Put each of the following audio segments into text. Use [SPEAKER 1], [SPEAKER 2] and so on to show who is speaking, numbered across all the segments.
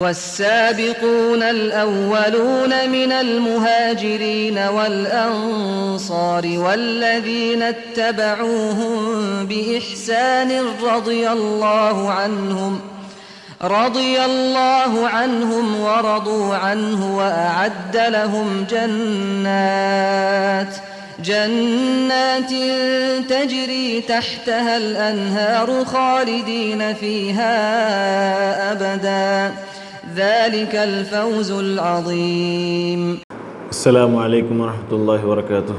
[SPEAKER 1] والسابقون الأولون من المهاجرين والأنصار والذين اتبعوهم بإحسان رضي الله عنهم ورضوا عنه وأعد لهم جنات تجري تحتها الأنهار خالدين فيها أبدا ذلك الفوز العظيم.
[SPEAKER 2] السلام عليكم ورحمة الله وبركاته.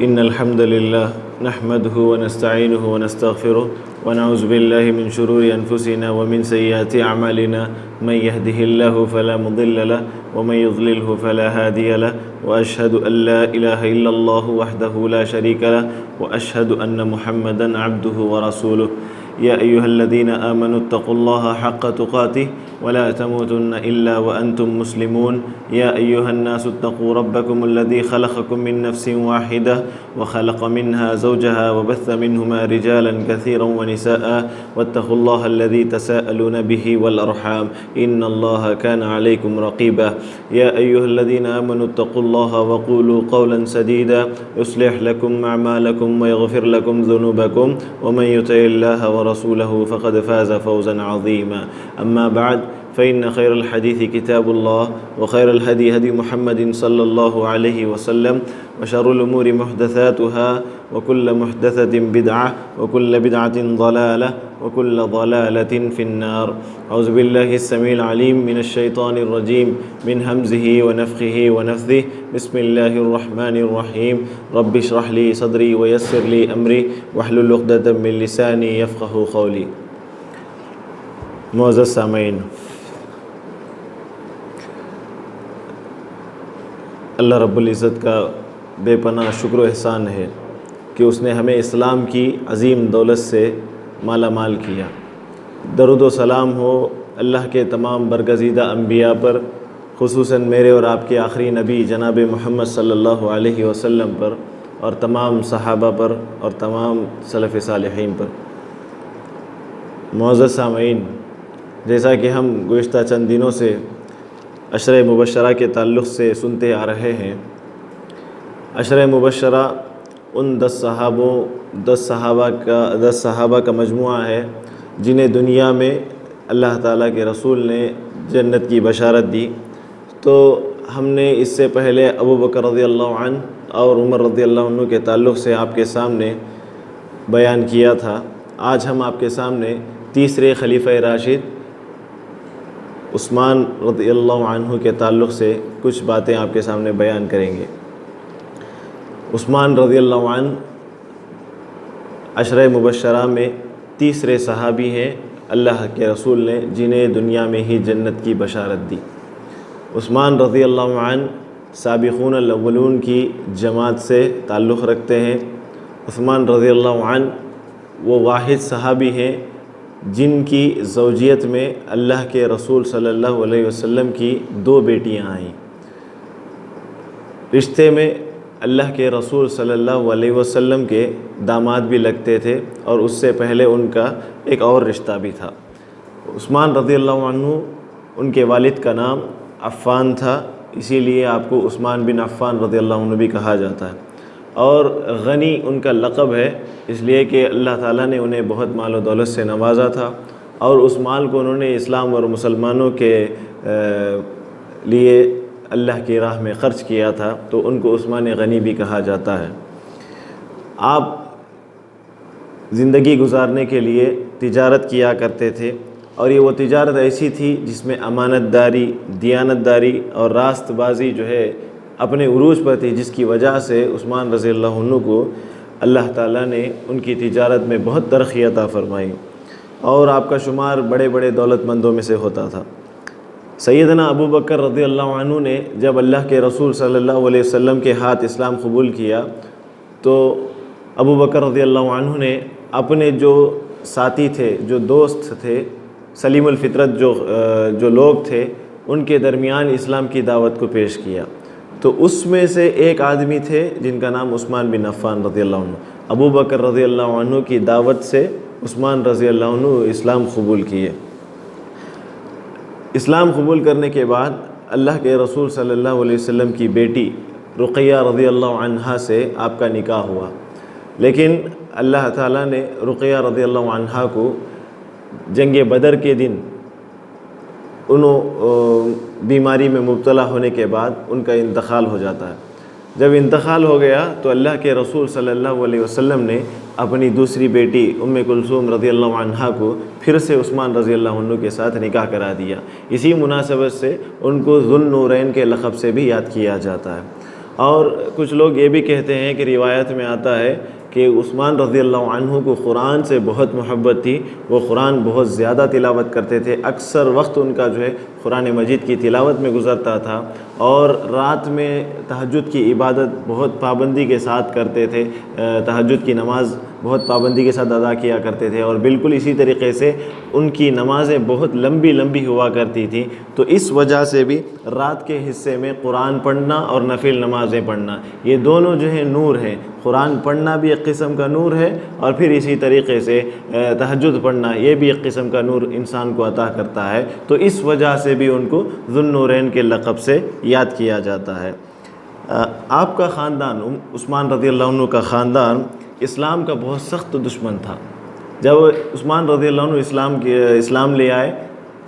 [SPEAKER 2] إن الحمد لله نحمده ونستعينه ونستغفره ونعوذ بالله من شرور أنفسنا ومن سيئات أعمالنا من يهده الله فلا مضل له ومن يضلله فلا هادي له وأشهد أن لا إله إلا الله وحده لا شريك له وأشهد أن محمدا عبده ورسوله. يا أيها الذين آمنوا اتقوا الله حق تقاته ولا تموتن إلا وأنتم مسلمون. يا أيها الناس اتقوا ربكم الذي خلقكم من نفس واحدة وخلق منها زوجها وبث منهما رجالا كثيرا ونساء واتقوا الله الذي تساءلون به والأرحام إن الله كان عليكم رقيبا. يا أيها الذين آمنوا اتقوا الله وقولوا قولا سديدا يصلح لكم أعمالكم ويغفر لكم ذنوبكم ومن يطع الله ورسوله فقد فاز فوزا عظيما. أما بعد فإن خير الحديث كتاب الله وخير الهدي هدي محمد صلى الله عليه وسلم وشر الأمور محدثاتها وكل محدثة بدعة وكل بدعة ضلالة وكل ضلالة في النار. أعوذ بالله السميع العليم من الشيطان الرجيم من همزه ونفخه ونفثه. بسم الله الرحمن الرحيم. رب اشرح لي صدري ويسر لي أمري واحلل عقدة من لساني يفقهوا قولي. معزز سامعین، اللہ رب العزت کا بے پناہ شکر و احسان ہے کہ اس نے ہمیں اسلام کی عظیم دولت سے مالا مال کیا. درود و سلام ہو اللہ کے تمام برگزیدہ انبیاء پر، خصوصاً میرے اور آپ کے آخری نبی جناب محمد صلی اللہ علیہ وسلم پر، اور تمام صحابہ پر اور تمام سلف صالحین پر. معزز سامعین، جیسا کہ ہم گزشتہ چند دنوں سے عشرہ مبشرہ کے تعلق سے سنتے آ رہے ہیں، عشرہ مبشرہ ان 10 صحابہ کا مجموعہ ہے جنہیں دنیا میں اللہ تعالیٰ کے رسول نے جنت کی بشارت دی. تو ہم نے اس سے پہلے ابو بکر رضی اللہ عنہ اور عمر رضی اللہ عنہ کے تعلق سے آپ کے سامنے بیان کیا تھا. آج ہم آپ کے سامنے تیسرے خلیفہ راشد عثمان رضی اللہ عنہ کے تعلق سے کچھ باتیں آپ کے سامنے بیان کریں گے. عثمان رضی اللہ عنہ عشرہ مبشرہ میں تیسرے صحابی ہیں اللہ کے رسول نے جنہیں دنیا میں ہی جنت کی بشارت دی. عثمان رضی اللہ عنہ سابقون الاولون کی جماعت سے تعلق رکھتے ہیں. عثمان رضی اللہ عنہ وہ واحد صحابی ہیں جن کی زوجیت میں اللہ کے رسول صلی اللہ علیہ وسلم کی 2 بیٹیاں آئیں. رشتے میں اللہ کے رسول صلی اللہ علیہ وسلم کے داماد بھی لگتے تھے اور اس سے پہلے ان کا ایک اور رشتہ بھی تھا. عثمان رضی اللہ عنہ ان کے والد کا نام عفان تھا، اسی لیے آپ کو عثمان بن عفان رضی اللہ عنہ بھی کہا جاتا ہے. اور غنی ان کا لقب ہے اس لیے کہ اللہ تعالیٰ نے انہیں بہت مال و دولت سے نوازا تھا اور اس مال کو انہوں نے اسلام اور مسلمانوں کے لیے اللہ کی راہ میں خرچ کیا تھا، تو ان کو عثمان غنی بھی کہا جاتا ہے. آپ زندگی گزارنے کے لیے تجارت کیا کرتے تھے اور یہ وہ تجارت ایسی تھی جس میں امانت داری، دیانت داری اور راست بازی جو ہے اپنے عروج پر تھی، جس کی وجہ سے عثمان رضی اللہ عنہ کو اللہ تعالیٰ نے ان کی تجارت میں بہت ترقی عطا فرمائی اور آپ کا شمار بڑے بڑے دولت مندوں میں سے ہوتا تھا. سیدنا ابو بکر رضی اللہ عنہ نے جب اللہ کے رسول صلی اللہ علیہ وسلم کے ہاتھ اسلام قبول کیا تو ابو بکر رضی اللہ عنہ نے اپنے جو ساتھی تھے، جو دوست تھے، سلیم الفطرت جو لوگ تھے، ان کے درمیان اسلام کی دعوت کو پیش کیا. تو اس میں سے ایک آدمی تھے جن کا نام عثمان بن عفان رضی اللہ عنہ. ابو بکر رضی اللہ عنہ کی دعوت سے عثمان رضی اللہ عنہ اسلام قبول کیے. اسلام قبول کرنے کے بعد اللہ کے رسول صلی اللہ علیہ وسلم کی بیٹی رقیہ رضی اللہ عنہا سے آپ کا نکاح ہوا، لیکن اللہ تعالیٰ نے رقیہ رضی اللہ عنہا کو جنگ بدر کے دن بیماری میں مبتلا ہونے کے بعد ان کا انتقال ہو جاتا ہے۔ جب انتقال ہو گیا تو اللہ کے رسول صلی اللہ علیہ وسلم نے اپنی دوسری بیٹی ام کلثوم رضی اللہ عنہا کو پھر سے عثمان رضی اللہ عنہ کے ساتھ نکاح کرا دیا۔ اسی مناسبت سے ان کو ذو النورین کے لقب سے بھی یاد کیا جاتا ہے۔ اور کچھ لوگ یہ بھی کہتے ہیں کہ روایت میں آتا ہے کہ عثمان رضی اللہ عنہ کو قرآن سے بہت محبت تھی، وہ قرآن بہت زیادہ تلاوت کرتے تھے، اکثر وقت ان کا جو ہے قرآن مجید کی تلاوت میں گزرتا تھا، اور رات میں تہجد کی عبادت بہت پابندی کے ساتھ کرتے تھے، تہجد کی نماز بہت پابندی کے ساتھ ادا کیا کرتے تھے، اور بالکل اسی طریقے سے ان کی نمازیں بہت لمبی لمبی ہوا کرتی تھیں۔ تو اس وجہ سے بھی رات کے حصے میں قرآن پڑھنا اور نفل نمازیں پڑھنا، یہ دونوں جو ہیں نور ہیں۔ قرآن پڑھنا بھی ایک قسم کا نور ہے، اور پھر اسی طریقے سے تہجد پڑھنا یہ بھی ایک قسم کا نور انسان کو عطا کرتا ہے۔ تو اس وجہ سے بھی ان کو ذو النورین کے لقب سے یاد کیا جاتا ہے۔ آپ کا خاندان، عثمان رضی اللہ عنہ کا خاندان اسلام کا بہت سخت دشمن تھا۔ جب عثمان رضی اللہ عنہ اسلام لے آئے،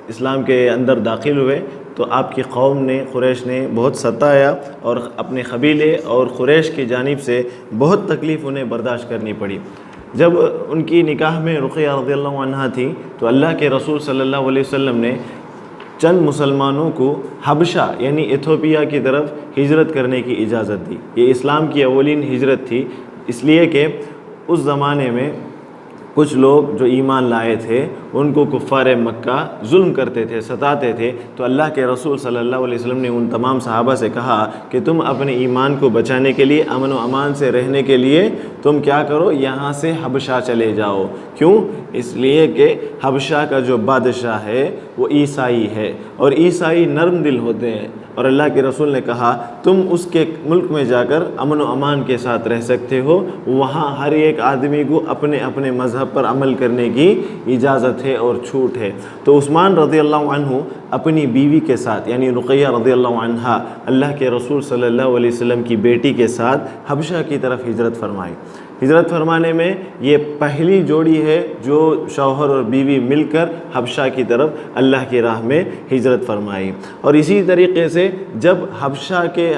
[SPEAKER 2] اسلام کے اندر داخل ہوئے، تو آپ کی قوم نے، قریش نے بہت ستایا، اور اپنے قبیلے اور قریش کی جانب سے بہت تکلیف انہیں برداشت کرنی پڑی۔ جب ان کی نکاح میں رقیہ رضی اللہ عنہا تھی تو اللہ کے رسول صلی اللہ علیہ وسلم نے چند مسلمانوں کو حبشہ یعنی ایتھوپیا کی طرف ہجرت کرنے کی اجازت دی۔ یہ اسلام کی اولین ہجرت تھی، اس لیے کہ اس زمانے میں کچھ لوگ جو ایمان لائے تھے ان کو کفار مکہ ظلم کرتے تھے، ستاتے تھے۔ تو اللہ کے رسول صلی اللہ علیہ وسلم نے ان تمام صحابہ سے کہا کہ تم اپنے ایمان کو بچانے کے لیے، امن و امان سے رہنے کے لیے تم کیا کرو، یہاں سے حبشہ چلے جاؤ۔ کیوں؟ اس لیے کہ حبشہ کا جو بادشاہ ہے وہ عیسائی ہے، اور عیسائی نرم دل ہوتے ہیں، اور اللہ کے رسول نے کہا تم اس کے ملک میں جا کر امن و امان کے ساتھ رہ سکتے ہو، وہاں ہر ایک آدمی کو اپنے اپنے مذہب پر عمل کرنے کی اجازت ہے اور چھوٹ ہے۔ تو عثمان رضی اللہ عنہ اپنی بیوی کے ساتھ یعنی رقیہ رضی اللہ عنہا اللہ کے رسول صلی اللہ علیہ وسلم کی بیٹی کے ساتھ حبشہ کی طرف ہجرت فرمائی۔ ہجرت فرمانے میں یہ پہلی جوڑی ہے جو شوہر اور بیوی مل کر حبشہ کی طرف اللہ کی راہ میں ہجرت فرمائی۔ اور اسی طریقے سے جب حبشہ کے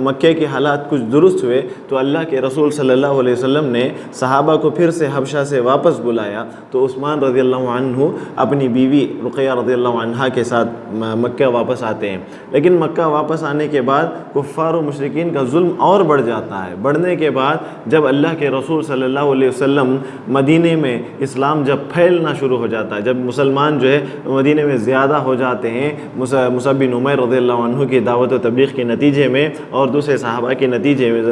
[SPEAKER 2] مکے کے حالات کچھ درست ہوئے تو اللہ کے رسول صلی اللہ علیہ وسلم نے صحابہ کو پھر سے حبشہ سے واپس بلایا، تو عثمان رضی اللہ عنہ اپنی بیوی رقیہ رضی اللہ عنہا کے ساتھ مکہ واپس آتے ہیں۔ لیکن مکہ واپس آنے کے بعد کفار و مشرکین کا ظلم اور بڑھ جاتا ہے۔ بڑھنے کے بعد جب اللہ کے رسول صلی اللہ علیہ وسلم مدینے میں اسلام جب پھیلنا شروع ہو جاتا ہے، جب مسلمان جو ہے مدینے میں زیادہ ہو جاتے ہیں، مصعب بن عمیر رضی اللہ عنہ کی دعوت و تبلیغ کے نتیجے میں اور دوسرے صحابہ کے نتیجے میں،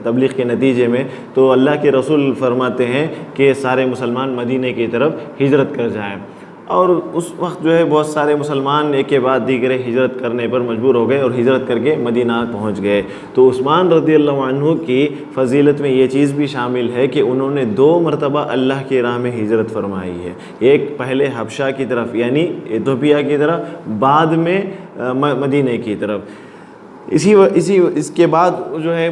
[SPEAKER 2] تبلیغ کے نتیجے میں، تو اللہ کے رسول فرماتے ہیں کہ سارے مسلمان مدینے کی طرف ہجرت کر جائیں۔ اور اس وقت جو ہے بہت سارے مسلمان ایک کے بعد دیگرے ہجرت کرنے پر مجبور ہو گئے اور ہجرت کر کے مدینہ پہنچ گئے۔ تو عثمان رضی اللہ عنہ کی فضیلت میں یہ چیز بھی شامل ہے کہ انہوں نے 2 مرتبہ اللہ کی راہ میں ہجرت فرمائی ہے، ایک پہلے حبشہ کی طرف یعنی ایتھوپیا کی طرف، بعد میں مدینہ کی طرف۔ اس کے بعد جو ہے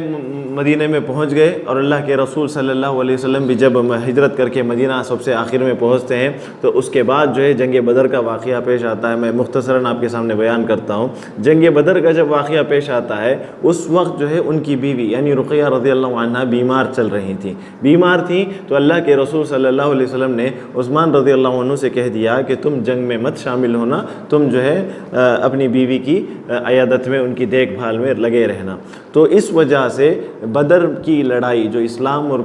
[SPEAKER 2] مدینہ میں پہنچ گئے، اور اللہ کے رسول صلی اللہ علیہ وسلم بھی جب ہجرت کر کے مدینہ سب سے آخر میں پہنچتے ہیں تو اس کے بعد جو ہے جنگ بدر کا واقعہ پیش آتا ہے۔ میں مختصراً آپ کے سامنے بیان کرتا ہوں۔ جنگ بدر کا جب واقعہ پیش آتا ہے اس وقت جو ہے ان کی بیوی یعنی رقیہ رضی اللہ عنہا بیمار چل رہی تھیں، بیمار تھیں، تو اللہ کے رسول صلی اللہ علیہ وسلم نے عثمان رضی اللہ عنہ سے کہہ دیا کہ تم جنگ میں مت شامل ہونا، تم جو ہے اپنی بیوی کی عیادت میں، ان کی دیکھ بھال میں لگے رہنا۔ تو اس وجہ سے بدر کی لڑائی جو اسلام اور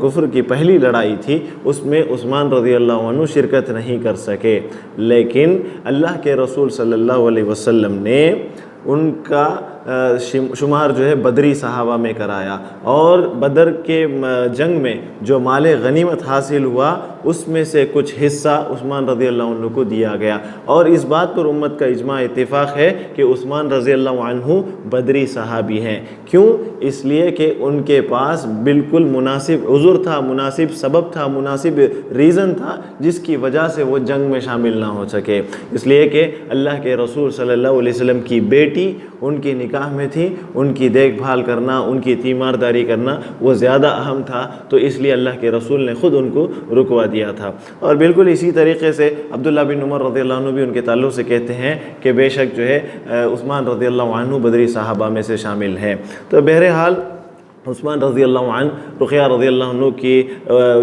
[SPEAKER 2] کفر کی پہلی لڑائی تھی اس میں عثمان رضی اللہ عنہ شرکت نہیں کر سکے، لیکن اللہ کے رسول صلی اللہ علیہ وسلم نے ان کا شمار جو ہے بدری صحابہ میں کرایا، اور بدر کے جنگ میں جو مال غنیمت حاصل ہوا اس میں سے کچھ حصہ عثمان رضی اللہ عنہ کو دیا گیا، اور اس بات پر امت کا اجماع اتفاق ہے کہ عثمان رضی اللہ عنہ بدری صحابی ہیں۔ کیوں؟ اس لیے کہ ان کے پاس بالکل مناسب عذر تھا، مناسب سبب تھا، مناسب ریزن تھا جس کی وجہ سے وہ جنگ میں شامل نہ ہو سکے، اس لیے کہ اللہ کے رسول صلی اللہ علیہ وسلم کی بیٹی ان کی نکاح میں تھی، ان کی دیکھ بھال کرنا، ان کی تیمارداری کرنا وہ زیادہ اہم تھا، تو اس لیے اللہ کے رسول نے خود ان کو رکوا دیا تھا۔ اور بالکل اسی طریقے سے عبداللہ بن عمر رضی اللہ عنہ بھی ان کے تعلق سے کہتے ہیں کہ بے شک جو ہے عثمان رضی اللہ عنہ بدری صحابہ میں سے شامل ہیں۔ تو بہرحال عثمان رضی اللہ عنہ، رقیہ رضی اللہ عنہ کی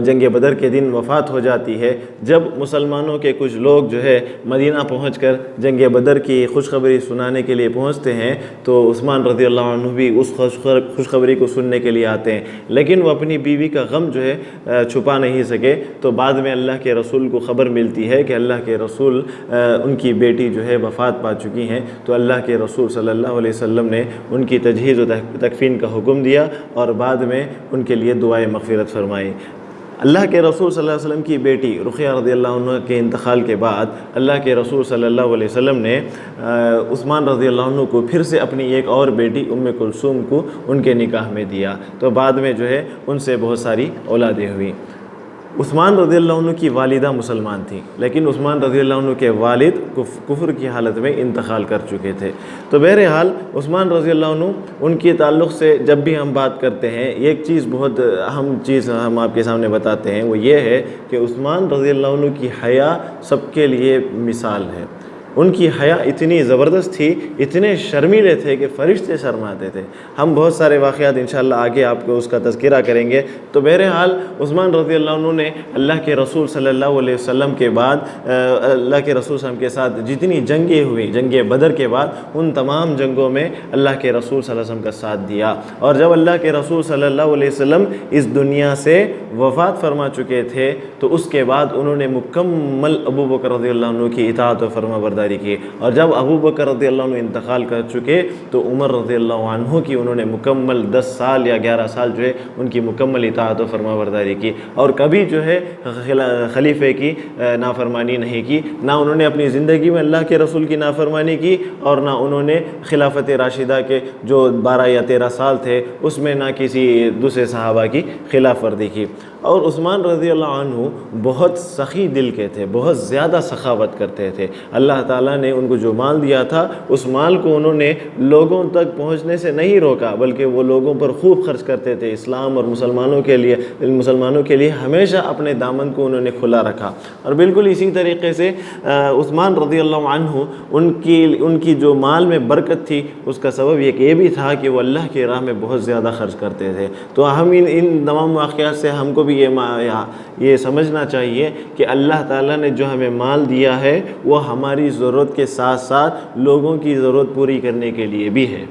[SPEAKER 2] جنگ بدر کے دن وفات ہو جاتی ہے۔ جب مسلمانوں کے کچھ لوگ جو ہے مدینہ پہنچ کر جنگ بدر کی خوشخبری سنانے کے لیے پہنچتے ہیں تو عثمان رضی اللہ عنہ بھی اس خوشخبری کو سننے کے لیے آتے ہیں، لیکن وہ اپنی بیوی کا غم جو ہے چھپا نہیں سکے۔ تو بعد میں اللہ کے رسول کو خبر ملتی ہے کہ اللہ کے رسول ان کی بیٹی جو ہے وفات پا چکی ہیں، تو اللہ کے رسول صلی اللہ علیہ وسلم نے ان کی تجہیز و تکفین کا حکم دیا اور بعد میں ان کے لیے دعائے مغفرت فرمائی۔ اللہ کے رسول صلی اللہ علیہ وسلم کی بیٹی رقیہ رضی اللہ عنہ کے انتقال کے بعد اللہ کے رسول صلی اللہ علیہ وسلم نے عثمان رضی اللہ عنہ کو پھر سے اپنی ایک اور بیٹی ام کلثوم کو ان کے نکاح میں دیا، تو بعد میں جو ہے ان سے بہت ساری اولادیں ہوئیں۔ عثمان رضی اللہ عنہ کی والدہ مسلمان تھیں، لیکن عثمان رضی اللہ عنہ کے والد کفر کی حالت میں انتقال کر چکے تھے۔ تو بہرحال عثمان رضی اللہ عنہ ان کے تعلق سے جب بھی ہم بات کرتے ہیں، ایک چیز بہت اہم چیز ہم آپ کے سامنے بتاتے ہیں، وہ یہ ہے کہ عثمان رضی اللہ عنہ کی حیا سب کے لیے مثال ہے۔ ان کی حیا اتنی زبردست تھی، اتنے شرمیلے تھے کہ فرشتے شرماتے تھے۔ ہم بہت سارے واقعات انشاءاللہ آگے آپ کو اس کا تذکرہ کریں گے۔ تو بہرحال عثمان رضی اللہ عنہ نے اللہ کے رسول صلی اللہ علیہ وسلم کے بعد اللہ کے رسول صلی اللہ علیہ وسلم کے ساتھ جتنی جنگیں ہوئی، جنگ بدر کے بعد ان تمام جنگوں میں اللہ کے رسول صلی اللہ علیہ وسلم کا ساتھ دیا، اور جب اللہ کے رسول صلی اللہ علیہ وسلم اس دنیا سے وفات فرما چکے تھے تو اس کے بعد انہوں نے مکمل ابو بکر رضی اللہ عنہ کی اطاعت و فرما برداری کی، اور جب ابو بکر رضی اللہ عنہ انتقال کر چکے تو عمر رضی اللہ عنہ کی انہوں نے مکمل 10 سال یا 11 سال جو ہے ان کی مکمل اطاعت و فرما برداری کی، اور کبھی جو ہے خلیفے کی نافرمانی نہیں کی، نہ انہوں نے اپنی زندگی میں اللہ کے رسول کی نافرمانی کی، اور نہ انہوں نے خلافت راشدہ کے جو 12 یا 13 سال تھے اس میں نہ کسی دوسرے صحابہ کی خلاف ورزی کی۔ اور عثمان رضی اللہ عنہ بہت سخی دل کے تھے، بہت زیادہ سخاوت کرتے تھے۔ اللہ تعالیٰ نے ان کو جو مال دیا تھا اس مال کو انہوں نے لوگوں تک پہنچنے سے نہیں روکا، بلکہ وہ لوگوں پر خوب خرچ کرتے تھے۔ اسلام اور مسلمانوں کے لیے ہمیشہ اپنے دامن کو انہوں نے کھلا رکھا۔ اور بالکل اسی طریقے سے عثمان رضی اللہ عنہ ان کی جو مال میں برکت تھی اس کا سبب یہ بھی تھا کہ وہ اللہ کی راہ میں بہت زیادہ خرچ کرتے تھے۔ تو ہم ان تمام واقعات سے ہم کو بھی یہ سمجھنا چاہیے کہ اللہ تعالیٰ نے جو ہمیں مال دیا ہے وہ ہماری ضرورت کے ساتھ ساتھ لوگوں کی ضرورت پوری کرنے کے لیے بھی ہے۔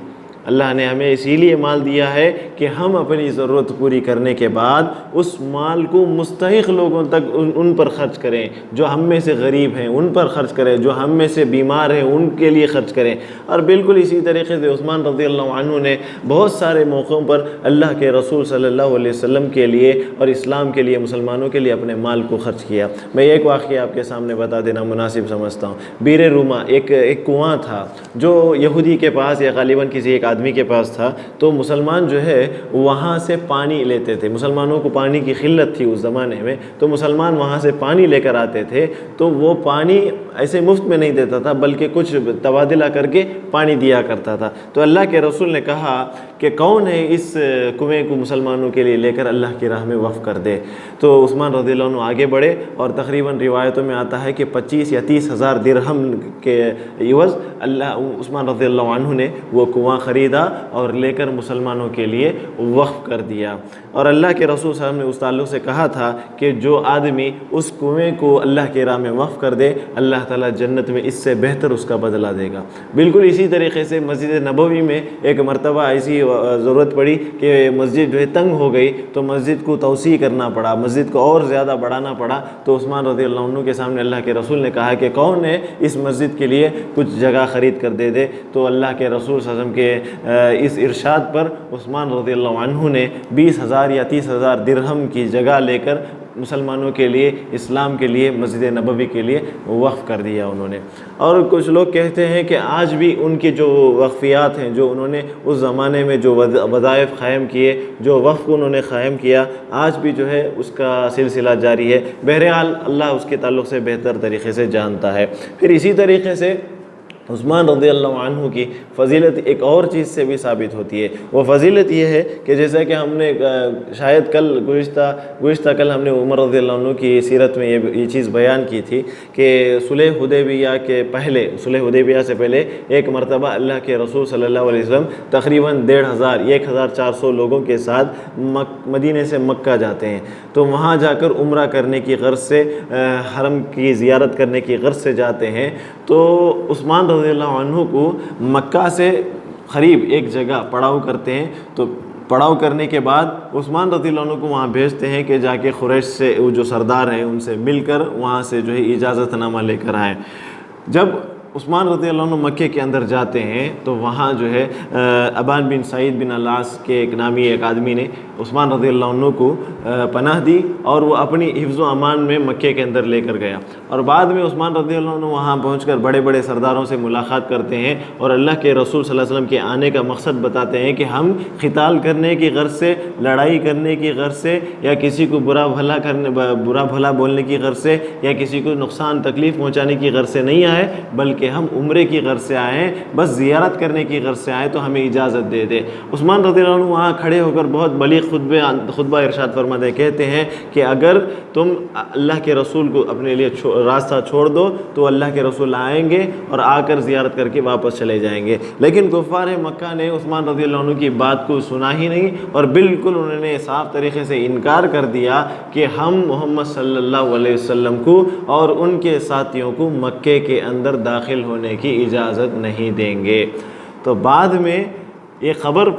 [SPEAKER 2] اللہ نے ہمیں اسی لیے مال دیا ہے کہ ہم اپنی ضرورت پوری کرنے کے بعد اس مال کو مستحق لوگوں تک ان پر خرچ کریں، جو ہم میں سے غریب ہیں ان پر خرچ کریں، جو ہم میں سے بیمار ہیں ان کے لیے خرچ کریں۔ اور بالکل اسی طریقے سے عثمان رضی اللہ عنہ نے بہت سارے موقعوں پر اللہ کے رسول صلی اللہ علیہ وسلم کے لیے اور اسلام کے لیے، مسلمانوں کے لیے اپنے مال کو خرچ کیا۔ میں ایک واقعہ آپ کے سامنے بتا دینا مناسب سمجھتا ہوں۔ بیر روما ایک کنواں تھا جو یہودی کے پاس یا غالباً کسی ایک آدمی کے پاس تھا، تو مسلمان جو ہے وہاں سے پانی لیتے تھے۔ مسلمانوں کو پانی کی قلت تھی اس زمانے میں، تو مسلمان وہاں سے پانی لے کر آتے تھے، تو وہ پانی ایسے مفت میں نہیں دیتا تھا بلکہ کچھ تبادلہ کر کے پانی دیا کرتا تھا۔ تو اللہ کے رسول نے کہا کہ کون ہے اس کنویں کو مسلمانوں کے لیے لے کر اللہ کی راہ میں وقف کر دے۔ تو عثمان رضی اللہ عنہ آگے بڑھے، اور تقریباً روایتوں میں آتا ہے کہ 25 یا 30 ہزار درہم کے عوض عثمان رضی اللہ عنہ نے وہ کنواں خرید خریدا اور لے کر مسلمانوں کے لیے وقف کر دیا۔ اور اللہ کے رسول صلی اللہ علیہ وسلم نے اس تعلق سے کہا تھا کہ جو آدمی اس کنویں کو اللہ کے راہ میں وقف کر دے، اللہ تعالیٰ جنت میں اس سے بہتر اس کا بدلہ دے گا۔ بالکل اسی طریقے سے مسجد نبوی میں ایک مرتبہ ایسی ضرورت پڑی کہ مسجد جو ہے تنگ ہو گئی، تو مسجد کو توسیع کرنا پڑا، مسجد کو اور زیادہ بڑھانا پڑا۔ تو عثمان رضی اللہ عنہ کے سامنے اللہ کے رسول نے کہا کہ کون ہے اس مسجد کے لیے کچھ جگہ خرید کر دے دے؟ تو اللہ کے رسول صلی اللہ علیہ وسلم کے اس ارشاد پر عثمان رضی اللہ عنہ نے 20,000 یا 30,000 درہم کی جگہ لے کر مسلمانوں کے لیے، اسلام کے لیے، مسجد نبوی کے لیے وقف کر دیا انہوں نے۔ اور کچھ لوگ کہتے ہیں کہ آج بھی ان کی جو وقفیات ہیں، جو انہوں نے اس زمانے میں جو وظائف قائم کیے، جو وقف انہوں نے قائم کیا، آج بھی جو ہے اس کا سلسلہ جاری ہے۔ بہرحال اللہ اس کے تعلق سے بہتر طریقے سے جانتا ہے۔ پھر اسی طریقے سے عثمان رضی اللہ عنہ کی فضیلت ایک اور چیز سے بھی ثابت ہوتی ہے۔ وہ فضیلت یہ ہے کہ جیسا کہ ہم نے شاید گزشتہ کل ہم نے عمر رضی اللہ عنہ کی سیرت میں یہ چیز بیان کی تھی کہ صلح حدیبیہ سے پہلے ایک مرتبہ اللہ کے رسول صلی اللہ علیہ وسلم تقریباً 1,400 لوگوں کے ساتھ مدینے سے مکہ جاتے ہیں۔ تو وہاں جا کر عمرہ کرنے کی غرض سے، حرم کی زیارت کرنے کی غرض سے جاتے ہیں۔ تو عثمان رضی اللہ عنہ کو مکہ سے قریب ایک جگہ پڑاؤ کرتے ہیں۔ تو پڑاؤ کرنے کے بعد عثمان رضی اللہ عنہ کو وہاں بھیجتے ہیں کہ جا کے قریش سے وہ جو سردار ہیں ان سے مل کر وہاں سے جو ہے اجازت نامہ لے کر آئیں۔ جب عثمان رضی اللہ عنہ مکے کے اندر جاتے ہیں تو وہاں جو ہے ابان بن سعید بن العاص کے ایک نامی ایک آدمی نے عثمان رضی اللہ عنہ کو پناہ دی اور وہ اپنی حفظ و امان میں مکے کے اندر لے کر گیا۔ اور بعد میں عثمان رضی اللہ عنہ وہاں پہنچ کر بڑے بڑے سرداروں سے ملاقات کرتے ہیں اور اللہ کے رسول صلی اللہ علیہ وسلم کے آنے کا مقصد بتاتے ہیں کہ ہم قتال کرنے کی غرض سے، لڑائی کرنے کی غرض سے، یا کسی کو برا بھلا بولنے کی غرض سے، یا کسی کو نقصان تکلیف پہنچانے کی غرض سے نہیں آئے، بلکہ ہم عمرے کی غرض سے آئے ہیں، بس زیارت کرنے کی غرض سے آئے، تو ہمیں اجازت دے دے۔ عثمان رضی اللہ عنہ وہاں کھڑے ہو کر بہت بلیغ خطبہ ارشاد فرماتے ہیں، کہتے ہیں کہ اگر تم اللہ کے رسول کو اپنے لیے راستہ چھوڑ دو تو اللہ کے رسول آئیں گے اور آ کر زیارت کر کے واپس چلے جائیں گے۔ لیکن کفار مکہ نے عثمان رضی اللہ عنہ کی بات کو سنا ہی نہیں اور بالکل انہوں نے صاف طریقے سے انکار کر دیا کہ ہم محمد صلی اللہ علیہ وسلم کو اور ان کے ساتھیوں کو مکے کے اندر داخل ہونے کی اجازت نہیں دیں گے۔ تو بعد میں یہ خبر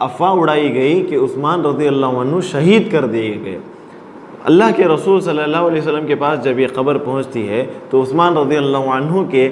[SPEAKER 2] افواہ اڑائی گئی کہ عثمان رضی اللہ عنہ شہید کر دیے گئے۔ اللہ کے رسول صلی اللہ علیہ وسلم کے پاس جب یہ خبر پہنچتی ہے تو عثمان رضی اللہ عنہ کے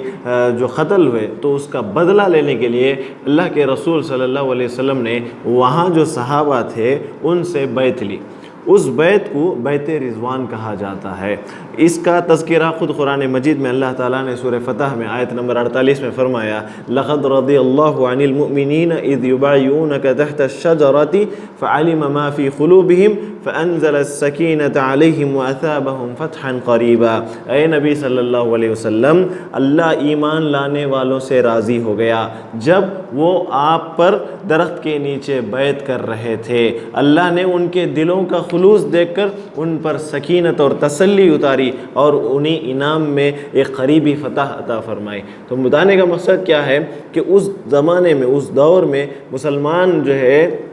[SPEAKER 2] جو قتل ہوئے تو اس کا بدلہ لینے کے لیے اللہ کے رسول صلی اللہ علیہ وسلم نے وہاں جو صحابہ تھے ان سے بیعت لی۔ اس بیعت کو بیعت رضوان کہا جاتا ہے۔ اس کا تذکرہ خود قرآن مجید میں اللہ تعالیٰ نے سورہ فتح میں آیت نمبر 48 میں فرمایا، لَقَدْ رَضِيَ اللَّهُ عَنِ الْمُؤْمِنِينَ إِذْ يُبَايِعُونَكَ تَحْتَ الشَّجَرَةِ فَعَلِمَ مَا فِي قُلُوبِهِمْ فَأَنزَلَ السَّكِينَةَ عَلَيْهِمْ وَأَثَابَهُمْ فَتْحًا قَرِيبًا۔ اے نبی صلی اللہ علیہ وسلم، اللہ ایمان لانے والوں سے راضی ہو گیا جب وہ آپ پر درخت کے نیچے بیعت کر رہے تھے۔ اللہ نے ان کے دلوں کا خلوص دیکھ کر ان پر سکینت اور تسلی اتاری اور انہیں انعام میں ایک قریبی فتح عطا فرمائی۔ تو بتانے کا مقصد کیا ہے کہ اس زمانے میں، اس دور میں مسلمان جو ہے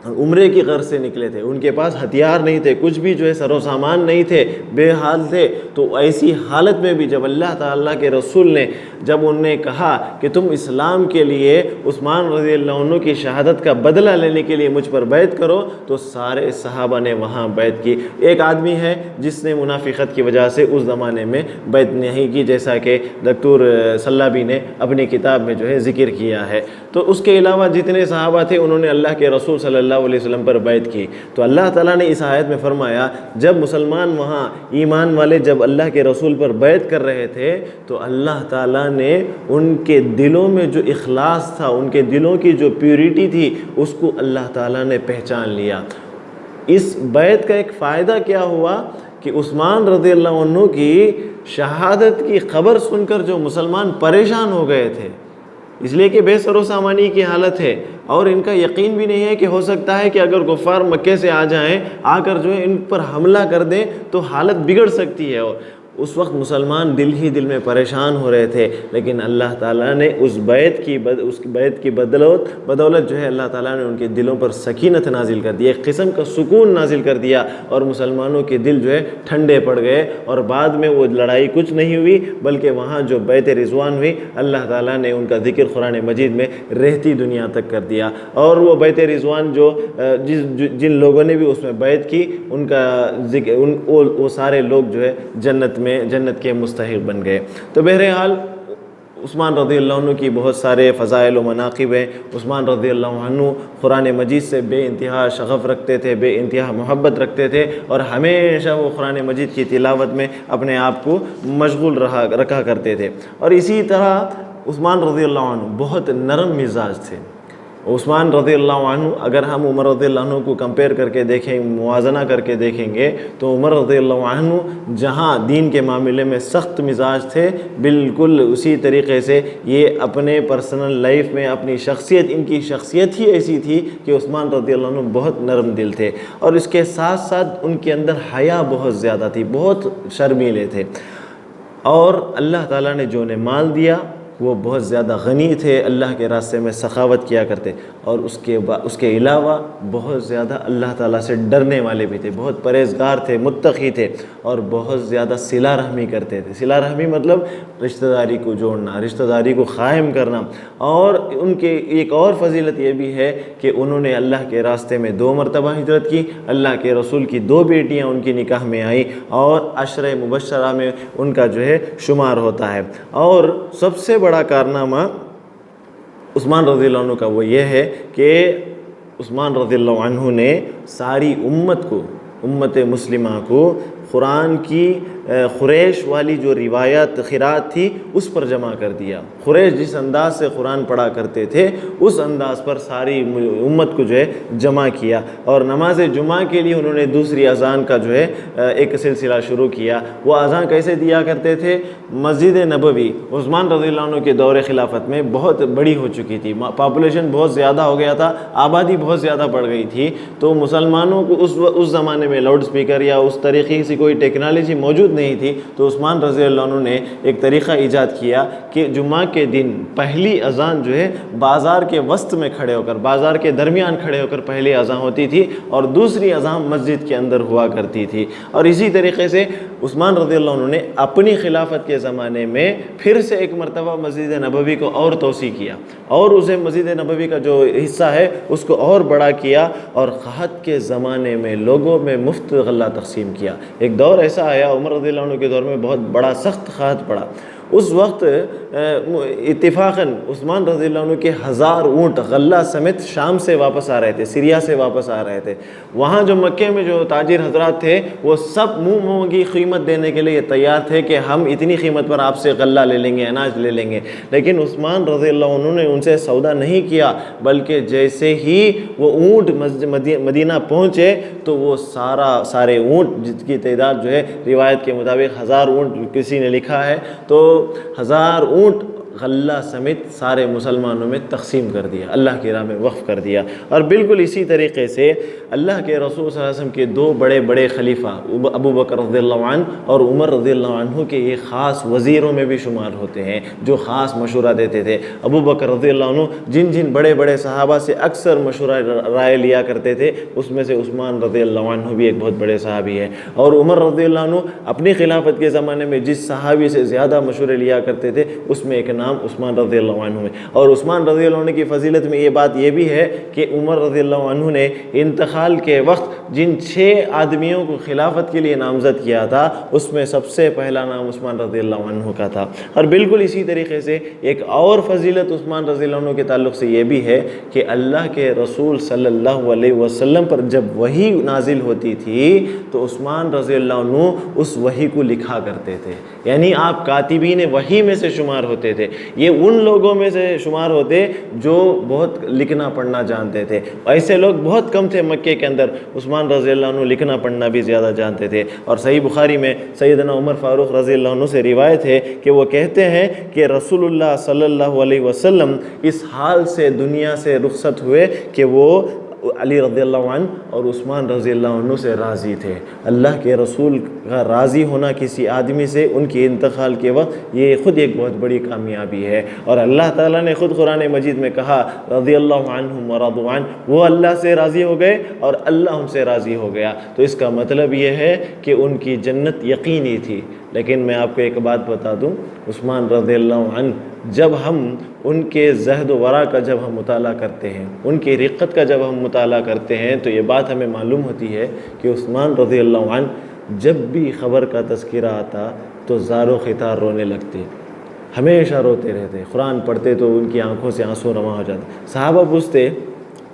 [SPEAKER 2] عمرے کی غرض سے نکلے تھے، ان کے پاس ہتھیار نہیں تھے، کچھ بھی جو ہے سر و سامان نہیں تھے، بے حال تھے۔ تو ایسی حالت میں بھی جب اللہ تعالیٰ کے رسول نے جب انہوں نے کہا کہ تم اسلام کے لیے عثمان رضی اللہ عنہ کی شہادت کا بدلہ لینے کے لیے مجھ پر بیعت کرو، تو سارے صحابہ نے وہاں بیعت کی۔ ایک آدمی ہے جس نے منافقت کی وجہ سے اس زمانے میں بیعت نہیں کی، جیسا کہ دکتور سلابی نے اپنی کتاب میں جو ہے ذکر کیا ہے۔ تو اس کے علاوہ جتنے صحابہ تھے انہوں نے اللہ کے رسول صلی اللہ علیہ وسلم پر بیعت کی۔ تو اللہ تعالیٰ نے اس آیت میں فرمایا جب مسلمان وہاں ایمان والے جب اللہ کے رسول پر بیعت کر رہے تھے تو اللہ تعالیٰ نے ان کے دلوں میں جو اخلاص تھا، ان کے دلوں کی جو پیورٹی تھی، اس کو اللہ تعالیٰ نے پہچان لیا۔ اس بیعت کا ایک فائدہ کیا ہوا کہ عثمان رضی اللہ عنہ کی شہادت کی خبر سن کر جو مسلمان پریشان ہو گئے تھے، اس لیے کہ بے سر و سامانی کی حالت ہے اور ان کا یقین بھی نہیں ہے کہ ہو سکتا ہے کہ اگر کفار مکے سے آ جائیں، آ کر جو ہے ان پر حملہ کر دیں تو حالت بگڑ سکتی ہے۔ اور اس وقت مسلمان دل ہی دل میں پریشان ہو رہے تھے، لیکن اللہ تعالیٰ نے اس بیعت کی بدولت جو ہے اللہ تعالیٰ نے ان کے دلوں پر سکینت نازل کر دی، ایک قسم کا سکون نازل کر دیا، اور مسلمانوں کے دل جو ہے ٹھنڈے پڑ گئے، اور بعد میں وہ لڑائی کچھ نہیں ہوئی، بلکہ وہاں جو بیعت رضوان ہوئی اللہ تعالیٰ نے ان کا ذکر قرآن مجید میں رہتی دنیا تک کر دیا، اور وہ بیعت رضوان جو جن لوگوں نے بھی اس میں بیعت کی ان کا ذکر وہ سارے لوگ جو ہے جنت کے مستحق بن گئے۔ تو بہرحال عثمان رضی اللہ عنہ کی بہت سارے فضائل و مناقب ہیں۔ عثمان رضی اللہ عنہ قرآن مجید سے بے انتہا شغف رکھتے تھے، بے انتہا محبت رکھتے تھے، اور ہمیشہ وہ قرآن مجید کی تلاوت میں اپنے آپ کو مشغول رکھا کرتے تھے۔ اور اسی طرح عثمان رضی اللہ عنہ بہت نرم مزاج تھے۔ عثمان رضی اللہ عنہ اگر ہم عمر رضی اللہ عنہ کو کمپیئر کر کے دیکھیں، موازنہ کر کے دیکھیں گے، تو عمر رضی اللہ عنہ جہاں دین کے معاملے میں سخت مزاج تھے، بالکل اسی طریقے سے یہ اپنے پرسنل لائف میں اپنی شخصیت، ان کی شخصیت ہی ایسی تھی کہ عثمان رضی اللہ عنہ بہت نرم دل تھے، اور اس کے ساتھ ساتھ ان کے اندر حیا بہت زیادہ تھی، بہت شرمیلے تھے، اور اللہ تعالیٰ نے جو انہیں مال دیا وہ بہت زیادہ غنی تھے، اللہ کے راستے میں سخاوت کیا کرتے، اور اس کے علاوہ بہت زیادہ اللہ تعالیٰ سے ڈرنے والے بھی تھے، بہت پرہیزگار تھے، متقی تھے، اور بہت زیادہ صلہ رحمی کرتے تھے۔ صلہ رحمی مطلب رشتہ داری کو جوڑنا، رشتہ داری کو قائم کرنا۔ اور ان کے ایک اور فضیلت یہ بھی ہے کہ انہوں نے اللہ کے راستے میں 2 مرتبہ ہجرت کی، اللہ کے رسول کی 2 بیٹیاں ان کی نکاح میں آئیں، اور عشرہ مبشرہ میں ان کا جو ہے شمار ہوتا ہے۔ اور سب سے بڑا کارنامہ عثمان رضی اللہ عنہ کا وہ یہ ہے کہ عثمان رضی اللہ عنہ نے ساری امت مسلمہ کو قرآن کی قریش والی جو روایات قرات تھی اس پر جمع کر دیا۔ قریش جس انداز سے قرآن پڑھا کرتے تھے اس انداز پر ساری امت کو جو ہے جمع کیا، اور نماز جمعہ کے لیے انہوں نے دوسری اذان کا جو ہے ایک سلسلہ شروع کیا۔ وہ اذان کیسے دیا کرتے تھے؟ مسجد نبوی عثمان رضی اللہ عنہ کے دور خلافت میں بہت بڑی ہو چکی تھی، پاپولیشن بہت زیادہ ہو گیا تھا، آبادی بہت زیادہ بڑھ گئی تھی، تو مسلمانوں کو اس زمانے میں لاؤڈ سپیکر یا اس طریقے سے کوئی ٹیکنالوجی موجود نہیں تھی، تو عثمان رضی اللہ عنہ نے ایک طریقہ ایجاد کیا کہ جمعہ کے دن پہلی اذان جو ہے بازار کے وسط میں کھڑے ہو کر، بازار کے درمیان کھڑے ہو کر پہلی اذان ہوتی تھی، اور دوسری اذان مسجد کے اندر ہوا کرتی تھی۔ اور اسی طریقے سے عثمان رضی اللہ عنہ نے اپنی خلافت کے زمانے میں پھر سے ایک مرتبہ مسجد نبوی کو اور توسیع کیا، اور اسے مسجد نبوی کا جو حصہ ہے اس کو اور بڑا کیا، اور قحط کے زمانے میں لوگوں میں مفت غلہ تقسیم کیا۔ ایک دور ایسا آیا عمر رضی اللہ عنہ کے دور میں بہت بڑا سخت قحط پڑا، اس وقت اتفاقاً عثمان رضی اللہ عنہ کے 1000 اونٹ غلہ سمیت شام سے واپس آ رہے تھے، سیریا سے واپس آ رہے تھے۔ وہاں جو مکے میں جو تاجر حضرات تھے وہ سب منہ مانگی قیمت دینے کے لیے تیار تھے کہ ہم اتنی قیمت پر آپ سے غلہ لے لیں گے، اناج لے لیں گے، لیکن عثمان رضی اللہ عنہ نے ان سے سودا نہیں کیا، بلکہ جیسے ہی وہ اونٹ مدینہ پہنچے تو وہ سارے اونٹ جس کی تعداد جو ہے روایت کے مطابق 1000 اونٹ کسی نے لکھا ہے، تو 1000 اونٹ غلہ سمیت سارے مسلمانوں میں تقسیم کر دیا، اللہ کی راہ میں وقف کر دیا۔ اور بالکل اسی طریقے سے اللہ کے رسول صلی اللہ علیہ وسلم کے 2 بڑے خلیفہ ابو بکر رضی اللہ عنہ اور عمر رضی اللہ عنہ کے یہ خاص وزیروں میں بھی شمار ہوتے ہیں جو خاص مشورہ دیتے تھے۔ ابو بکر رضی اللہ عنہ جن بڑے صحابہ سے اکثر مشورہ رائے لیا کرتے تھے، اس میں سے عثمان رضی اللہ عنہ بھی ایک بہت بڑے صحابی ہیں، اور عمر رضی اللہ عنہ اپنی خلافت کے زمانے میں جس صحابی سے زیادہ مشورے لیا کرتے تھے اس میں ایک نام عثمان رضی اللہ عنہ ہے۔ اور عثمان رضی اللہ عنہ کی فضیلت میں یہ بات یہ بھی ہے کہ عمر رضی اللہ عنہ نے انتقال کے وقت جن 6 آدمیوں کو خلافت کے لیے نامزد کیا تھا اس میں سب سے پہلا نام عثمان رضی اللہ عنہ کا تھا۔ اور بالکل اسی طریقے سے ایک اور فضیلت عثمان رضی اللہ عنہ کے تعلق سے یہ بھی ہے کہ اللہ کے رسول صلی اللہ علیہ وسلم پر جب وحی نازل ہوتی تھی تو عثمان رضی اللہ عنہ اس وحی کو لکھا کرتے تھے، یعنی آپ کاتبین وحی میں سے شمار ہوتے تھے، یہ ان لوگوں میں سے شمار ہوتے جو بہت لکھنا پڑھنا جانتے تھے۔ ایسے لوگ بہت کم تھے مکے کے اندر، عثمان رضی اللہ عنہ لکھنا پڑھنا بھی زیادہ جانتے تھے۔ اور صحیح بخاری میں سیدنا عمر فاروق رضی اللہ عنہ سے روایت ہے کہ وہ کہتے ہیں کہ رسول اللہ صلی اللہ علیہ وسلم اس حال سے دنیا سے رخصت ہوئے کہ وہ علی رضی اللہ عنہ اور عثمان رضی اللہ عنہ سے راضی تھے۔ اللہ کے رسول کا راضی ہونا کسی آدمی سے ان کی انتقال کے وقت یہ خود ایک بہت بڑی کامیابی ہے، اور اللہ تعالیٰ نے خود قرآن مجید میں کہا رضی اللہ عنہم ورضوا عنہ، وہ اللہ سے راضی ہو گئے اور اللہ ان سے راضی ہو گیا۔ تو اس کا مطلب یہ ہے کہ ان کی جنت یقینی تھی۔ لیکن میں آپ کو ایک بات بتا دوں، عثمان رضی اللہ عنہ جب ہم ان کے زہد و ورع کا جب ہم مطالعہ کرتے ہیں، ان کی رقت کا جب ہم مطالعہ کرتے ہیں، تو یہ بات ہمیں معلوم ہوتی ہے کہ عثمان رضی اللہ عنہ جب بھی خبر کا تذکرہ آتا تو زار و خطار رونے لگتے، ہمیشہ روتے رہتے، قرآن پڑھتے تو ان کی آنکھوں سے آنسو رواں ہو جاتے۔ صحابہ پوچھتے،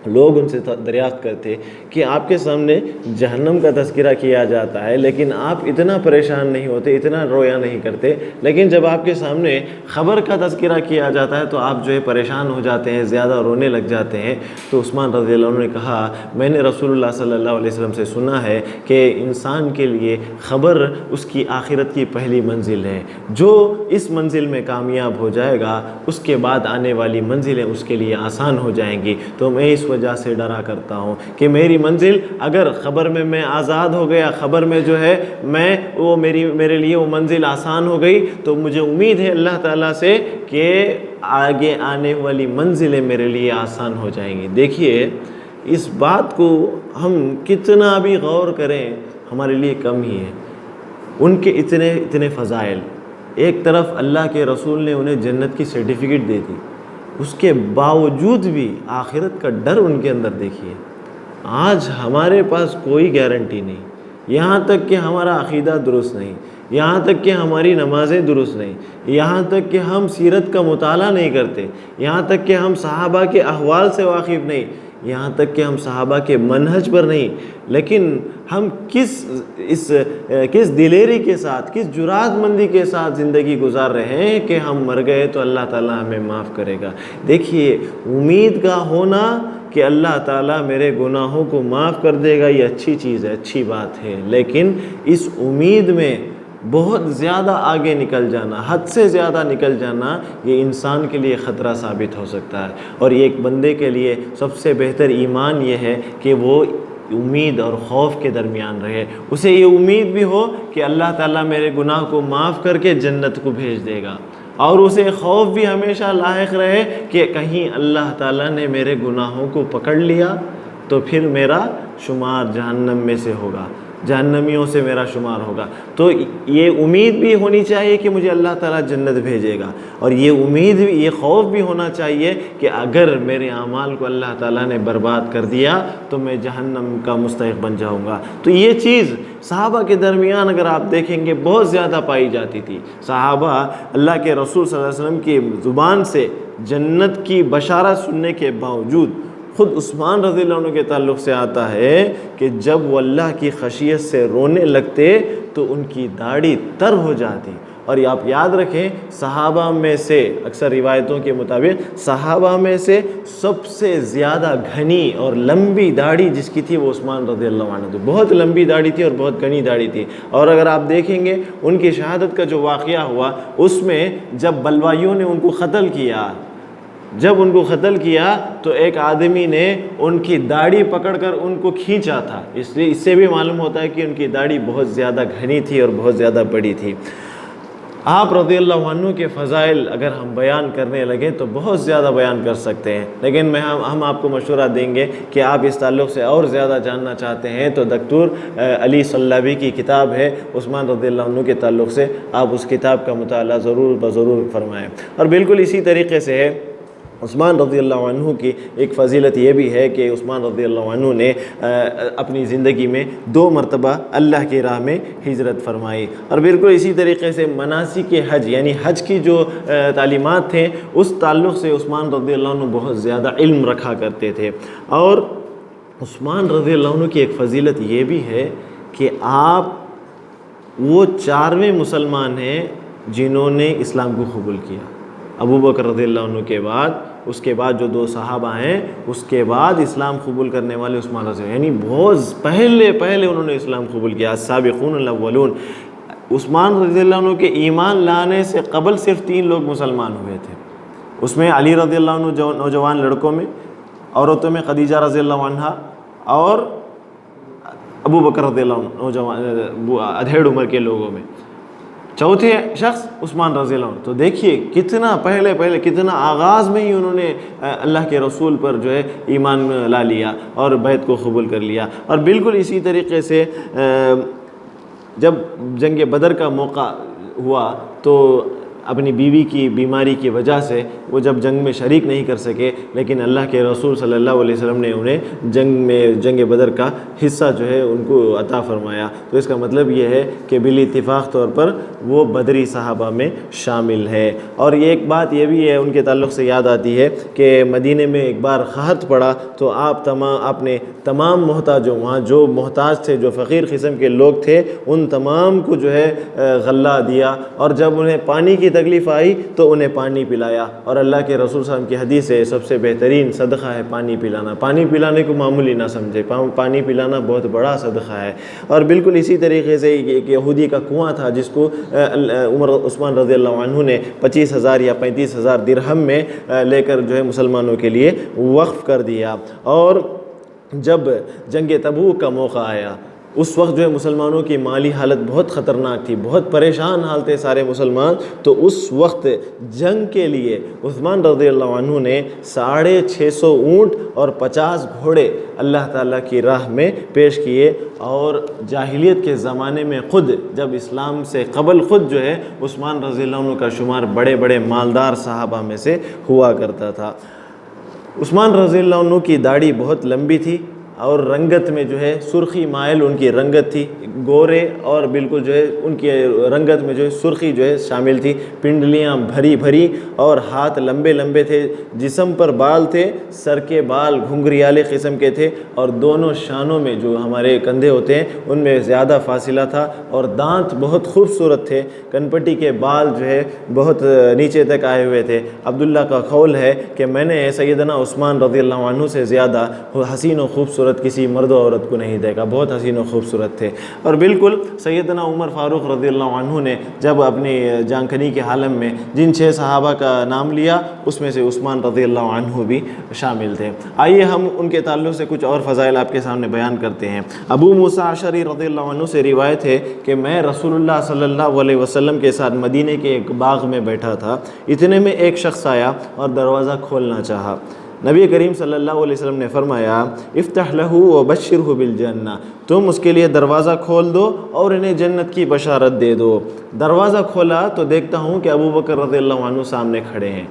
[SPEAKER 2] لوگ ان سے دریافت کرتے کہ آپ کے سامنے جہنم کا تذکرہ کیا جاتا ہے لیکن آپ اتنا پریشان نہیں ہوتے، اتنا رویا نہیں کرتے، لیکن جب آپ کے سامنے خبر کا تذکرہ کیا جاتا ہے تو آپ جو ہے پریشان ہو جاتے ہیں، زیادہ رونے لگ جاتے ہیں۔ تو عثمان رضی اللہ عنہ نے کہا میں نے رسول اللہ صلی اللہ علیہ وسلم سے سنا ہے کہ انسان کے لیے خبر اس کی آخرت کی پہلی منزل ہے، جو اس منزل میں کامیاب ہو جائے گا اس کے بعد آنے والی منزلیں اس کے لیے آسان ہو جائیں گی۔ تو میں اس وجہ سے ڈرا کرتا ہوں کہ میری منزل اگر خبر میں آزاد ہو گیا، خبر میں جو ہے میرے لیے وہ منزل آسان ہو گئی، تو مجھے امید ہے اللہ تعالیٰ سے کہ آگے آنے والی منزلیں میرے لیے آسان ہو جائیں گی۔ دیکھیے اس بات کو ہم کتنا بھی غور کریں ہمارے لیے کم ہی ہے، ان کے اتنے فضائل، ایک طرف اللہ کے رسول نے انہیں جنت کی سرٹیفکیٹ دے دی، اس کے باوجود بھی آخرت کا ڈر ان کے اندر دیکھیے۔ آج ہمارے پاس کوئی گارنٹی نہیں، یہاں تک کہ ہمارا عقیدہ درست نہیں، یہاں تک کہ ہماری نمازیں درست نہیں، یہاں تک کہ ہم سیرت کا مطالعہ نہیں کرتے، یہاں تک کہ ہم صحابہ کے احوال سے واقف نہیں، یہاں تک کہ ہم صحابہ کے منہج پر نہیں، لیکن ہم کس دلیری کے ساتھ، کس جرات مندی کے ساتھ زندگی گزار رہے ہیں کہ ہم مر گئے تو اللہ تعالیٰ ہمیں معاف کرے گا۔ دیکھیے امید کا ہونا کہ اللہ تعالیٰ میرے گناہوں کو معاف کر دے گا، یہ اچھی چیز ہے، اچھی بات ہے، لیکن اس امید میں بہت زیادہ آگے نکل جانا، حد سے زیادہ نکل جانا، یہ انسان کے لیے خطرہ ثابت ہو سکتا ہے۔ اور ایک بندے کے لیے سب سے بہتر ایمان یہ ہے کہ وہ امید اور خوف کے درمیان رہے، اسے یہ امید بھی ہو کہ اللہ تعالیٰ میرے گناہ کو معاف کر کے جنت کو بھیج دے گا، اور اسے خوف بھی ہمیشہ لاحق رہے کہ کہیں اللہ تعالیٰ نے میرے گناہوں کو پکڑ لیا تو پھر میرا شمار جہنم میں سے ہوگا، جہنمیوں سے میرا شمار ہوگا۔ تو یہ امید بھی ہونی چاہیے کہ مجھے اللہ تعالیٰ جنت بھیجے گا، اور یہ امید بھی، یہ خوف بھی ہونا چاہیے کہ اگر میرے اعمال کو اللہ تعالیٰ نے برباد کر دیا تو میں جہنم کا مستحق بن جاؤں گا۔ تو یہ چیز صحابہ کے درمیان اگر آپ دیکھیں گے بہت زیادہ پائی جاتی تھی۔ صحابہ اللہ کے رسول صلی اللہ علیہ وسلم کی زبان سے جنت کی بشارت سننے کے باوجود خود عثمان رضی اللہ عنہ کے تعلق سے آتا ہے کہ جب وہ اللہ کی خشیت سے رونے لگتے تو ان کی داڑھی تر ہو جاتی۔ اور آپ یاد رکھیں صحابہ میں سے، اکثر روایتوں کے مطابق صحابہ میں سے سب سے زیادہ گھنی اور لمبی داڑھی جس کی تھی وہ عثمان رضی اللہ عنہ تھی، بہت لمبی داڑھی تھی اور بہت گھنی داڑھی تھی۔ اور اگر آپ دیکھیں گے ان کی شہادت کا جو واقعہ ہوا اس میں جب بلوائیوں نے ان کو قتل کیا تو ایک آدمی نے ان کی داڑھی پکڑ کر ان کو کھینچا تھا، اس لیے اس سے بھی معلوم ہوتا ہے کہ ان کی داڑھی بہت زیادہ گھنی تھی اور بہت زیادہ بڑی تھی۔ آپ رضی اللہ عنہ کے فضائل اگر ہم بیان کرنے لگیں تو بہت زیادہ بیان کر سکتے ہیں، لیکن ہم آپ کو مشورہ دیں گے کہ آپ اس تعلق سے اور زیادہ جاننا چاہتے ہیں تو دکتور علی صلابی کی کتاب ہے عثمان رضی اللہ عنہ کے تعلق سے، آپ اس کتاب کا مطالعہ ضرور فرمائیں۔ اور بالکل اسی طریقے سے ہے عثمان رضی اللہ عنہ کی ایک فضیلت یہ بھی ہے کہ عثمان رضی اللہ عنہ نے اپنی زندگی میں 2 مرتبہ اللہ کی راہ میں ہجرت فرمائی۔ اور بالکل اسی طریقے سے مناسک حج یعنی حج کی جو تعلیمات تھیں اس تعلق سے عثمان رضی اللہ عنہ بہت زیادہ علم رکھا کرتے تھے۔ اور عثمان رضی اللہ عنہ کی ایک فضیلت یہ بھی ہے کہ آپ وہ 4ویں مسلمان ہیں جنہوں نے اسلام کو قبول کیا۔ ابو بکر رضی اللہ عنہ کے بعد، اس کے بعد جو 2 صحابہ ہیں، اس کے بعد اسلام قبول کرنے والے عثمان رضی اللہ عنہ، یعنی بہت پہلے انہوں نے اسلام قبول کیا، السابقون الاولون۔ عثمان رضی اللہ عنہ کے ایمان لانے سے قبل صرف 3 لوگ مسلمان ہوئے تھے، اس میں علی رضی اللہ عنہ جو نوجوان لڑکوں میں، عورتوں میں خدیجہ رضی اللہ عنہا اور ابو بکر رضی اللہ عنہ نوجوان ادھیڑ عمر کے لوگوں میں، چوتھے شخص عثمان رضی اللہ عنہ۔ تو دیکھیے کتنا پہلے کتنا آغاز میں ہی انہوں نے اللہ کے رسول پر جو ہے ایمان لا لیا اور بیعت کو قبول کر لیا۔ اور بالکل اسی طریقے سے جب جنگ بدر کا موقع ہوا تو اپنی بیوی کی بیماری کی وجہ سے وہ جب جنگ میں شریک نہیں کر سکے، لیکن اللہ کے رسول صلی اللہ علیہ وسلم نے انہیں جنگ بدر کا حصہ جو ہے ان کو عطا فرمایا۔ تو اس کا مطلب یہ ہے کہ بالاتفاق طور پر وہ بدری صحابہ میں شامل ہے۔ اور یہ ایک بات یہ بھی ہے ان کے تعلق سے یاد آتی ہے کہ مدینے میں ایک بار قحط پڑا تو آپ نے تمام محتاجوں، وہاں جو محتاج تھے، جو فقیر قسم کے لوگ تھے، ان تمام کو جو ہے غلہ دیا، اور جب انہیں پانی کی تکلیف آئی تو انہیں پانی پلایا۔ اور اللہ کے رسول صلی اللہ علیہ وسلم کی حدیث ہے سب سے بہترین صدقہ ہے پانی پلانا۔ پانی پلانے کو معمولی نہ سمجھے، پانی پلانا بہت بڑا صدقہ ہے۔ اور بالکل اسی طریقے سے ایک یہودی کا کنواں تھا جس کو عثمان رضی اللہ عنہ نے 25,000 یا 35,000 درہم میں لے کر جو ہے مسلمانوں کے لیے وقف کر دیا۔ اور جب جنگ تبوک کا موقع آیا اس وقت جو ہے مسلمانوں کی مالی حالت بہت خطرناک تھی، بہت پریشان حال تھے سارے مسلمان۔ تو اس وقت جنگ کے لیے عثمان رضی اللہ عنہ نے 650 اونٹ اور 50 گھوڑے اللہ تعالیٰ کی راہ میں پیش کیے۔ اور جاہلیت کے زمانے میں خود جب اسلام سے قبل خود جو ہے عثمان رضی اللہ عنہ کا شمار بڑے بڑے مالدار صحابہ میں سے ہوا کرتا تھا۔ عثمان رضی اللہ عنہ کی داڑھی بہت لمبی تھی اور رنگت میں جو ہے سرخی مائل ان کی رنگت تھی، گورے، اور بالکل جو ہے ان کی رنگت میں جو ہے سرخی جو ہے شامل تھی، پنڈلیاں بھری بھری اور ہاتھ لمبے لمبے تھے، جسم پر بال تھے، سر کے بال گھنگریالے قسم کے تھے، اور دونوں شانوں میں جو ہمارے کندھے ہوتے ہیں ان میں زیادہ فاصلہ تھا، اور دانت بہت خوبصورت تھے، کنپٹی کے بال جو ہے بہت نیچے تک آئے ہوئے تھے۔ عبداللہ کا قول ہے کہ میں نے سیدنا عثمان رضی اللہ عنہ سے زیادہ حسین و خوبصورت کسی مرد و عورت کو نہیں دیکھا، بہت حسین و خوبصورت تھے۔ اور بالکل سیدنا عمر فاروق رضی اللہ عنہ نے جب اپنی جان کنی کے عالم میں جن 6 صحابہ کا نام لیا اس میں سے عثمان رضی اللہ عنہ بھی شامل تھے۔ آئیے ہم ان کے تعلق سے کچھ اور فضائل آپ کے سامنے بیان کرتے ہیں۔ ابو موسیٰ اشعری رضی اللہ عنہ سے روایت ہے کہ میں رسول اللہ صلی اللہ علیہ وسلم کے ساتھ مدینے کے ایک باغ میں بیٹھا تھا، اتنے میں ایک شخص آیا اور دروازہ کھولنا چاہا۔ نبی کریم صلی اللہ علیہ وسلم نے فرمایا افتح لہ وبشرہ بالجنہ، تم اس کے لیے دروازہ کھول دو اور انہیں جنت کی بشارت دے دو۔ دروازہ کھولا تو دیکھتا ہوں کہ ابو بکر رضی اللہ عنہ سامنے کھڑے ہیں۔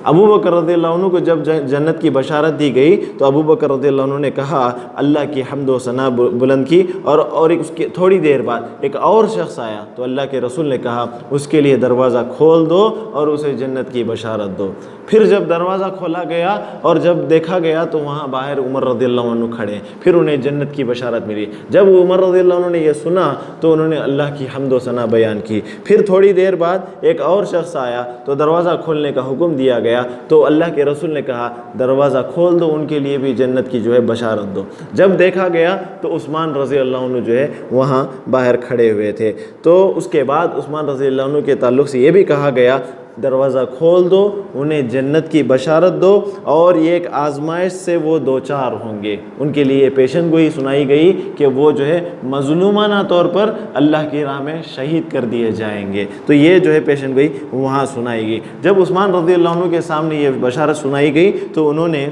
[SPEAKER 2] ابو بکر رضی اللہ عنہ کو جب جنت کی بشارت دی گئی تو ابو بکر رضی اللہ عنہ نے کہا اللہ کی حمد و ثنا بلند کی، اور اس کے تھوڑی دیر بعد ایک اور شخص آیا تو اللہ کے رسول نے کہا اس کے لیے دروازہ کھول دو اور اسے جنت کی بشارت دو۔ پھر جب دروازہ کھولا گیا اور جب دیکھا گیا تو وہاں باہر عمر رضی اللہ عنہ کھڑے ہیں، پھر انہیں جنت کی بشارت ملی۔ جب عمر رضی اللہ عنہ نے یہ سنا تو انہوں نے اللہ کی حمد و ثنا بیان کی۔ پھر تھوڑی دیر بعد ایک اور شخص آیا تو دروازہ کھولنے کا حکم دیا گیا تو اللہ کے رسول نے کہا دروازہ کھول دو، ان کے لیے بھی جنت کی جو ہے بشارت دو۔ جب دیکھا گیا تو عثمان رضی اللہ عنہ جو ہے وہاں باہر کھڑے ہوئے تھے۔ تو اس کے بعد عثمان رضی اللہ عنہ کے تعلق سے یہ بھی کہا گیا دروازہ کھول دو، انہیں جنت کی بشارت دو، اور یہ ایک آزمائش سے وہ دوچار ہوں گے۔ ان کے لیے پیشن گوئی سنائی گئی کہ وہ جو ہے مظلومانہ طور پر اللہ کی راہ میں شہید کر دیے جائیں گے۔ تو یہ جو ہے پیشن گوئی وہاں سنائی گئی۔ جب عثمان رضی اللہ عنہ کے سامنے یہ بشارت سنائی گئی تو انہوں نے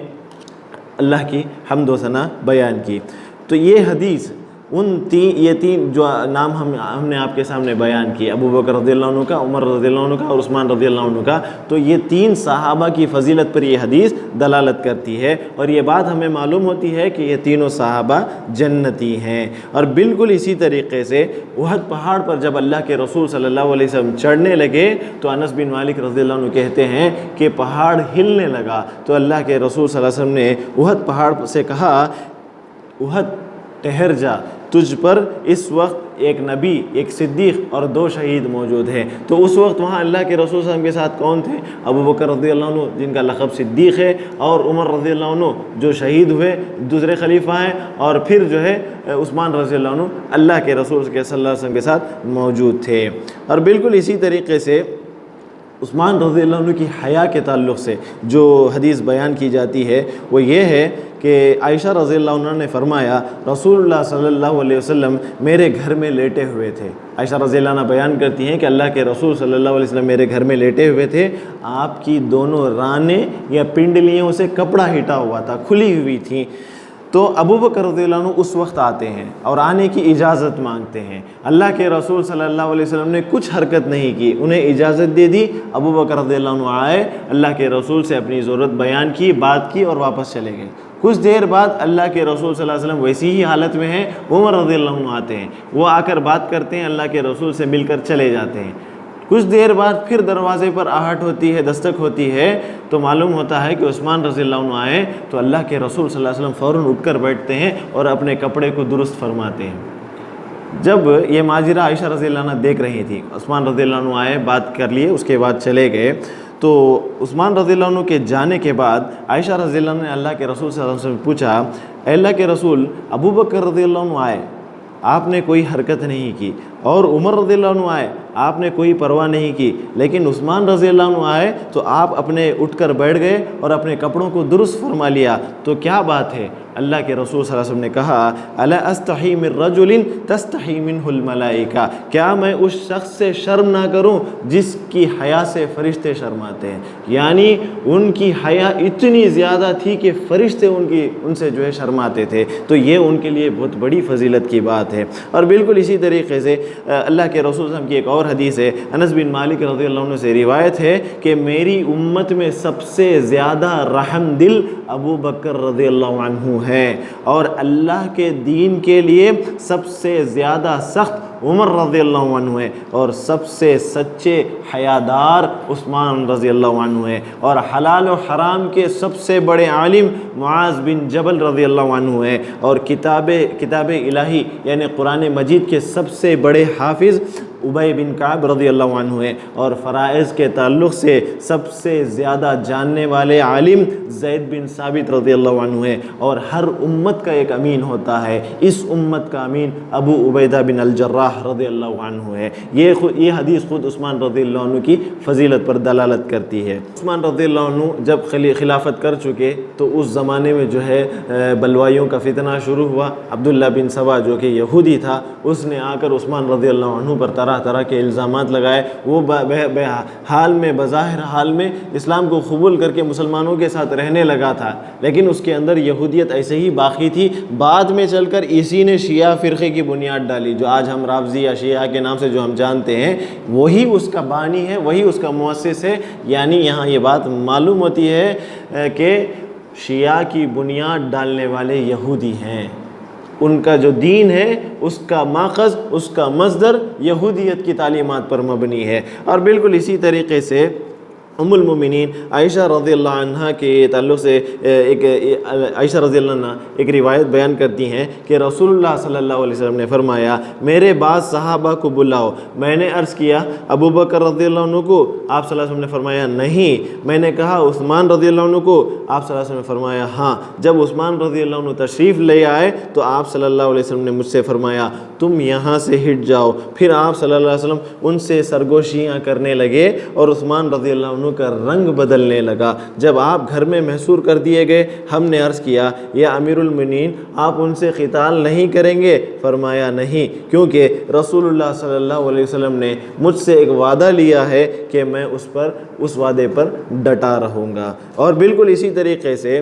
[SPEAKER 2] اللہ کی حمد و ثنا بیان کی۔ تو یہ حدیث یہ تین جو نام ہم نے آپ کے سامنے بیان کیے، ابو بکر رضی اللہ عنہ کا، عمر رضی اللہ عنہ کا اور عثمان رضی اللہ عنہ کا، تو یہ 3 صحابہ کی فضیلت پر یہ حدیث دلالت کرتی ہے، اور یہ بات ہمیں معلوم ہوتی ہے کہ یہ تینوں صحابہ جنتی ہیں۔ اور بالکل اسی طریقے سے احد پہاڑ پر جب اللہ کے رسول صلی اللہ علیہ وسلم چڑھنے لگے تو انس بن مالک رضی اللہ عنہ کہتے ہیں کہ پہاڑ ہلنے لگا تو اللہ کے رسول صلی اللہ علیہ وسلم نے احد پہاڑ سے کہا احد ٹھہر جا، تجھ پر اس وقت ایک نبی، ایک صدیق اور 2 شہید موجود ہیں۔ تو اس وقت وہاں اللہ کے رسول صلی اللہ علیہ وسلم کے ساتھ کون تھے؟ ابو بکر رضی اللہ عنہ جن کا لقب صدیق ہے، اور عمر رضی اللہ عنہ جو شہید ہوئے، دوسرے خلیفہ ہیں، اور پھر جو ہے عثمان رضی اللہ عنہ اللہ کے رسول صلی اللہ علیہ وسلم کے ساتھ موجود تھے۔ اور بالکل اسی طریقے سے عثمان رضی اللہ عنہ کی حیا کے تعلق سے جو حدیث بیان کی جاتی ہے وہ یہ ہے کہ عائشہ رضی اللہ عنہ نے فرمایا رسول اللہ صلی اللہ علیہ وسلم میرے گھر میں لیٹے ہوئے تھے۔ عائشہ رضی اللہ عنہ بیان کرتی ہیں کہ اللہ کے رسول صلی اللہ علیہ وسلم میرے گھر میں لیٹے ہوئے تھے، آپ کی دونوں رانیں یا پنڈلیوں سے کپڑا ہٹا ہوا تھا، کھلی ہوئی تھیں۔ تو ابو بکر رضی اللہ عنہ اس وقت آتے ہیں اور آنے کی اجازت مانگتے ہیں۔ اللہ کے رسول صلی اللہ علیہ وسلم نے کچھ حرکت نہیں کی، انہیں اجازت دے دی۔ ابو بکر رضی اللہ عنہ آئے، اللہ کے رسول سے اپنی ضرورت بیان کی، بات کی اور واپس چلے گئے۔ کچھ دیر بعد اللہ کے رسول صلی اللہ علیہ وسلم ویسی ہی حالت میں ہیں، عمر رضی اللہ عنہ آتے ہیں، وہ آ کر بات کرتے ہیں، اللہ کے رسول سے مل کر چلے جاتے ہیں۔ کچھ دیر بعد پھر دروازے پر آہٹ ہوتی ہے، دستک ہوتی ہے، تو معلوم ہوتا ہے کہ عثمان رضی اللہ عنہ آئے تو اللہ کے رسول صلی اللہ علیہ وسلم فوراً اٹھ کر بیٹھتے ہیں اور اپنے کپڑے کو درست فرماتے ہیں۔ جب یہ ماجرہ عائشہ رضی اللہ عنہ دیکھ رہی تھی، عثمان رضی اللہ عنہ آئے، بات کر لیے، اس کے بعد چلے گئے، تو عثمان رضی اللہ عنہ کے جانے کے بعد عائشہ رضی اللہ عنہ نے اللہ کے رسول صلی اللہ علیہ وسلم سے پوچھا، اے اللہ کے رسول، ابو بکر رضی اللہ عنہ آئے، آپ نے کوئی حرکت نہیں کی، اور عمر رضی اللہ عنہ آئے، آپ نے کوئی پرواہ نہیں کی، لیکن عثمان رضی اللہ عنہ آئے تو آپ اپنے اٹھ کر بیٹھ گئے اور اپنے کپڑوں کو درست فرما لیا، تو کیا بات ہے؟ اللہ کے رسول صلی اللہ علیہ وسلم نے کہا، الا استحی من رجل تستحی منہ الملائکہ، کیا میں اس شخص سے شرم نہ کروں جس کی حیا سے فرشتے شرماتے ہیں؟ یعنی ان کی حیا اتنی زیادہ تھی کہ فرشتے ان سے جو ہے شرماتے تھے، تو یہ ان کے لیے بہت بڑی فضیلت کی بات ہے۔ اور بالکل اسی طریقے سے اللہ کے رسول صلی اللہ علیہ وسلم کی ایک اور حدیث ہے، انس بن مالک رضی اللہ عنہ سے روایت ہے کہ میری امت میں سب سے زیادہ رحم دل ابو بکر رضی اللہ عنہ ہے، اور اللہ کے دین کے لیے سب سے زیادہ سخت عمر رضی اللہ عنہ ہے، اور سب سے سچے حیادار عثمان رضی اللہ عنہ ہے، اور حلال و حرام کے سب سے بڑے عالم معاذ بن جبل رضی اللہ عنہ ہے، اور کتاب الہی یعنی قرآن مجید کے سب سے بڑے حافظ ابی بن کعب رضی اللہ عنہ ہے، اور فرائض کے تعلق سے سب سے زیادہ جاننے والے عالم زید بن ثابت رضی اللہ عنہ ہے، اور ہر امت کا ایک امین ہوتا ہے، اس امت کا امین ابو عبیدہ بن الجراح رضی اللہ عنہ ہے۔ یہ حدیث خود عثمان رضی اللہ عنہ کی فضیلت پر دلالت کرتی ہے۔ عثمان رضی اللہ عنہ جب خلافت کر چکے تو اس زمانے میں جو ہے بلوائیوں کا فتنہ شروع ہوا۔ عبداللہ بن سبا جو کہ یہودی تھا، اس نے آ کر عثمان رضی اللہ عنہ پر طرح طرح کے الزامات لگائے۔ وہ بظاہر حال میں اسلام کو قبول کر کے مسلمانوں کے ساتھ رہنے لگا تھا، لیکن اس کے اندر یہودیت ایسے ہی باقی تھی۔ بعد میں چل کر اسی نے شیعہ فرقے کی بنیاد ڈالی، جو آج ہم رافضی یا شیعہ کے نام سے جو ہم جانتے ہیں، وہی اس کا بانی ہے، وہی اس کا مؤسس ہے۔ یعنی یہاں یہ بات معلوم ہوتی ہے کہ شیعہ کی بنیاد ڈالنے والے یہودی ہیں، ان کا جو دین ہے اس کا ماخذ، اس کا مصدر یہودیت کی تعلیمات پر مبنی ہے۔ اور بالکل اسی طریقے سے ام المومنین عائشہ رضی اللہ عنہ کے تعلق سے عائشہ رضی اللہ عنہ ایک روایت بیان کرتی ہیں کہ رسول اللہ صلی اللہ علیہ وسلم نے فرمایا، میرے بعض صحابہ کو بلاؤ۔ میں نے عرض کیا ابو بکر رضی اللہ عنہ کو؟ آپ صلی اللہ علیہ وسلم نے فرمایا نہیں۔ میں نے کہا عثمان رضی اللہ عنہ کو؟ آپ صلی اللہ علیہ وسلم نے فرمایا ہاں۔ جب عثمان رضی اللہ عنہ تشریف لے آئے تو آپ صلی اللہ علیہ وسلم نے مجھ سے فرمایا تم یہاں سے ہٹ جاؤ۔ پھر آپ صلی اللہ علیہ وسلم ان سے سرگوشیاں کرنے لگے اور عثمان رضی اللہ عنہ کا رنگ بدلنے لگا۔ جب آپ گھر میں محصور کر دیے گئے، ہم نے عرض کیا یا امیر المومنین آپ ان سے قتال نہیں کریں گے؟ فرمایا نہیں، کیونکہ رسول اللہ صلی اللہ علیہ وسلم نے مجھ سے ایک وعدہ لیا ہے کہ میں اس وعدے پر ڈٹا رہوں گا۔ اور بالکل اسی طریقے سے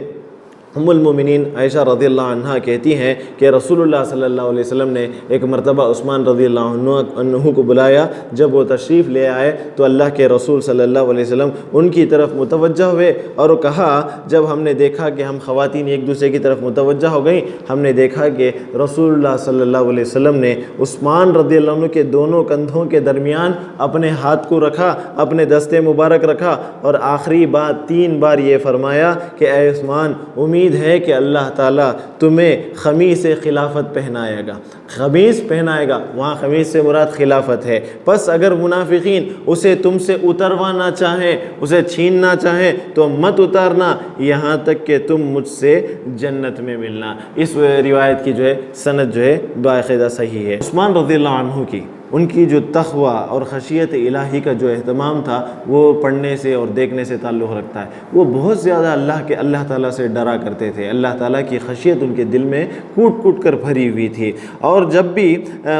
[SPEAKER 2] ام المومنین عائشہ رضی اللہ عنہ کہتی ہیں کہ رسول اللہ صلی اللہ علیہ وسلم نے ایک مرتبہ عثمان رضی اللہ عنہ کو بلایا۔ جب وہ تشریف لے آئے تو اللہ کے رسول صلی اللہ علیہ وسلم ان کی طرف متوجہ ہوئے اور کہا، جب ہم نے دیکھا کہ ہم خواتین ایک دوسرے کی طرف متوجہ ہو گئیں، ہم نے دیکھا کہ رسول اللہ صلی اللہ علیہ وسلم نے عثمان رضی اللہ عنہ کے دونوں کندھوں کے درمیان اپنے ہاتھ کو رکھا، اپنے دستے مبارک رکھا، اور آخری بات 3 بار یہ فرمایا کہ اے عثمان، امید ہے کہ اللہ تعالیٰ تمہیں خمیس خلافت پہنائے گا۔ خمیس پہنائے گا، وہاں خمیس سے مراد خلافت ہے۔ پس اگر منافقین اسے تم سے اتروانا چاہیں، اسے چھیننا چاہیں تو مت اتارنا یہاں تک کہ تم مجھ سے جنت میں ملنا۔ اس روایت کی جو ہے سند جو ہے باقاعدہ صحیح ہے۔ عثمان رضی اللہ عنہ کی ان کی جو تقوی اور خشیت الہی کا جو اہتمام تھا وہ پڑھنے سے اور دیکھنے سے تعلق رکھتا ہے۔ وہ بہت زیادہ اللہ تعالیٰ سے ڈرا کرتے تھے، اللہ تعالیٰ کی خشیت ان کے دل میں کوٹ کوٹ کر بھری ہوئی تھی، اور جب بھی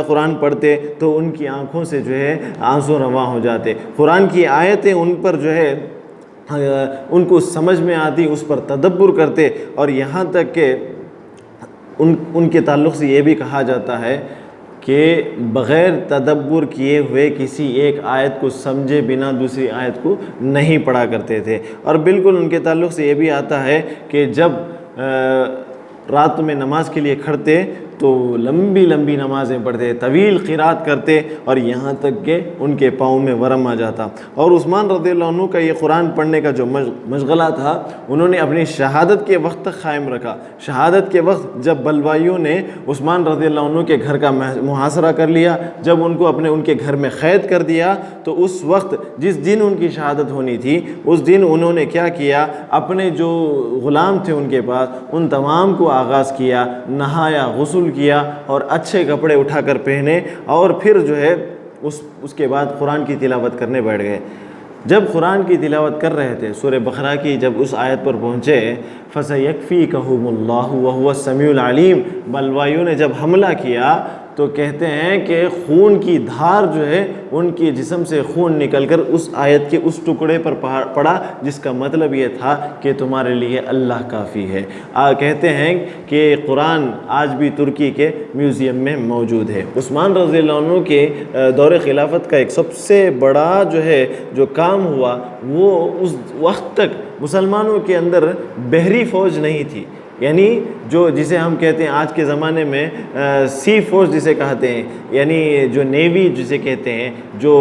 [SPEAKER 2] قرآن پڑھتے تو ان کی آنکھوں سے جو ہے آنسو رواں ہو جاتے۔ قرآن کی آیتیں ان پر جو ہے ان کو سمجھ میں آتی، اس پر تدبر کرتے، اور یہاں تک کہ ان کے تعلق سے یہ بھی کہا جاتا ہے کہ بغیر تدبر کیے ہوئے کسی ایک آیت کو سمجھے بنا دوسری آیت کو نہیں پڑھا کرتے تھے۔ اور بالکل ان کے تعلق سے یہ بھی آتا ہے کہ جب رات میں نماز کے لیے کھڑتے تو لمبی لمبی نمازیں پڑھتے، طویل قرات کرتے، اور یہاں تک کہ ان کے پاؤں میں ورم آ جاتا۔ اور عثمان رضی اللہ عنہ کا یہ قرآن پڑھنے کا جو مشغلہ تھا انہوں نے اپنی شہادت کے وقت تک قائم رکھا۔ شہادت کے وقت جب بلوائیوں نے عثمان رضی اللہ عنہ کے گھر کا محاصرہ کر لیا، جب ان کو ان کے گھر میں قید کر دیا، تو اس وقت جس دن ان کی شہادت ہونی تھی اس دن انہوں نے کیا کیا، اپنے جو غلام تھے ان کے پاس ان تمام کو آغاز کیا، نہایا، غسل کیا، اور اچھے کپڑے اٹھا کر پہنے، اور پھر جو ہے اس کے بعد قرآن کی تلاوت کرنے بیٹھ گئے۔ جب قرآن کی تلاوت کر رہے تھے، سورہ بقرہ کی جب اس آیت پر پہنچے فَسَيَكْفِيكَهُمُ اللَّهُ وَهُوَ السَّمِيعُ الْعَلِيمُ، بلوائیوں نے جب حملہ کیا تو کہتے ہیں کہ خون کی دھار جو ہے ان کی جسم سے خون نکل کر اس آیت کے اس ٹکڑے پر پڑا جس کا مطلب یہ تھا کہ تمہارے لیے اللہ کافی ہے۔ کہتے ہیں کہ قرآن آج بھی ترکی کے میوزیم میں موجود ہے۔ عثمان رضی اللہ عنہ کے دور خلافت کا ایک سب سے بڑا جو کام ہوا وہ اس وقت تک مسلمانوں کے اندر بحری فوج نہیں تھی، یعنی جسے ہم کہتے ہیں آج کے زمانے میں سی فورس جسے کہتے ہیں، یعنی جو نیوی جسے کہتے ہیں، جو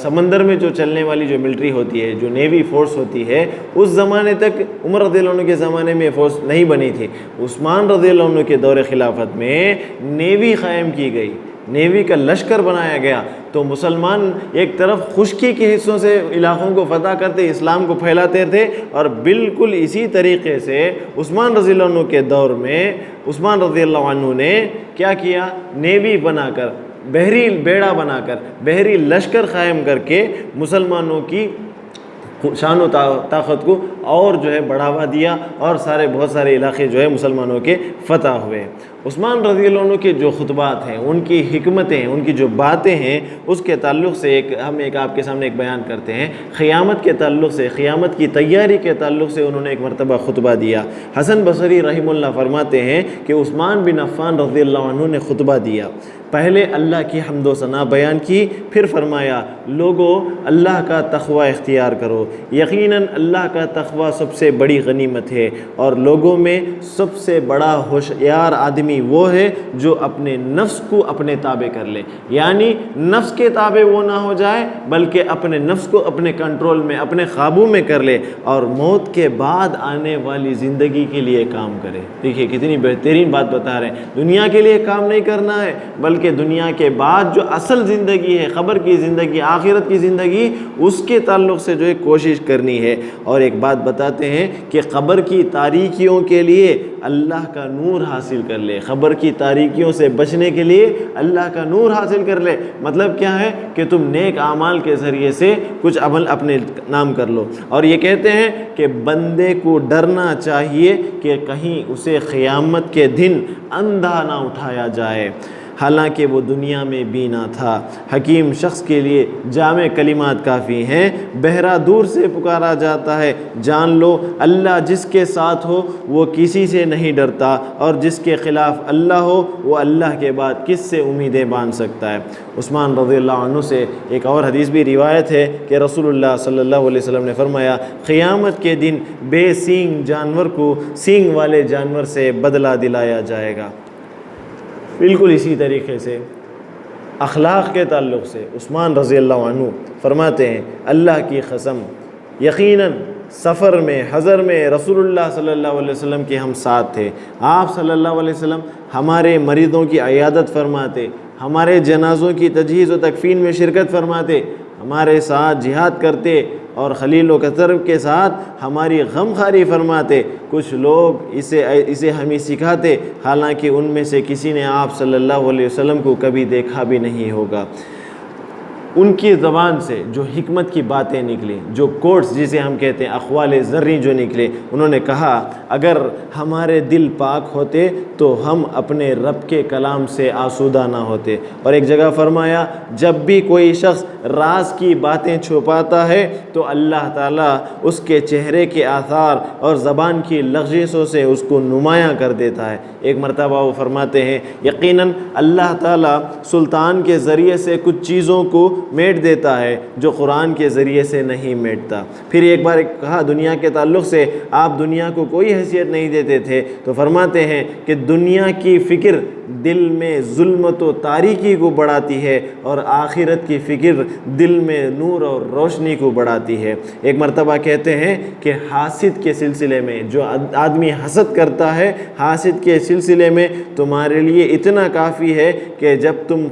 [SPEAKER 2] سمندر میں جو چلنے والی جو ملٹری ہوتی ہے، جو نیوی فورس ہوتی ہے، اس زمانے تک عمر رضی اللہ عنہ کے زمانے میں فورس نہیں بنی تھی۔ عثمان رضی اللہ عنہ کے دور خلافت میں نیوی قائم کی گئی، نیوی کا لشکر بنایا گیا، تو مسلمان ایک طرف خشکی کے حصوں سے علاقوں کو فتح کرتے، اسلام کو پھیلاتے تھے، اور بالکل اسی طریقے سے عثمان رضی اللہ عنہ کے دور میں عثمان رضی اللہ عنہ نے کیا کیا، نیوی بنا کر، بحری بیڑا بنا کر، بحری لشکر قائم کر کے مسلمانوں کی شان و طاقت کو اور بڑھاوا دیا، اور بہت سارے علاقے مسلمانوں کے فتح ہوئے۔ عثمان رضی اللہ عنہ کے جو خطبات ہیں، ان کی حکمتیں، ان کی جو باتیں ہیں، اس کے تعلق سے ہم آپ کے سامنے ایک بیان کرتے ہیں۔ قیامت کے تعلق سے، قیامت کی تیاری کے تعلق سے انہوں نے ایک مرتبہ خطبہ دیا۔ حسن بصری رحمہ اللہ فرماتے ہیں کہ عثمان بن عفان رضی اللہ عنہ نے خطبہ دیا، پہلے اللہ کی حمد و ثنا بیان کی، پھر فرمایا لوگو اللہ کا تقوی اختیار کرو، یقیناً اللہ کا تقوی سب سے بڑی غنیمت ہے، اور لوگوں میں سب سے بڑا ہوشیار آدمی وہ ہے جو اپنے نفس کو اپنے تابع کر لے، یعنی نفس کے تابع وہ نہ ہو جائے بلکہ اپنے نفس کو اپنے کنٹرول میں، اپنے قابو میں کر لے، اور موت کے بعد آنے والی زندگی کے لیے کام کرے۔ دیکھیے کتنی بہترین بات بتا رہے ہیں، دنیا کے لیے کام نہیں کرنا ہے بلکہ دنیا کے بعد جو اصل زندگی ہے، قبر کی زندگی، آخرت کی زندگی، اس کے تعلق سے کوشش کرنی ہے۔ اور ایک بات بتاتے ہیں کہ قبر کی تاریکیوں کے لیے اللہ کا نور حاصل کر لے، قبر کی تاریکیوں سے بچنے کے لیے اللہ کا نور حاصل کر لے۔ مطلب کیا ہے کہ تم نیک اعمال کے ذریعے سے کچھ عمل اپنے نام کر لو، اور یہ کہتے ہیں کہ بندے کو ڈرنا چاہیے کہ کہیں اسے قیامت کے دن اندھا نہ اٹھایا جائے، حالانکہ وہ دنیا میں بینا تھا۔ حکیم شخص کے لیے جامع کلمات کافی ہیں، بہرا دور سے پکارا جاتا ہے، جان لو اللہ جس کے ساتھ ہو وہ کسی سے نہیں ڈرتا، اور جس کے خلاف اللہ ہو وہ اللہ کے بعد کس سے امیدیں باندھ سکتا ہے۔ عثمان رضی اللہ عنہ سے ایک اور حدیث بھی روایت ہے کہ رسول اللہ صلی اللہ علیہ وسلم نے فرمایا قیامت کے دن بے سینگ جانور کو سینگ والے جانور سے بدلہ دلایا جائے گا۔ بالکل اسی طریقے سے اخلاق کے تعلق سے عثمان رضی اللہ عنہ فرماتے ہیں اللہ کی قسم یقیناً سفر میں، حضر میں رسول اللہ صلی اللہ علیہ وسلم کے ہم ساتھ تھے، آپ صلی اللہ علیہ وسلم ہمارے مریضوں کی عیادت فرماتے، ہمارے جنازوں کی تجہیز و تکفین میں شرکت فرماتے، ہمارے ساتھ جہاد کرتے، اور خلیل و کثرب کے ساتھ ہماری غمخواری فرماتے۔ کچھ لوگ اسے ہمیں سکھاتے، حالانکہ ان میں سے کسی نے آپ صلی اللہ علیہ وسلم کو کبھی دیکھا بھی نہیں ہوگا۔ ان کی زبان سے جو حکمت کی باتیں نکلی، جو کوٹس جسے ہم کہتے ہیں اقوال زرعی جو نکلے، انہوں نے کہا اگر ہمارے دل پاک ہوتے تو ہم اپنے رب کے کلام سے آسودہ نہ ہوتے۔ اور ایک جگہ فرمایا جب بھی کوئی شخص راز کی باتیں چھپاتا ہے تو اللہ تعالیٰ اس کے چہرے کے آثار اور زبان کی لغزشوں سے اس کو نمایاں کر دیتا ہے۔ ایک مرتبہ وہ فرماتے ہیں یقیناً اللہ تعالیٰ سلطان کے ذریعے سے کچھ چیزوں کو میٹ دیتا ہے جو قرآن کے ذریعے سے نہیں میٹتا۔ پھر ایک بار کہا دنیا کے تعلق سے آپ دنیا کو کوئی حیثیت نہیں دیتے تھے، تو فرماتے ہیں کہ دنیا کی فکر دل میں ظلمت و تاریکی کو بڑھاتی ہے اور آخرت کی فکر دل میں نور اور روشنی کو بڑھاتی ہے۔ ایک مرتبہ کہتے ہیں کہ حاسد کے سلسلے میں، جو آدمی حسد کرتا ہے، حاسد کے سلسلے میں تمہارے لیے اتنا کافی ہے کہ جب تم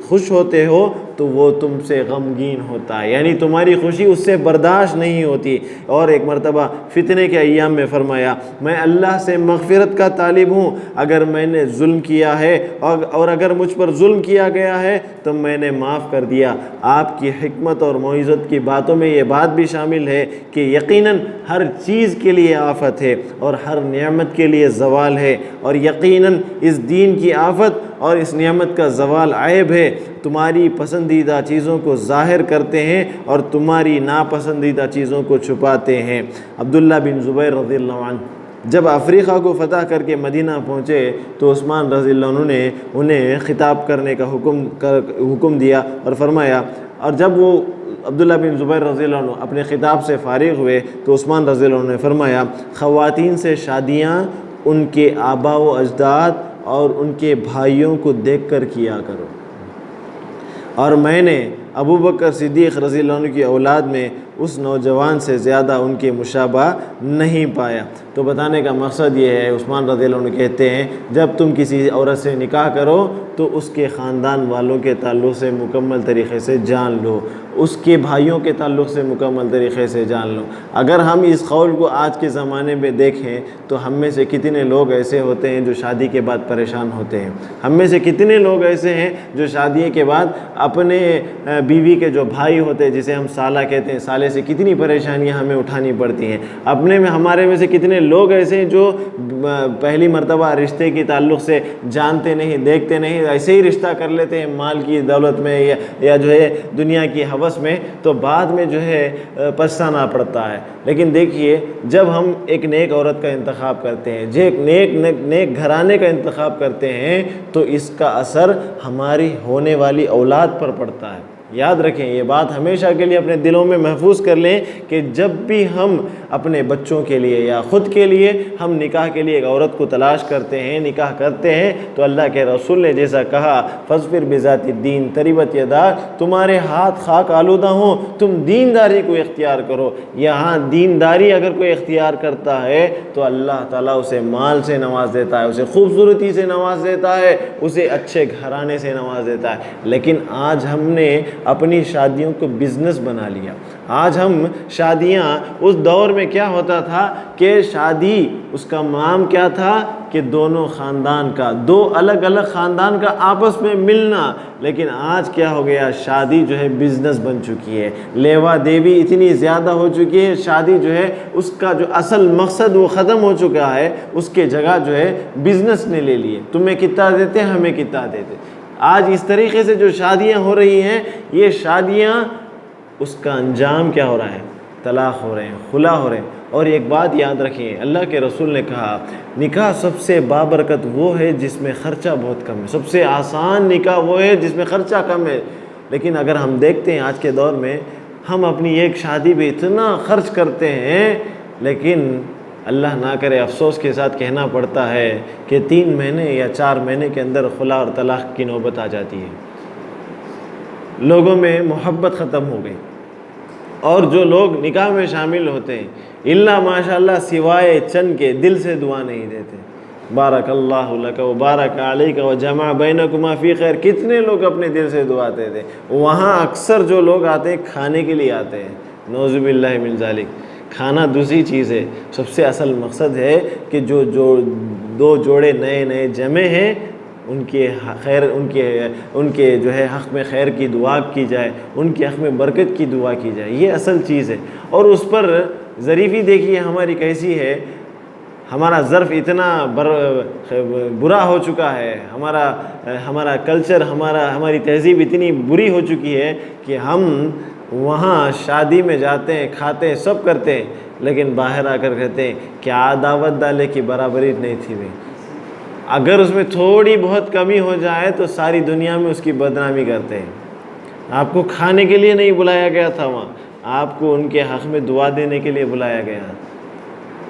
[SPEAKER 2] خوش ہوتے ہو تو وہ تم سے غمگین ہوتا ہے، یعنی تمہاری خوشی اس سے برداشت نہیں ہوتی۔ اور ایک مرتبہ فتنے کے ایام میں فرمایا میں اللہ سے مغفرت کا طالب ہوں، اگر میں نے ظلم کیا ہے اور اگر مجھ پر ظلم کیا گیا ہے تو میں نے معاف کر دیا۔ آپ کی حکمت اور موعظت کی باتوں میں یہ بات بھی شامل ہے کہ یقیناً ہر چیز کے لیے آفت ہے اور ہر نعمت کے لیے زوال ہے، اور یقیناً اس دین کی آفت اور اس نعمت کا زوال عیب ہے۔ تمہاری پسندیدہ چیزوں کو ظاہر کرتے ہیں اور تمہاری ناپسندیدہ چیزوں کو چھپاتے ہیں۔ عبداللہ بن زبیر رضی اللہ عنہ جب افریقہ کو فتح کر کے مدینہ پہنچے تو عثمان رضی اللہ عنہ نے انہیں خطاب کرنے کا حکم دیا اور فرمایا، اور جب وہ عبداللہ بن زبیر رضی اللہ عنہ اپنے خطاب سے فارغ ہوئے تو عثمان رضی اللہ عنہ نے فرمایا خواتین سے شادیاں ان کے آبا و اجداد اور ان کے بھائیوں کو دیکھ کر کیا کرو، اور میں نے ابو بکر صدیق رضی اللہ عنہ کی اولاد میں اس نوجوان سے زیادہ ان کے مشابہ نہیں پایا۔ تو بتانے کا مقصد یہ ہے، عثمان رضی اللہ عنہ کہتے ہیں جب تم کسی عورت سے نکاح کرو تو اس کے خاندان والوں کے تعلق سے مکمل طریقے سے جان لو، اس کے بھائیوں کے تعلق سے مکمل طریقے سے جان لو۔ اگر ہم اس قول کو آج کے زمانے میں دیکھیں تو ہم میں سے کتنے لوگ ایسے ہوتے ہیں جو شادی کے بعد پریشان ہوتے ہیں، ہم میں سے کتنے لوگ ایسے ہیں جو شادی کے بعد اپنے بیوی کے جو بھائی ہوتے ہیں جسے ہم سالہ کہتے ہیں، سالے سے کتنی پریشانیاں ہمیں اٹھانی پڑتی ہیں۔ ہمارے میں سے کتنے لوگ ایسے ہیں جو پہلی مرتبہ رشتے کے تعلق سے جانتے نہیں، دیکھتے نہیں، ایسے ہی رشتہ کر لیتے ہیں مال کی دولت میں یا جو ہے دنیا کی ہوس میں، تو بعد میں جو ہے پچھتانا پڑتا ہے۔ لیکن دیکھیے جب ہم ایک نیک عورت کا انتخاب کرتے ہیں، جو ایک نیک گھرانے کا انتخاب کرتے ہیں تو اس کا اثر ہماری ہونے والی اولاد پر پڑتا ہے۔ یاد رکھیں یہ بات ہمیشہ کے لیے اپنے دلوں میں محفوظ کر لیں کہ جب بھی ہم اپنے بچوں کے لیے یا خود کے لیے ہم نکاح کے لیے ایک عورت کو تلاش کرتے ہیں، نکاح کرتے ہیں، تو اللہ کے رسول نے جیسا کہا فاصبر بذات الدین تربت یداک، تمہارے ہاتھ خاک آلودہ ہوں، تم دینداری کو اختیار کرو۔ یہاں دینداری اگر کوئی اختیار کرتا ہے تو اللہ تعالیٰ اسے مال سے نواز دیتا ہے، اسے خوبصورتی سے نواز دیتا ہے، اسے اچھے گھرانے سے نواز دیتا ہے۔ لیکن آج ہم نے اپنی شادیوں کو بزنس بنا لیا۔ آج ہم شادیاں، اس دور میں کیا ہوتا تھا کہ شادی اس کا نام کیا تھا کہ دونوں خاندان کا، دو الگ الگ خاندان کا آپس میں ملنا، لیکن آج کیا ہو گیا، شادی جو ہے بزنس بن چکی ہے، لیوا دیوی اتنی زیادہ ہو چکی ہے، شادی جو ہے اس کا جو اصل مقصد وہ ختم ہو چکا ہے، اس کے جگہ جو ہے بزنس نے لے لیے، تمہیں کتنا دیتے ہمیں کتنا دیتے۔ آج اس طریقے سے جو شادیاں ہو رہی ہیں، یہ شادیاں اس کا انجام کیا ہو رہا ہے، طلاق ہو رہے ہیں، خلا ہو رہے ہیں۔ اور ایک بات یاد رکھیں، اللہ کے رسول نے کہا نکاح سب سے بابرکت وہ ہے جس میں خرچہ بہت کم ہے، سب سے آسان نکاح وہ ہے جس میں خرچہ کم ہے۔ لیکن اگر ہم دیکھتے ہیں آج کے دور میں ہم اپنی ایک شادی پہ اتنا خرچ کرتے ہیں، لیکن اللہ نہ کرے افسوس کے ساتھ کہنا پڑتا ہے کہ 3 مہینے یا 4 مہینے کے اندر خلا اور طلاق کی نوبت آ جاتی ہے۔ لوگوں میں محبت ختم ہو گئی، اور جو لوگ نکاح میں شامل ہوتے ہیں اللہ ماشاءاللہ سوائے چند کے دل سے دعا نہیں دیتے، بارک اللہ لک و بارک علیک و جمع بینکما فی خیر، کتنے لوگ اپنے دل سے دعا دیتے ہیں۔ وہاں اکثر جو لوگ آتے ہیں کھانے کے لیے آتے ہیں، نعوذ باللہ من ذالک۔ کھانا دوسری چیز ہے، سب سے اصل مقصد ہے کہ جو 2 جوڑے نئے جمے ہیں ان کے خیر ان کے جو ہے حق میں خیر کی دعا کی جائے، ان کے حق میں برکت کی دعا کی جائے، یہ اصل چیز ہے۔ اور اس پر ظریفی دیکھیے ہماری کیسی ہے، ہمارا ظرف اتنا برا ہو چکا ہے، ہمارا کلچر، ہماری تہذیب اتنی بری ہو چکی ہے کہ ہم وہاں شادی میں جاتے ہیں، کھاتے ہیں، سب کرتے ہیں، لیکن باہر آ کر کہتے ہیں کیا دعوت ڈالے کی برابری نہیں تھی بھائی۔ اگر اس میں تھوڑی بہت کمی ہو جائے تو ساری دنیا میں اس کی بدنامی کرتے ہیں۔ آپ کو کھانے کے لیے نہیں بلایا گیا تھا وہاں، آپ کو ان کے حق میں دعا دینے کے لیے بلایا گیا۔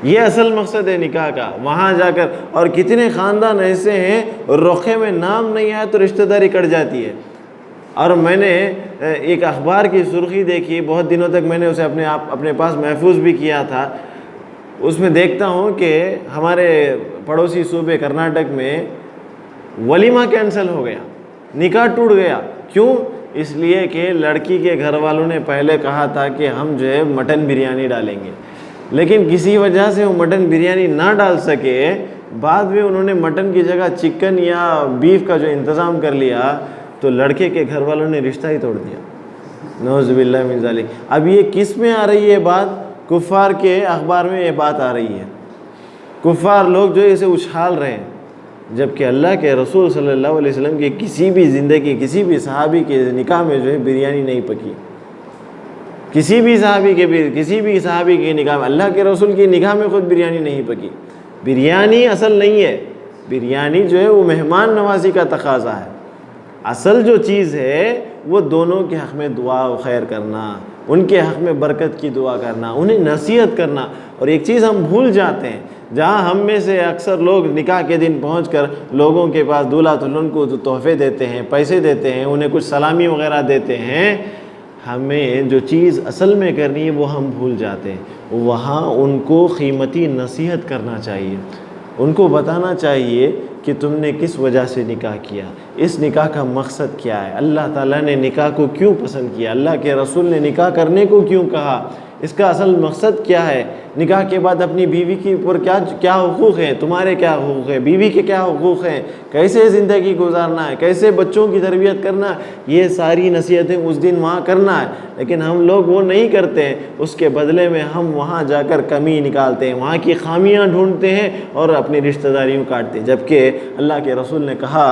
[SPEAKER 2] یہ اصل مقصد ہے نکاح کا۔ وہاں جا کر، اور کتنے خاندان ایسے ہیں رخے میں نام نہیں آیا تو رشتہ داری کٹ جاتی ہے۔ اور میں نے ایک اخبار کی سرخی دیکھی، بہت دنوں تک میں نے اسے اپنے پاس محفوظ بھی کیا تھا۔ اس میں دیکھتا ہوں کہ ہمارے پڑوسی صوبے کرناٹک میں ولیمہ کینسل ہو گیا، نکاح ٹوٹ گیا۔ کیوں؟ اس لیے کہ لڑکی کے گھر والوں نے پہلے کہا تھا کہ ہم جو ہے مٹن بریانی ڈالیں گے، لیکن کسی وجہ سے وہ مٹن بریانی نہ ڈال سکے، بعد میں انہوں نے مٹن کی جگہ چکن یا بیف کا جو انتظام کر لیا، تو لڑکے کے گھر والوں نے رشتہ ہی توڑ دیا۔ نعوذ باللہ من ذالک۔ اب یہ کس میں آ رہی ہے بات؟ کفار کے اخبار میں یہ بات آ رہی ہے۔ کفار لوگ جو اسے اچھال رہے ہیں، جبکہ اللہ کے رسول صلی اللہ علیہ وسلم کی کسی بھی زندگی، کسی بھی صحابی کے نکاح میں جو ہے بریانی نہیں پکی۔ کسی بھی صحابی کے نکاح میں، اللہ کے رسول کی نکاح میں خود بریانی نہیں پکی۔ بریانی اصل نہیں ہے، بریانی جو ہے وہ مہمان نوازی کا تقاضا ہے۔ اصل جو چیز ہے وہ دونوں کے حق میں دعا و خیر کرنا، ان کے حق میں برکت کی دعا کرنا، انہیں نصیحت کرنا۔ اور ایک چیز ہم بھول جاتے ہیں، جہاں ہم میں سے اکثر لوگ نکاح کے دن پہنچ کر لوگوں کے پاس دولہا دلہن کو تحفے دیتے ہیں، پیسے دیتے ہیں، انہیں کچھ سلامی وغیرہ دیتے ہیں، ہمیں جو چیز اصل میں کرنی ہے وہ ہم بھول جاتے ہیں۔ وہاں ان کو قیمتی نصیحت کرنا چاہیے، ان کو بتانا چاہیے کہ تم نے کس وجہ سے نکاح کیا، اس نکاح کا مقصد کیا ہے، اللہ تعالیٰ نے نکاح کو کیوں پسند کیا، اللہ کے رسول نے نکاح کرنے کو کیوں کہا، اس کا اصل مقصد کیا ہے۔ نکاح کے بعد اپنی بیوی کے اوپر کیا حقوق ہیں، تمہارے کیا حقوق ہیں، بیوی کے کیا حقوق ہیں، کیسے زندگی گزارنا ہے، کیسے بچوں کی تربیت کرنا ہے، یہ ساری نصیحتیں اس دن وہاں کرنا ہے۔ لیکن ہم لوگ وہ نہیں کرتے ہیں، اس کے بدلے میں ہم وہاں جا کر کمی نکالتے ہیں، وہاں کی خامیاں ڈھونڈتے ہیں اور اپنی رشتہ داریوں کاٹتے ہیں۔ جبکہ اللہ کے رسول نے کہا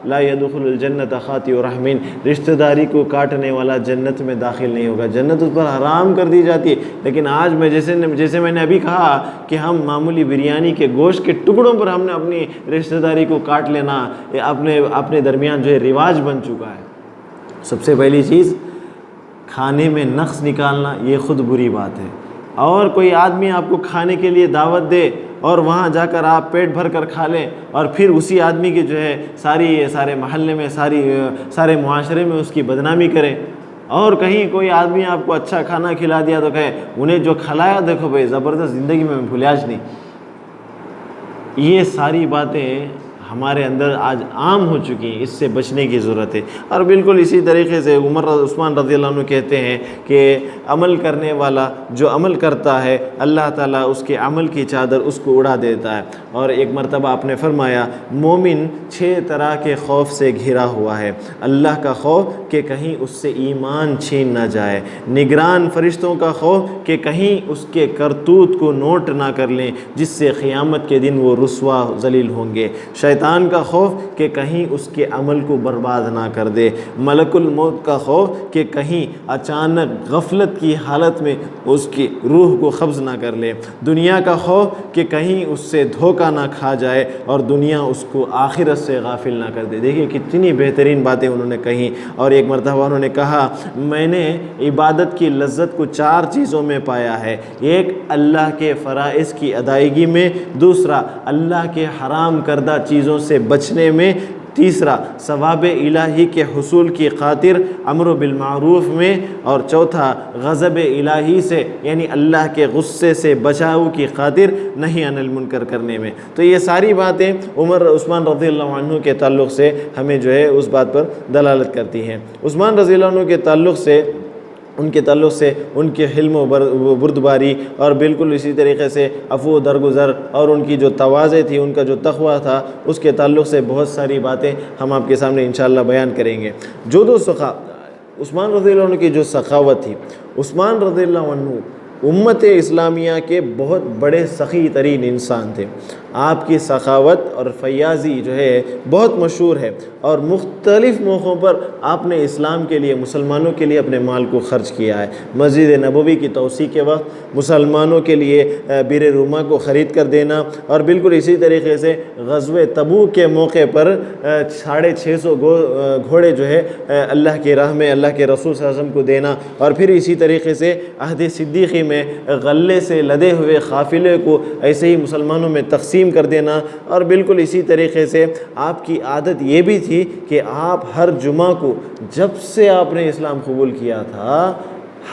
[SPEAKER 2] لا يدخل الجنت خاطئ رحم، رشتہ داری کو کاٹنے والا جنت میں داخل نہیں ہوگا، جنت اس پر حرام کر دی جاتی ہے۔ لیکن آج میں جیسے میں نے ابھی کہا کہ ہم معمولی بریانی کے گوشت کے ٹکڑوں پر ہم نے اپنی رشتہ داری کو کاٹ لینا اپنے درمیان جو ہے رواج بن چکا ہے۔ سب سے پہلی چیز کھانے میں نقص نکالنا، یہ خود بری بات ہے۔ اور کوئی آدمی آپ کو کھانے کے لیے دعوت دے اور وہاں جا کر آپ پیٹ بھر کر کھا لیں، اور پھر اسی آدمی کی جو ہے سارے محلے میں سارے معاشرے میں اس کی بدنامی کریں، اور کہیں کوئی آدمی آپ کو اچھا کھانا کھلا دیا تو کہے انہیں جو کھلایا دیکھو بھائی زبردست، زندگی میں بھولیاج نہیں۔ یہ ساری باتیں ہمارے اندر آج عام ہو چکی ہیں، اس سے بچنے کی ضرورت ہے۔ اور بالکل اسی طریقے سے عثمان رضی اللہ عنہ کہتے ہیں کہ عمل کرنے والا جو عمل کرتا ہے اللہ تعالیٰ اس کے عمل کی چادر اس کو اڑا دیتا ہے۔ اور ایک مرتبہ آپ نے فرمایا مومن 6 طرح کے خوف سے گھرا ہوا ہے، اللہ کا خوف کہ کہیں اس سے ایمان چھین نہ جائے، نگران فرشتوں کا خوف کہ کہیں اس کے کرتوت کو نوٹ نہ کر لیں جس سے قیامت کے دن وہ رسوا ذلیل ہوں گے، شیطان کا خوف کہ کہیں اس کے عمل کو برباد نہ کر دے، ملک الموت کا خوف کہ کہیں اچانک غفلت کی حالت میں اس کی روح کو قبض نہ کر لے، دنیا کا خوف کہ کہیں اس سے دھوکہ نہ کھا جائے اور دنیا اس کو آخرت سے غافل نہ کر دے۔ دیکھیے کتنی بہترین باتیں انہوں نے کہیں۔ اور ایک مرتبہ انہوں نے کہا میں نے عبادت کی لذت کو 4 چیزوں میں پایا ہے، ایک اللہ کے فرائض کی ادائیگی میں، دوسرا اللہ کے حرام کردہ چیزوں سے بچنے میں، تیسرا ثواب الہی کے حصول کی خاطر امر بالمعروف میں، اور چوتھا غضب الہی سے یعنی اللہ کے غصے سے بچاؤ کی خاطر نہی عن المنکر کرنے میں۔ تو یہ ساری باتیں عثمان رضی اللہ عنہ کے تعلق سے ہمیں جو ہے اس بات پر دلالت کرتی ہیں۔ عثمان رضی اللہ عنہ کے تعلق سے ان کے تعلق سے ان کے حلم و بردباری اور بالکل اسی طریقے سے عفو و درگزر اور ان کی جو تواضع تھی، ان کا جو تقوی تھا، اس کے تعلق سے بہت ساری باتیں ہم آپ کے سامنے انشاءاللہ بیان کریں گے۔ عثمان رضی اللہ عنہ کی جو سخاوت تھی، عثمان رضی اللہ عنہ امت اسلامیہ کے بہت بڑے سخی ترین انسان تھے۔ آپ کی سخاوت اور فیاضی جو ہے بہت مشہور ہے، اور مختلف موقعوں پر آپ نے اسلام کے لیے، مسلمانوں کے لیے اپنے مال کو خرچ کیا ہے۔ مسجد نبوی کی توسیع کے وقت مسلمانوں کے لیے بیر روما کو خرید کر دینا، اور بالکل اسی طریقے سے غزوہ تبوک کے موقع پر 650 گھوڑے جو ہے اللہ کی راہ میں اللہ کے رسول صلی اللہ علیہ وسلم کو دینا، اور پھر اسی طریقے سے عہد صدیقی میں غلے سے لدے ہوئے قافلے کو ایسے ہی مسلمانوں میں تقسیم کر دینا۔ اور بالکل اسی طریقے سے آپ کی عادت یہ بھی تھی کہ آپ ہر جمعہ کو، جب سے آپ نے اسلام قبول کیا تھا،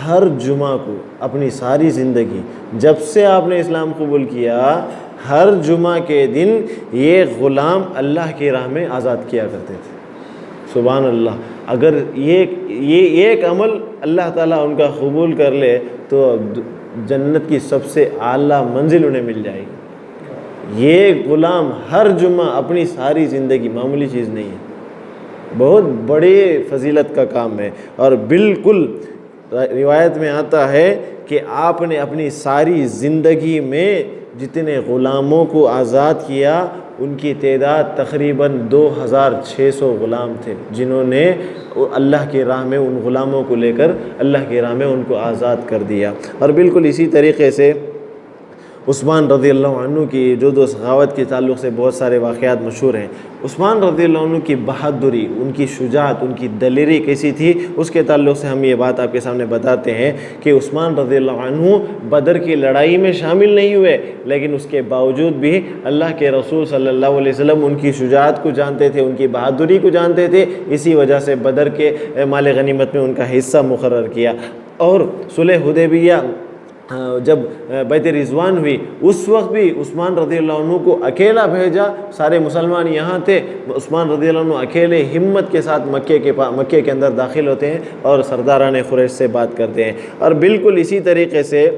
[SPEAKER 2] ہر جمعہ کو اپنی ساری زندگی، جب سے آپ نے اسلام قبول کیا، ہر جمعہ کے دن یہ غلام اللہ کی راہ میں آزاد کیا کرتے تھے۔ سبحان اللہ! اگر یہ ایک عمل اللہ تعالیٰ ان کا قبول کر لے تو جنت کی سب سے اعلیٰ منزل انہیں مل جائے گی۔ یہ غلام ہر جمعہ اپنی ساری زندگی، معمولی چیز نہیں ہے، بہت بڑے فضیلت کا کام ہے۔ اور بالکل روایت میں آتا ہے کہ آپ نے اپنی ساری زندگی میں جتنے غلاموں کو آزاد کیا، ان کی تعداد تقریباً 2600 غلام تھے، جنہوں نے اللہ کی راہ میں ان غلاموں کو لے کر اللہ کی راہ میں ان کو آزاد کر دیا۔ اور بالکل اسی طریقے سے عثمان رضی اللہ عنہ کی جود و سخاوت کے تعلق سے بہت سارے واقعات مشہور ہیں۔ عثمان رضی اللہ عنہ کی بہادری، ان کی شجاعت، ان کی دلیری کیسی تھی، اس کے تعلق سے ہم یہ بات آپ کے سامنے بتاتے ہیں کہ عثمان رضی اللہ عنہ بدر کی لڑائی میں شامل نہیں ہوئے، لیکن اس کے باوجود بھی اللہ کے رسول صلی اللہ علیہ وسلم ان کی شجاعت کو جانتے تھے، ان کی بہادری کو جانتے تھے، اسی وجہ سے بدر کے مال غنیمت میں ان کا حصہ مقرر کیا۔ اور صلح حدیبیہ جب بیعت رضوان ہوئی، اس وقت بھی عثمان رضی اللہ عنہ کو اکیلا بھیجا، سارے مسلمان یہاں تھے، عثمان رضی اللہ عنہ اکیلے ہمت کے ساتھ مکے کے اندر داخل ہوتے ہیں اور سرداران قریش سے بات کرتے ہیں۔ اور بالکل اسی طریقے سے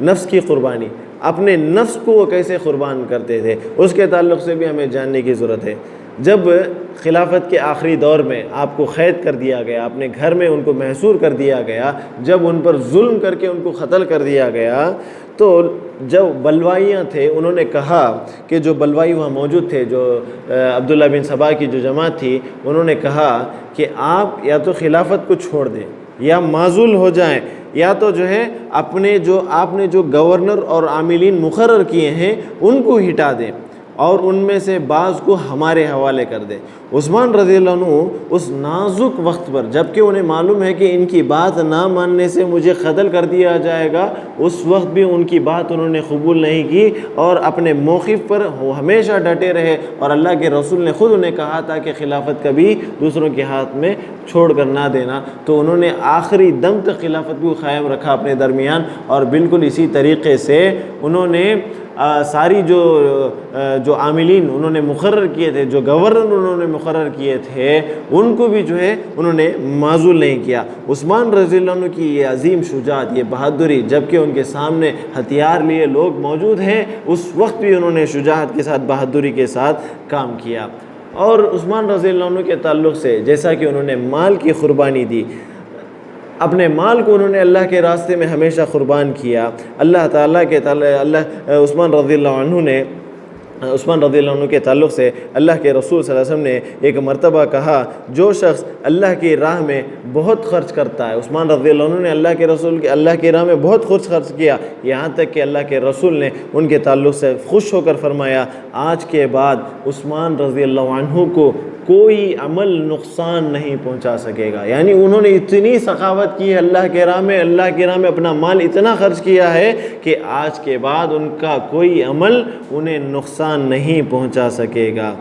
[SPEAKER 2] نفس کی قربانی، اپنے نفس کو وہ کیسے قربان کرتے تھے، اس کے تعلق سے بھی ہمیں جاننے کی ضرورت ہے۔ جب خلافت کے آخری دور میں آپ کو قید کر دیا گیا، اپنے گھر میں ان کو محصور کر دیا گیا، جب ان پر ظلم کر کے ان کو قتل کر دیا گیا، تو جو بلوائیاں تھے انہوں نے کہا کہ جو بلوائی وہاں موجود تھے، جو عبداللہ بن سبا کی جو جماعت تھی، انہوں نے کہا کہ آپ یا تو خلافت کو چھوڑ دیں یا معزول ہو جائیں، یا تو جو ہے آپ نے جو گورنر اور عاملین مقرر کیے ہیں ان کو ہٹا دیں اور ان میں سے بعض کو ہمارے حوالے کر دیں۔ عثمان رضی اللہ عنہ اس نازک وقت پر، جبکہ انہیں معلوم ہے کہ ان کی بات نہ ماننے سے مجھے قتل کر دیا جائے گا، اس وقت بھی ان کی بات انہوں نے قبول نہیں کی اور اپنے موقف پر وہ ہمیشہ ڈٹے رہے۔ اور اللہ کے رسول نے خود انہیں کہا تھا کہ خلافت کبھی دوسروں کے ہاتھ میں چھوڑ کر نہ دینا، تو انہوں نے آخری دم تک خلافت کو قائم رکھا اپنے درمیان۔ اور بالکل اسی طریقے سے انہوں نے ساری جو عاملین انہوں نے مقرر کیے تھے، جو گورنر انہوں نے مقرر کیے تھے، ان کو بھی جو ہے انہوں نے معزول نہیں کیا۔ عثمان رضی اللہ عنہ کی یہ عظیم شجاعت، یہ بہادری، جبکہ ان کے سامنے ہتھیار لیے لوگ موجود ہیں، اس وقت بھی انہوں نے شجاعت کے ساتھ، بہادری کے ساتھ کام کیا۔ اور عثمان رضی اللہ عنہ کے تعلق سے جیسا کہ انہوں نے مال کی قربانی دی، اپنے مال کو انہوں نے اللہ کے راستے میں ہمیشہ قربان کیا۔ اللہ تعالیٰ کے عثمان رضی اللہ عنہ کے تعلق سے اللہ کے رسول صلی اللہ علیہ وسلم نے ایک مرتبہ کہا، جو شخص اللہ کی راہ میں بہت خرچ کرتا ہے، عثمان رضی اللہ عنہ نے اللہ کی راہ میں بہت خرچ کیا، یہاں تک کہ اللہ کے رسول نے ان کے تعلق سے خوش ہو کر فرمایا، آج کے بعد عثمان رضی اللہ عنہ کو کوئی عمل نقصان نہیں پہنچا سکے گا۔ یعنی انہوں نے اتنی سخاوت کی ہے اللہ کی راہ میں اپنا مال اتنا خرچ کیا ہے کہ آج کے بعد ان کا کوئی عمل انہیں نقصان نہیں پہنچا سکے گا۔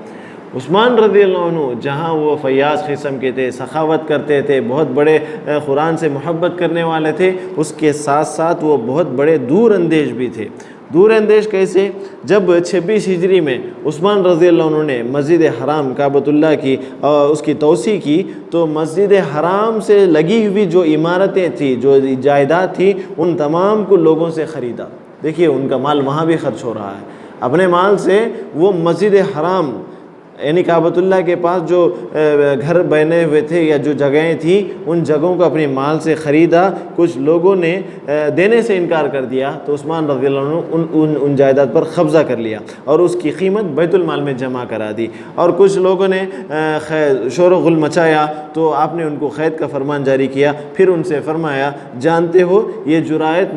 [SPEAKER 2] عثمان رضی اللہ عنہ جہاں وہ فیاض قسم کے تھے، سخاوت کرتے تھے، بہت بڑے قرآن سے محبت کرنے والے تھے، اس کے ساتھ ساتھ وہ بہت بڑے دور اندیش بھی تھے۔ دور اندیش کیسے؟ جب 26 ہجری میں عثمان رضی اللہ عنہ نے مسجد حرام کعبۃ اللہ کی اس کی توسیع کی تو مسجد حرام سے لگی ہوئی جو عمارتیں تھیں، جو جائیداد تھی، ان تمام کو لوگوں سے خریدا۔ دیکھیے ان کا مال وہاں بھی خرچ ہو رہا ہے، اپنے مال سے وہ مسجد حرام یعنی کعبۃ اللہ کے پاس جو گھر بنے ہوئے تھے یا جو جگہیں تھیں ان جگہوں کو اپنے مال سے خریدا۔ کچھ لوگوں نے دینے سے انکار کر دیا تو عثمان رضی اللہ عنہ ان جائیداد پر قبضہ کر لیا اور اس کی قیمت بیت المال میں جمع کرا دی۔ اور کچھ لوگوں نے شور و غل مچایا تو آپ نے ان کو قید کا فرمان جاری کیا، پھر ان سے فرمایا جانتے ہو یہ جرائت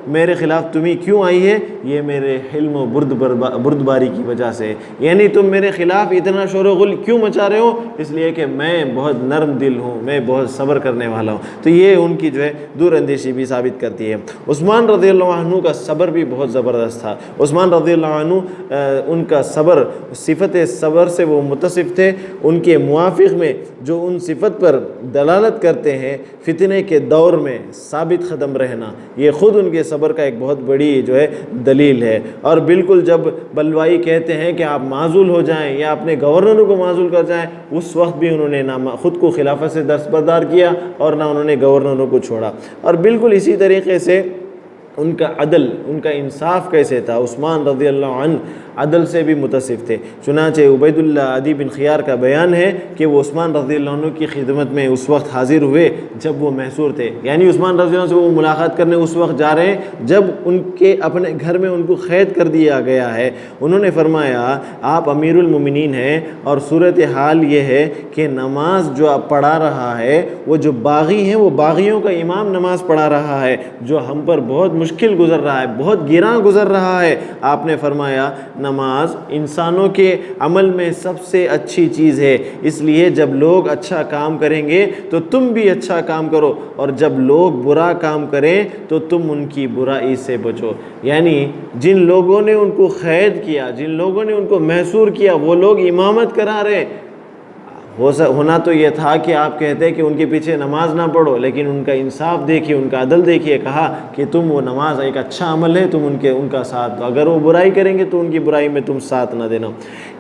[SPEAKER 2] میرے خلاف تمہیں کیوں آئی ہے؟ یہ میرے حلم و بردباری کی وجہ سے، یعنی تم میرے خلاف اتنا شور و غل کیوں مچا رہے ہو؟ اس لیے کہ میں بہت نرم دل ہوں، میں بہت صبر کرنے والا ہوں۔ تو یہ ان کی جو ہے دور اندیشی بھی ثابت کرتی ہے۔ عثمان رضی اللہ عنہ کا صبر بھی بہت زبردست تھا۔ عثمان رضی اللہ عنہ ان کا صبر، صفت صبر سے وہ متصف تھے۔ ان کے موافق میں جو ان صفت پر دلالت کرتے ہیں، فتنے کے دور میں ثابت قدم رہنا، یہ خود ان کے صبر کا ایک بہت بڑی جو ہے دلیل ہے۔ اور بالکل جب بلوائی کہتے ہیں کہ آپ معزول ہو جائیں یا اپنے گورنروں کو معزول کر جائیں، اس وقت بھی انہوں نے نہ خود کو خلافت سے دستبردار کیا اور نہ انہوں نے گورنروں کو چھوڑا۔ اور بالکل اسی طریقے سے ان کا عدل، ان کا انصاف کیسے تھا؟ عثمان رضی اللہ عنہ عدل سے بھی متصف تھے۔ چنانچہ عبید اللہ عدی بن خیار کا بیان ہے کہ وہ عثمان رضی اللہ عنہ کی خدمت میں اس وقت حاضر ہوئے جب وہ محصور تھے، یعنی عثمان رضی اللہ عنہ سے وہ ملاقات کرنے اس وقت جا رہے ہیں جب ان کے اپنے گھر میں ان کو قید کر دیا گیا ہے۔ انہوں نے فرمایا آپ امیر المومنین ہیں اور صورتحال یہ ہے کہ نماز جو آپ پڑھا رہا ہے وہ جو باغی ہیں، وہ باغیوں کا امام نماز پڑھا رہا ہے جو ہم پر بہت مشکل گزر رہا ہے، بہت گراں گزر رہا ہے۔ آپ نے فرمایا نماز انسانوں کے عمل میں سب سے اچھی چیز ہے، اس لیے جب لوگ اچھا کام کریں گے تو تم بھی اچھا کام کرو، اور جب لوگ برا کام کریں تو تم ان کی برائی سے بچو۔ یعنی جن لوگوں نے ان کو قید کیا، جن لوگوں نے ان کو محصور کیا، وہ لوگ امامت کرا رہے، ہونا تو یہ تھا کہ آپ کہتے کہ ان کے پیچھے نماز نہ پڑھو، لیکن ان کا انصاف دیکھیے، ان کا عدل دیکھیے، کہا کہ تم وہ نماز ایک اچھا عمل ہے، تم ان کا ساتھ دو، اگر وہ برائی کریں گے تو ان کی برائی میں تم ساتھ نہ دینا۔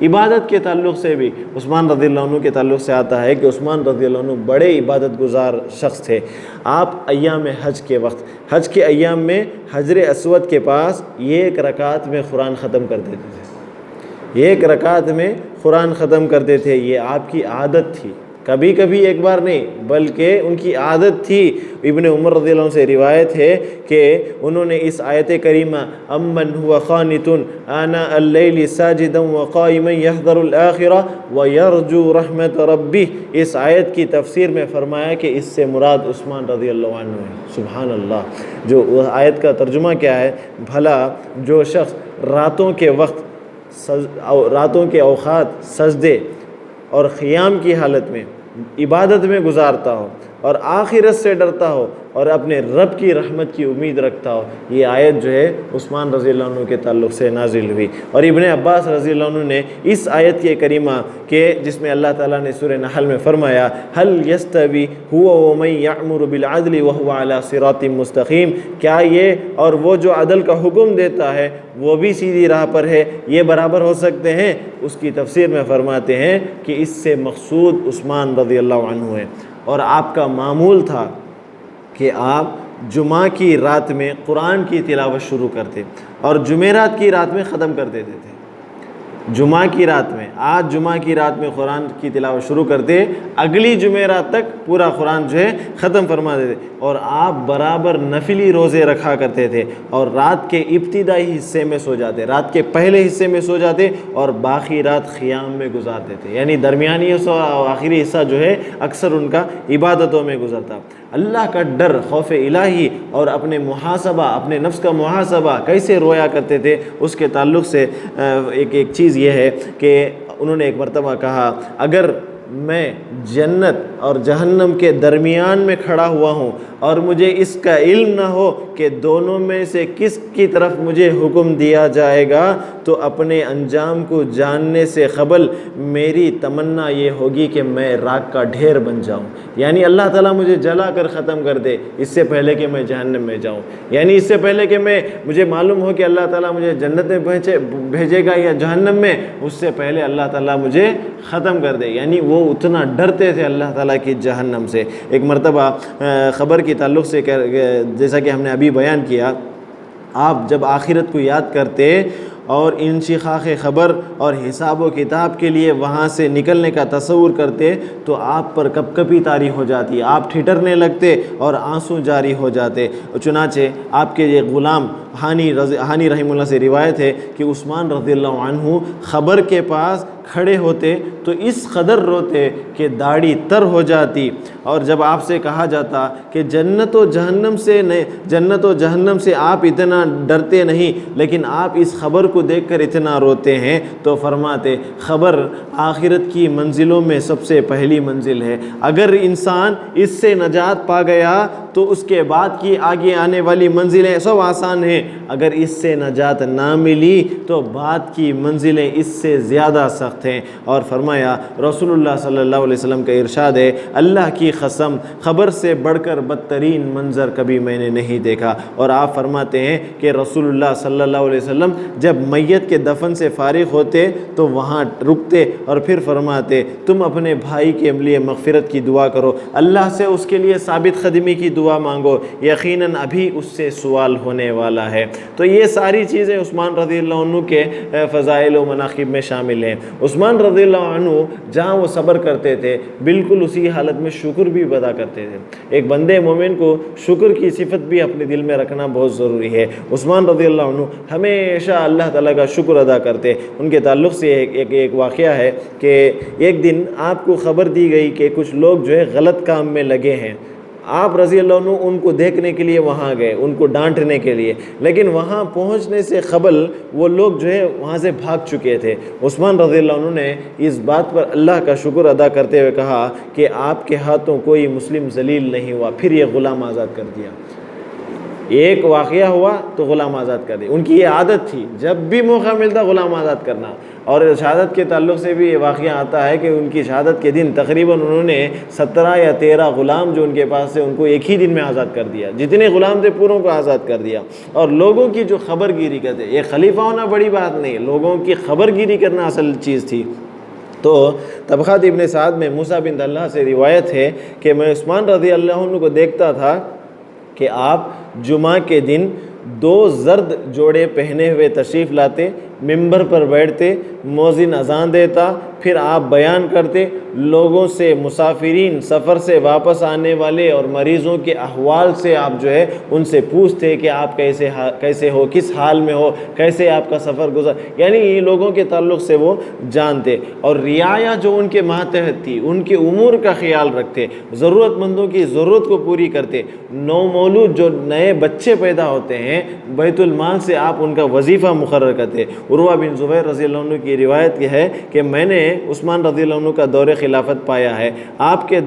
[SPEAKER 2] عبادت کے تعلق سے بھی عثمان رضی اللہ عنہ کے تعلق سے آتا ہے کہ عثمان رضی اللہ عنہ بڑے عبادت گزار شخص تھے۔ آپ ایام حج کے وقت، حج کے ایام میں حجر اسود کے پاس ایک رکعت میں قرآن ختم کر دیتے تھے، ایک رکعت میں قرآن ختم کرتے تھے۔ یہ آپ کی عادت تھی، کبھی کبھی ایک بار نہیں بلکہ ان کی عادت تھی۔ ابن عمر رضی اللہ عنہ سے روایت ہے کہ انہوں نے اس آیت کریمہ امن هو قانت آناء اللیل ساجدا وقائما یحذر الآخرہ ویرجو رحمت ربہ، اس آیت کی تفسیر میں فرمایا کہ اس سے مراد عثمان رضی اللہ عنہ ہے۔ سبحان اللہ، جو آیت کا ترجمہ کیا ہے؟ بھلا جو شخص راتوں کے وقت، راتوں کے اوقات سجدے اور قیام کی حالت میں عبادت میں گزارتا ہو اور آخرت سے ڈرتا ہو اور اپنے رب کی رحمت کی امید رکھتا ہو، یہ آیت جو ہے عثمان رضی اللہ عنہ کے تعلق سے نازل ہوئی۔ اور ابن عباس رضی اللہ عنہ نے اس آیت کے کریمہ کے جس میں اللہ تعالیٰ نے سورہ نحل میں فرمایا هل يستوي هو ومن يأمر بالعدل وهو على صراط مستقیم، کیا یہ اور وہ جو عدل کا حکم دیتا ہے وہ بھی سیدھی راہ پر ہے، یہ برابر ہو سکتے ہیں؟ اس کی تفسیر میں فرماتے ہیں کہ اس سے مقصود عثمان رضی اللہ عنہ ہے۔ اور آپ کا معمول تھا کہ آپ جمعہ کی رات میں قرآن کی تلاوت شروع کرتے اور جمعرات کی رات میں ختم کر دیتے تھے۔ جمعہ کی رات میں، آج جمعہ کی رات میں قرآن کی تلاوت شروع کرتے، اگلی جمعرات تک پورا قرآن جو ہے ختم فرما دیتے، اور آپ برابر نفلی روزے رکھا کرتے تھے اور رات کے ابتدائی حصے میں سو جاتے، رات کے پہلے حصے میں سو جاتے اور باقی رات قیام میں گزارتے تھے، یعنی درمیانی حصہ اور آخری حصہ جو ہے اکثر ان کا عبادتوں میں گزرتا۔ اللہ کا ڈر، خوف الہی اور اپنے محاسبہ، اپنے نفس کا محاسبہ کیسے رویا کرتے تھے، اس کے تعلق سے ایک چیز یہ ہے کہ انہوں نے ایک مرتبہ کہا اگر میں جنت اور جہنم کے درمیان میں کھڑا ہوا ہوں اور مجھے اس کا علم نہ ہو کہ دونوں میں سے کس کی طرف مجھے حکم دیا جائے گا تو اپنے انجام کو جاننے سے قبل میری تمنا یہ ہوگی کہ میں راکھ کا ڈھیر بن جاؤں، یعنی اللہ تعالیٰ مجھے جلا کر ختم کر دے اس سے پہلے کہ میں جہنم میں جاؤں، یعنی اس سے پہلے کہ مجھے معلوم ہو کہ اللہ تعالیٰ مجھے جنت میں بھیجے گا یا جہنم میں، اس سے پہلے اللہ تعالیٰ مجھے ختم کر دے، یعنی وہ اتنا ڈرتے تھے اللہ تعالیٰ کی جہنم سے۔ ایک مرتبہ خبر کی تعلق سے جیسا کہ ہم نے ابھی بیان کیا، آپ جب آخرت کو یاد کرتے اور انشقاق خبر اور حساب و کتاب کے لیے وہاں سے نکلنے کا تصور کرتے تو آپ پر کپ کپی طاری ہو جاتی، آپ ٹھٹرنے لگتے اور آنسو جاری ہو جاتے۔ چنانچہ آپ کے یہ غلام ہانی رحمہ اللہ سے روایت ہے کہ عثمان رضی اللہ عنہ خبر کے پاس کھڑے ہوتے تو اس قدر روتے کہ داڑھی تر ہو جاتی، اور جب آپ سے کہا جاتا کہ جنت و جہنم سے آپ اتنا ڈرتے نہیں لیکن آپ اس خبر کو دیکھ کر اتنا روتے ہیں، تو فرماتے خبر آخرت کی منزلوں میں سب سے پہلی منزل ہے، اگر انسان اس سے نجات پا گیا تو اس کے بعد کی آگے آنے والی منزلیں سب آسان ہیں، اگر اس سے نجات نہ ملی تو بعد کی منزلیں اس سے زیادہ سخت ہیں۔ اور فرمایا رسول اللہ صلی اللہ علیہ وسلم کا ارشاد ہے، اللہ کی قسم خبر سے بڑھ کر بدترین منظر کبھی میں نے نہیں دیکھا۔ اور آپ فرماتے ہیں کہ رسول اللہ صلی اللہ علیہ وسلم جب میت کے دفن سے فارغ ہوتے تو وہاں رکتے اور پھر فرماتے تم اپنے بھائی کے لیے مغفرت کی دعا کرو، اللہ سے اس کے لیے ثابت قدمی کی دعا مانگو، یقیناً ابھی اس سے سوال ہونے والا ہے۔ تو یہ ساری چیزیں عثمان رضی اللہ عنہ کے فضائل و مناقب میں شامل ہیں۔ عثمان رضی اللہ عنہ جہاں وہ صبر کرتے تھے بالکل اسی حالت میں شکر بھی ادا کرتے تھے۔ ایک بندے مومن کو شکر کی صفت بھی اپنے دل میں رکھنا بہت ضروری ہے۔ عثمان رضی اللہ عنہ ہمیشہ اللہ تعالیٰ کا شکر ادا کرتے۔ ان کے تعلق سے ایک واقعہ ہے کہ ایک دن آپ کو خبر دی گئی کہ کچھ لوگ جو ہے غلط کام میں لگے ہیں، آپ رضی اللہ عنہ ان کو دیکھنے کے لیے وہاں گئے، ان کو ڈانٹنے کے لیے، لیکن وہاں پہنچنے سے قبل وہ لوگ جو ہے وہاں سے بھاگ چکے تھے۔ عثمان رضی اللہ عنہ نے اس بات پر اللہ کا شکر ادا کرتے ہوئے کہا کہ آپ کے ہاتھوں کوئی مسلم ذلیل نہیں ہوا، پھر یہ غلام آزاد کر دیا۔ ایک واقعہ ہوا تو غلام آزاد کر دیا، ان کی یہ عادت تھی جب بھی موقع ملتا غلام آزاد کرنا۔ اور شہادت کے تعلق سے بھی یہ واقعہ آتا ہے کہ ان کی شہادت کے دن تقریباً انہوں نے 17 یا 13 غلام جو ان کے پاس تھے ان کو ایک ہی دن میں آزاد کر دیا، جتنے غلام تھے پوروں کو آزاد کر دیا۔ اور لوگوں کی جو خبر گیری کرتے، یہ خلیفہ ہونا بڑی بات نہیں، لوگوں کی خبر گیری کرنا اصل چیز تھی۔ تو طبقات ابن سعد میں موسیٰ بن طلحہ سے روایت ہے کہ میں عثمان رضی اللہ عنہ کو دیکھتا تھا کہ آپ جمعہ کے دن 2 زرد جوڑے پہنے ہوئے تشریف لاتے، ممبر پر بیٹھتے، مؤذن اذان دیتا، پھر آپ بیان کرتے، لوگوں سے، مسافرین، سفر سے واپس آنے والے اور مریضوں کے احوال سے آپ جو ہے ان سے پوچھتے کہ آپ کیسے ہو، کس حال میں ہو، کیسے آپ کا سفر گزر، یعنی یہ لوگوں کے تعلق سے وہ جانتے۔ اور رعایا جو ان کے ماتحت تھی ان کے امور کا خیال رکھتے، ضرورت مندوں کی ضرورت کو پوری کرتے۔ نو مولود جو نئے بچے پیدا ہوتے ہیں بیت المال سے آپ ان کا وظیفہ مقرر کرتے۔ عروہ بن زبیر رضی اللہ عنہ کی روایت یہ ہے کہ میں نے عثمان رضی اللہ عنہ کا دور خلافت پایا ہے، آپ کے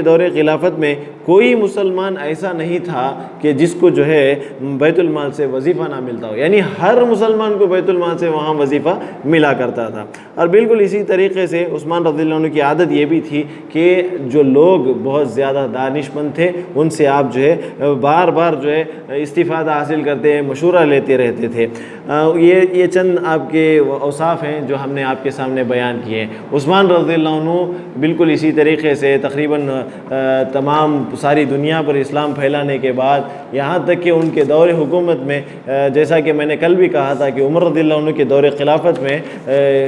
[SPEAKER 2] دور خلافت میں کوئی مسلمان ایسا نہیں تھا کہ جس کو جو ہے بیت المال سے وظیفہ نہ ملتا ہو، یعنی ہر مسلمان کو بیت المال سے وہاں وظیفہ ملا کرتا تھا۔ اور بالکل اسی طریقے سے عثمان رضی اللہ عنہ کی عادت یہ بھی تھی کہ جو لوگ بہت زیادہ دانش مند تھے ان سے آپ جو ہے بار بار جو ہے استفادہ حاصل کرتے، مشورہ لیتے رہتے تھے۔ یہ چند آپ کے اوصاف ہیں جو ہم نے آپ کے سامنے بیان کیے ہیں۔ عثمان رضی اللہ عنہ بالکل اسی طریقے سے تقریباً تمام ساری دنیا پر اسلام پھیلانے کے بعد یہاں تک کہ ان کے دور حکومت میں جیسا کہ میں نے کل بھی کہا تھا کہ عمر رضی اللہ عنہ کے دور خلافت میں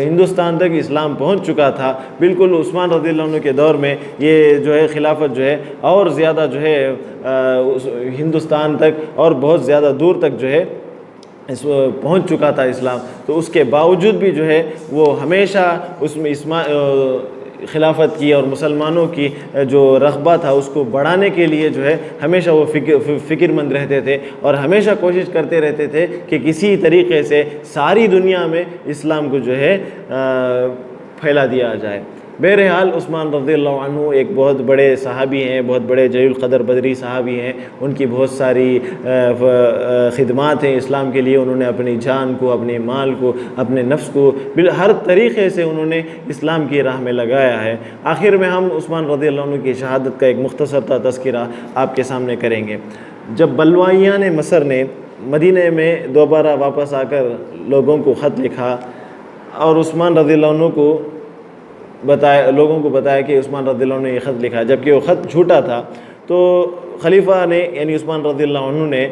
[SPEAKER 2] ہندوستان تک اسلام پہنچ چکا تھا، بالکل عثمان رضی اللہ عنہ کے دور میں یہ جو ہے خلافت جو ہے اور زیادہ جو ہے ہندوستان تک اور بہت زیادہ دور تک جو ہے پہنچ چکا تھا اسلام۔ تو اس کے باوجود بھی جو ہے وہ ہمیشہ اس میں خلافت کی اور مسلمانوں کی جو رغبہ تھا اس کو بڑھانے کے لیے جو ہے ہمیشہ وہ فکر مند رہتے تھے اور ہمیشہ کوشش کرتے رہتے تھے کہ کسی طریقے سے ساری دنیا میں اسلام کو جو ہے پھیلا دیا جائے۔ بہرحال عثمان رضی اللہ عنہ ایک بہت بڑے صحابی ہیں، بہت بڑے جلیل القدر بدری صحابی ہیں، ان کی بہت ساری خدمات ہیں اسلام کے لیے، انہوں نے اپنی جان کو، اپنے مال کو، اپنے نفس کو ہر طریقے سے انہوں نے اسلام کی راہ میں لگایا ہے۔ آخر میں ہم عثمان رضی اللہ عنہ کی شہادت کا ایک مختصر تا تذکرہ آپ کے سامنے کریں گے۔ جب بلوائیان مصر نے مدینہ میں دوبارہ واپس آ کر لوگوں کو خط لکھا اور عثمان رضی اللہ عنہ کو بتایا کہ عثمان رضی اللہ عنہ نے یہ خط لکھا، جبکہ وہ خط جھوٹا تھا، تو خلیفہ نے یعنی عثمان رضی اللہ عنہ نے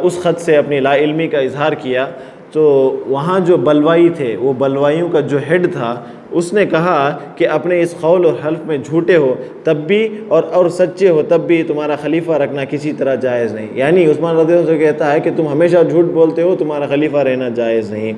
[SPEAKER 2] اس خط سے اپنی لا علمی کا اظہار کیا۔ تو وہاں جو بلوائی تھے، وہ بلوائیوں کا جو ہیڈ تھا، اس نے کہا کہ اپنے اس قول اور حلف میں جھوٹے ہو تب بھی اور سچے ہو تب بھی تمہارا خلیفہ رکھنا کسی طرح جائز نہیں۔ یعنی عثمان رضی اللہ عنہ سے کہتا ہے کہ تم ہمیشہ جھوٹ بولتے ہو، تمہارا خلیفہ رہنا جائز نہیں۔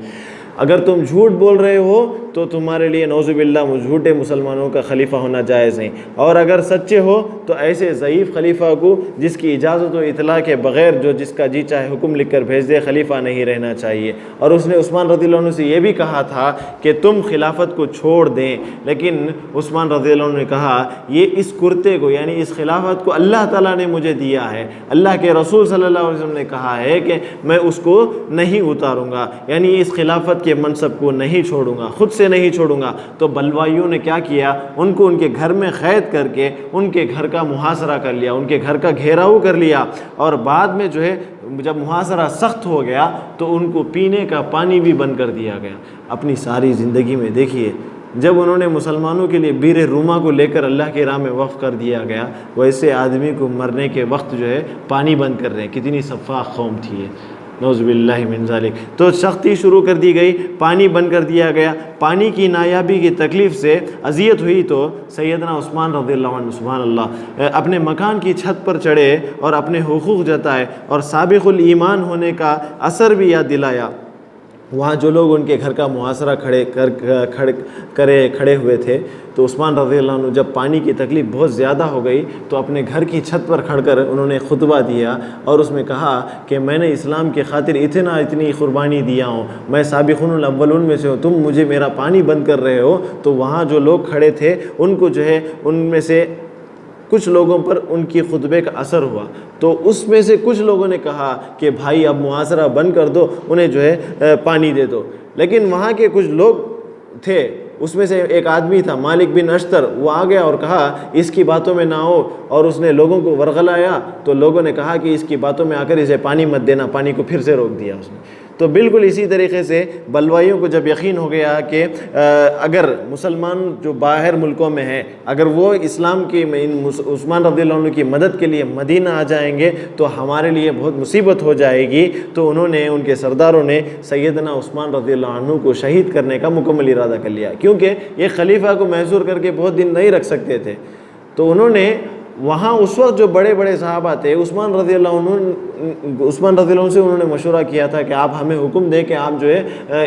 [SPEAKER 2] اگر تم جھوٹ بول رہے ہو تو تمہارے لیے نعوذ باللہ جھوٹے مسلمانوں کا خلیفہ ہونا جائز نہیں، اور اگر سچے ہو تو ایسے ضعیف خلیفہ کو جس کی اجازت و اطلاع کے بغیر جو جس کا جی چاہے حکم لکھ کر بھیج دے، خلیفہ نہیں رہنا چاہیے۔ اور اس نے عثمان رضی اللہ عنہ سے یہ بھی کہا تھا کہ تم خلافت کو چھوڑ دیں، لیکن عثمان رضی اللہ عنہ نے کہا یہ اس کرتے کو یعنی اس خلافت کو اللہ تعالیٰ نے مجھے دیا ہے، اللہ کے رسول صلی اللہ علیہ وسلم نے کہا ہے کہ میں اس کو نہیں اتاروں گا، یعنی اس خلافت کے منصب کو نہیں چھوڑوں گا، خود سے نہیں چھوڑوں گا۔ تو بلوائیوں نے کیا کیا، ان کو ان کے گھر میں قید کر کے ان کے گھر کا محاصرہ کر لیا، ان کے گھر کا گھیراؤ کر لیا، اور بعد میں جو ہے جب محاصرہ سخت ہو گیا تو ان کو پینے کا پانی بھی بند کر دیا گیا۔ اپنی ساری زندگی میں دیکھیے، جب انہوں نے مسلمانوں کے لیے بیر روما کو لے کر اللہ کی راہ میں وقف کر دیا گیا، ویسے آدمی کو مرنے کے وقت جو ہے پانی بند کر رہے ہیں۔ کتنی سفاق قوم تھی یہ، نعوذ باللہ من ذالک۔ تو سختی شروع کر دی گئی، پانی بند کر دیا گیا۔ پانی کی نایابی کی تکلیف سے اذیت ہوئی تو سیدنا عثمان رضی اللہ عنہ سبحان اللہ اپنے مکان کی چھت پر چڑھے اور اپنے حقوق جتائے اور سابق الایمان ہونے کا اثر بھی یاد دلایا۔ وہاں جو لوگ ان کے گھر کا محاصرہ کھڑے ہوئے تھے، تو عثمان رضی اللہ عنہ جب پانی کی تکلیف بہت زیادہ ہو گئی تو اپنے گھر کی چھت پر کھڑ کر انہوں نے خطبہ دیا، اور اس میں کہا کہ میں نے اسلام کی خاطر اتنی قربانی دیا ہوں، میں سابقون الاولون میں سے ہوں، تم مجھے میرا پانی بند کر رہے ہو۔ تو وہاں جو لوگ کھڑے تھے ان کو جو ہے ان میں سے کچھ لوگوں پر ان کی خطبے کا اثر ہوا، تو اس میں سے کچھ لوگوں نے کہا کہ بھائی اب محاصرہ بند کر دو، انہیں جو ہے پانی دے دو۔ لیکن وہاں کے کچھ لوگ تھے، اس میں سے ایک آدمی تھا مالک بن اشتر، وہ آ گیا اور کہا اس کی باتوں میں نہ ہو، اور اس نے لوگوں کو ورغلایا، تو لوگوں نے کہا کہ اس کی باتوں میں آ کر اسے پانی مت دینا، پانی کو پھر سے روک دیا اس نے۔ تو بالکل اسی طریقے سے بلوائیوں کو جب یقین ہو گیا کہ اگر مسلمان جو باہر ملکوں میں ہیں، اگر وہ اسلام کی عثمان رضی اللہ عنہ کی مدد کے لیے مدینہ آ جائیں گے تو ہمارے لیے بہت مصیبت ہو جائے گی، تو انہوں نے ان کے سرداروں نے سیدنا عثمان رضی اللہ عنہ کو شہید کرنے کا مکمل ارادہ کر لیا، کیونکہ یہ خلیفہ کو محصور کر کے بہت دن نہیں رکھ سکتے تھے۔ تو انہوں نے وہاں اس وقت جو بڑے بڑے صحابہ تھے، عثمان رضی اللہ عنہ سے انہوں نے مشورہ کیا تھا کہ آپ ہمیں حکم دیں کہ آپ جو ہے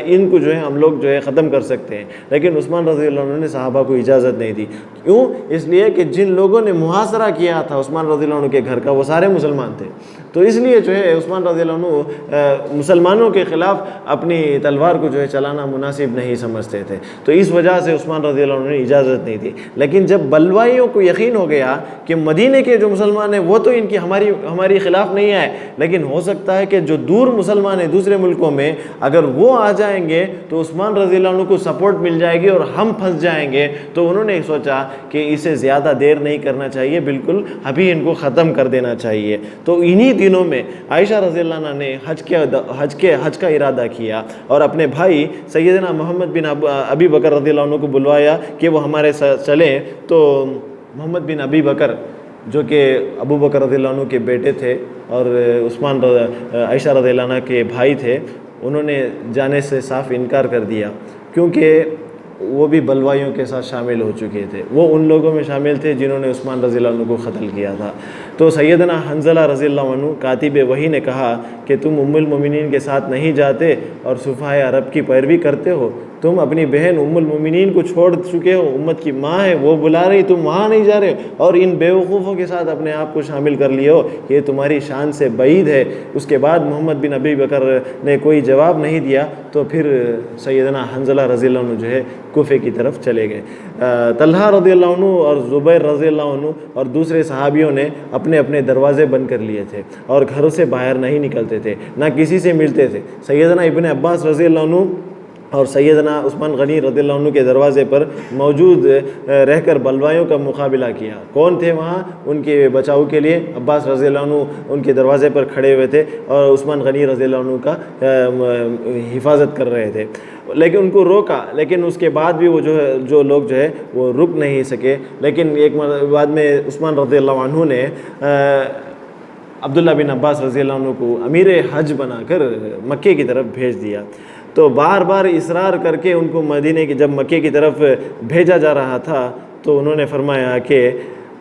[SPEAKER 2] ان کو جو ہے ہم لوگ جو ہے ختم کر سکتے ہیں، لیکن عثمان رضی اللہ عنہ نے صحابہ کو اجازت نہیں دی۔ کیوں؟ اس لیے کہ جن لوگوں نے محاصرہ کیا تھا عثمان رضی اللہ عنہ کے گھر کا، وہ سارے مسلمان تھے، تو اس لیے جو ہے عثمان رضی اللہ عنہ مسلمانوں کے خلاف اپنی تلوار کو جو ہے چلانا مناسب نہیں سمجھتے تھے، تو اس وجہ سے عثمان رضی اللہ عنہ نے اجازت نہیں دی۔ لیکن جب بلوائیوں کو یقین ہو گیا کہ مدینے کے جو مسلمان ہیں وہ تو ان کی ہماری خلاف نہیں آئے، لیکن ہو سکتا ہے کہ جو دور مسلمان ہیں دوسرے ملکوں میں، اگر وہ آ جائیں گے تو عثمان رضی اللہ عنہ کو سپورٹ مل جائے گی اور ہم پھنس جائیں گے، تو انہوں نے سوچا کہ اسے زیادہ دیر نہیں کرنا چاہیے، بالکل ابھی ان کو ختم کر دینا چاہیے۔ تو انہی دنوں میں عائشہ رضی اللہ عنہ نے حج کا ارادہ کیا اور اپنے بھائی سیدنا محمد بن ابی بکر رضی اللہ عنہ کو بلوایا کہ وہ ہمارے ساتھ چلیں۔ تو محمد بن ابی بکر جو کہ ابو بکر رضی اللہ عنہ کے بیٹے تھے اور عائشہ رضی اللہ عنہ کے بھائی تھے، انہوں نے جانے سے صاف انکار کر دیا، کیونکہ وہ بھی بلوائیوں کے ساتھ شامل ہو چکے تھے، وہ ان لوگوں میں شامل تھے جنہوں نے عثمان رضی اللہ عنہ کو قتل کیا تھا۔ تو سیدنا حنظلہ رضی اللہ عنہ کاتب وحی نے کہا کہ تم ام المومنین کے ساتھ نہیں جاتے اور صفحۂ عرب کی پیروی کرتے ہو، تم اپنی بہن ام المومنین کو چھوڑ چکے ہو، امت کی ماں ہے وہ بلا رہی، تم وہاں نہیں جا رہے اور ان بیوقوفوں کے ساتھ اپنے آپ کو شامل کر لیے ہو، یہ تمہاری شان سے بعید ہے۔ اس کے بعد محمد بن ابی بکر نے کوئی جواب نہیں دیا، تو پھر سیدنا حنظلہ رضی اللہ عنہ جو ہے کوفے کی طرف چلے گئے۔ طلحہ رضی اللہ عنہ اور زبیر رضی اللہ عنہ اور دوسرے صحابیوں نے اپنے اپنے دروازے بند کر لیے تھے اور گھروں سے باہر نہیں نکلتے تھے، نہ کسی سے ملتے تھے۔ سیدنا ابن عباس رضی اللہ عنہ اور سیدنا عثمان غنی رضی اللہ عنہ کے دروازے پر موجود رہ کر بلوائیوں کا مقابلہ کیا۔ کون تھے وہاں ان کے بچاؤ کے لیے؟ عباس رضی اللہ عنہ ان کے دروازے پر کھڑے ہوئے تھے اور عثمان غنی رضی اللہ عنہ کا حفاظت کر رہے تھے، لیکن ان کو روکا، لیکن اس کے بعد بھی وہ جو لوگ جو ہے وہ رک نہیں سکے۔ لیکن ایک بعد میں عثمان رضی اللہ عنہ نے عبداللہ بن عباس رضی اللہ عنہ کو امیر حج بنا کر مکے کی طرف بھیج دیا۔ تو بار بار اصرار کر کے ان کو مدینے کی جب مکے کی طرف بھیجا جا رہا تھا تو انہوں نے فرمایا کہ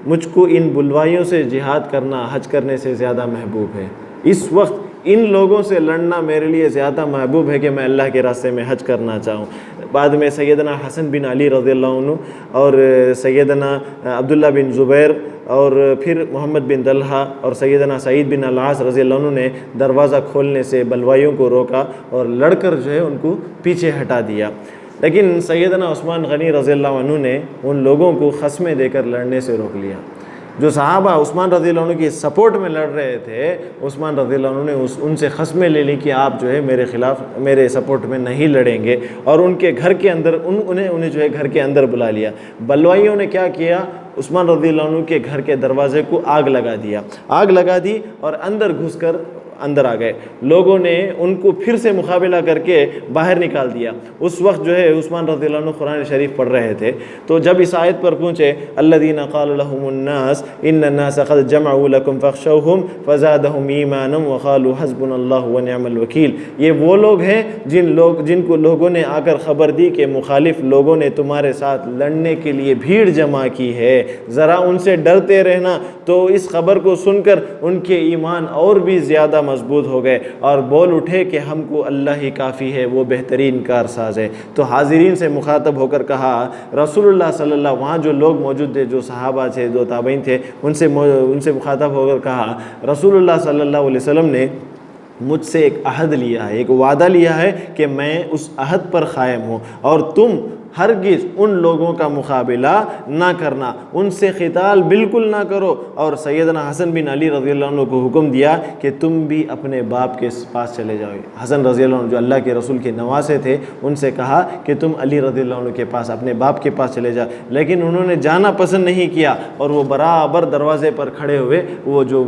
[SPEAKER 2] مجھ کو ان بلوائیوں سے جہاد کرنا حج کرنے سے زیادہ محبوب ہے، اس وقت ان لوگوں سے لڑنا میرے لیے زیادہ محبوب ہے کہ میں اللہ کے راستے میں حج کرنا چاہوں۔ بعد میں سیدنا حسن بن علی رضی اللہ عنہ اور سیدنا عبداللہ بن زبیر اور پھر محمد بن طلحہ اور سیدنا سعید بن العاص رضی اللہ عنہ نے دروازہ کھولنے سے بلوائیوں کو روکا اور لڑ کر جو ہے ان کو پیچھے ہٹا دیا۔ لیکن سیدنا عثمان غنی رضی اللہ عنہ نے ان لوگوں کو خصمیں دے کر لڑنے سے روک لیا۔ جو صحابہ عثمان رضی اللہ عنہ کی سپورٹ میں لڑ رہے تھے، عثمان رضی اللہ عنہ نے ان سے خصمیں لے لی کہ آپ جو ہے میرے خلاف میرے سپورٹ میں نہیں لڑیں گے، اور ان کے گھر کے اندر انہیں جو ہے گھر کے اندر بلا لیا۔ بلوائیوں نے کیا کیا؟ عثمان رضی اللہ عنہ کے گھر کے دروازے کو آگ لگا دیا، آگ لگا دی اور اندر گھس کر اندر آ گئے۔ لوگوں نے ان کو پھر سے مقابلہ کر کے باہر نکال دیا۔ اس وقت جو ہے عثمان رضی اللہ عنہ قرآن شریف پڑھ رہے تھے، تو جب اس آیت پر پہنچے الذین قال لهم الناس ان الناس قد جمعوا لكم فاخشوهم فزادهم ایمانا وقالوا حسبنا اللہ ونعم الوکیل، یہ وہ لوگ ہیں جن کو لوگوں نے آ کر خبر دی کہ مخالف لوگوں نے تمہارے ساتھ لڑنے کے لیے بھیڑ جمع کی ہے، ذرا ان سے ڈرتے رہنا۔ تو اس خبر کو سن کر ان کے ایمان اور بھی زیادہ مضبوط ہو گئے اور بول اٹھے کہ ہم کو اللہ ہی کافی ہے، وہ بہترین کارساز ہے۔ تو حاضرین سے مخاطب ہو کر کہا رسول اللہ صلی اللہ، وہاں جو لوگ موجود تھے، جو صحابہ تھے، جو تابعین تھے، ان سے مخاطب ہو کر کہا رسول اللہ صلی اللہ علیہ وسلم نے مجھ سے ایک عہد لیا ہے، ایک وعدہ لیا ہے کہ میں اس عہد پر قائم ہوں، اور تم ہرگز ان لوگوں کا مقابلہ نہ کرنا، ان سے قتال بالکل نہ کرو۔ اور سیدنا حسن بن علی رضی اللہ عنہ کو حکم دیا کہ تم بھی اپنے باپ کے پاس چلے جاؤ۔ حسن رضی اللہ عنہ جو اللہ کے رسول کے نواسے تھے، ان سے کہا کہ تم علی رضی اللہ عنہ کے پاس، اپنے باپ کے پاس چلے جاؤ، لیکن انہوں نے جانا پسند نہیں کیا اور وہ برابر دروازے پر کھڑے ہوئے، وہ جو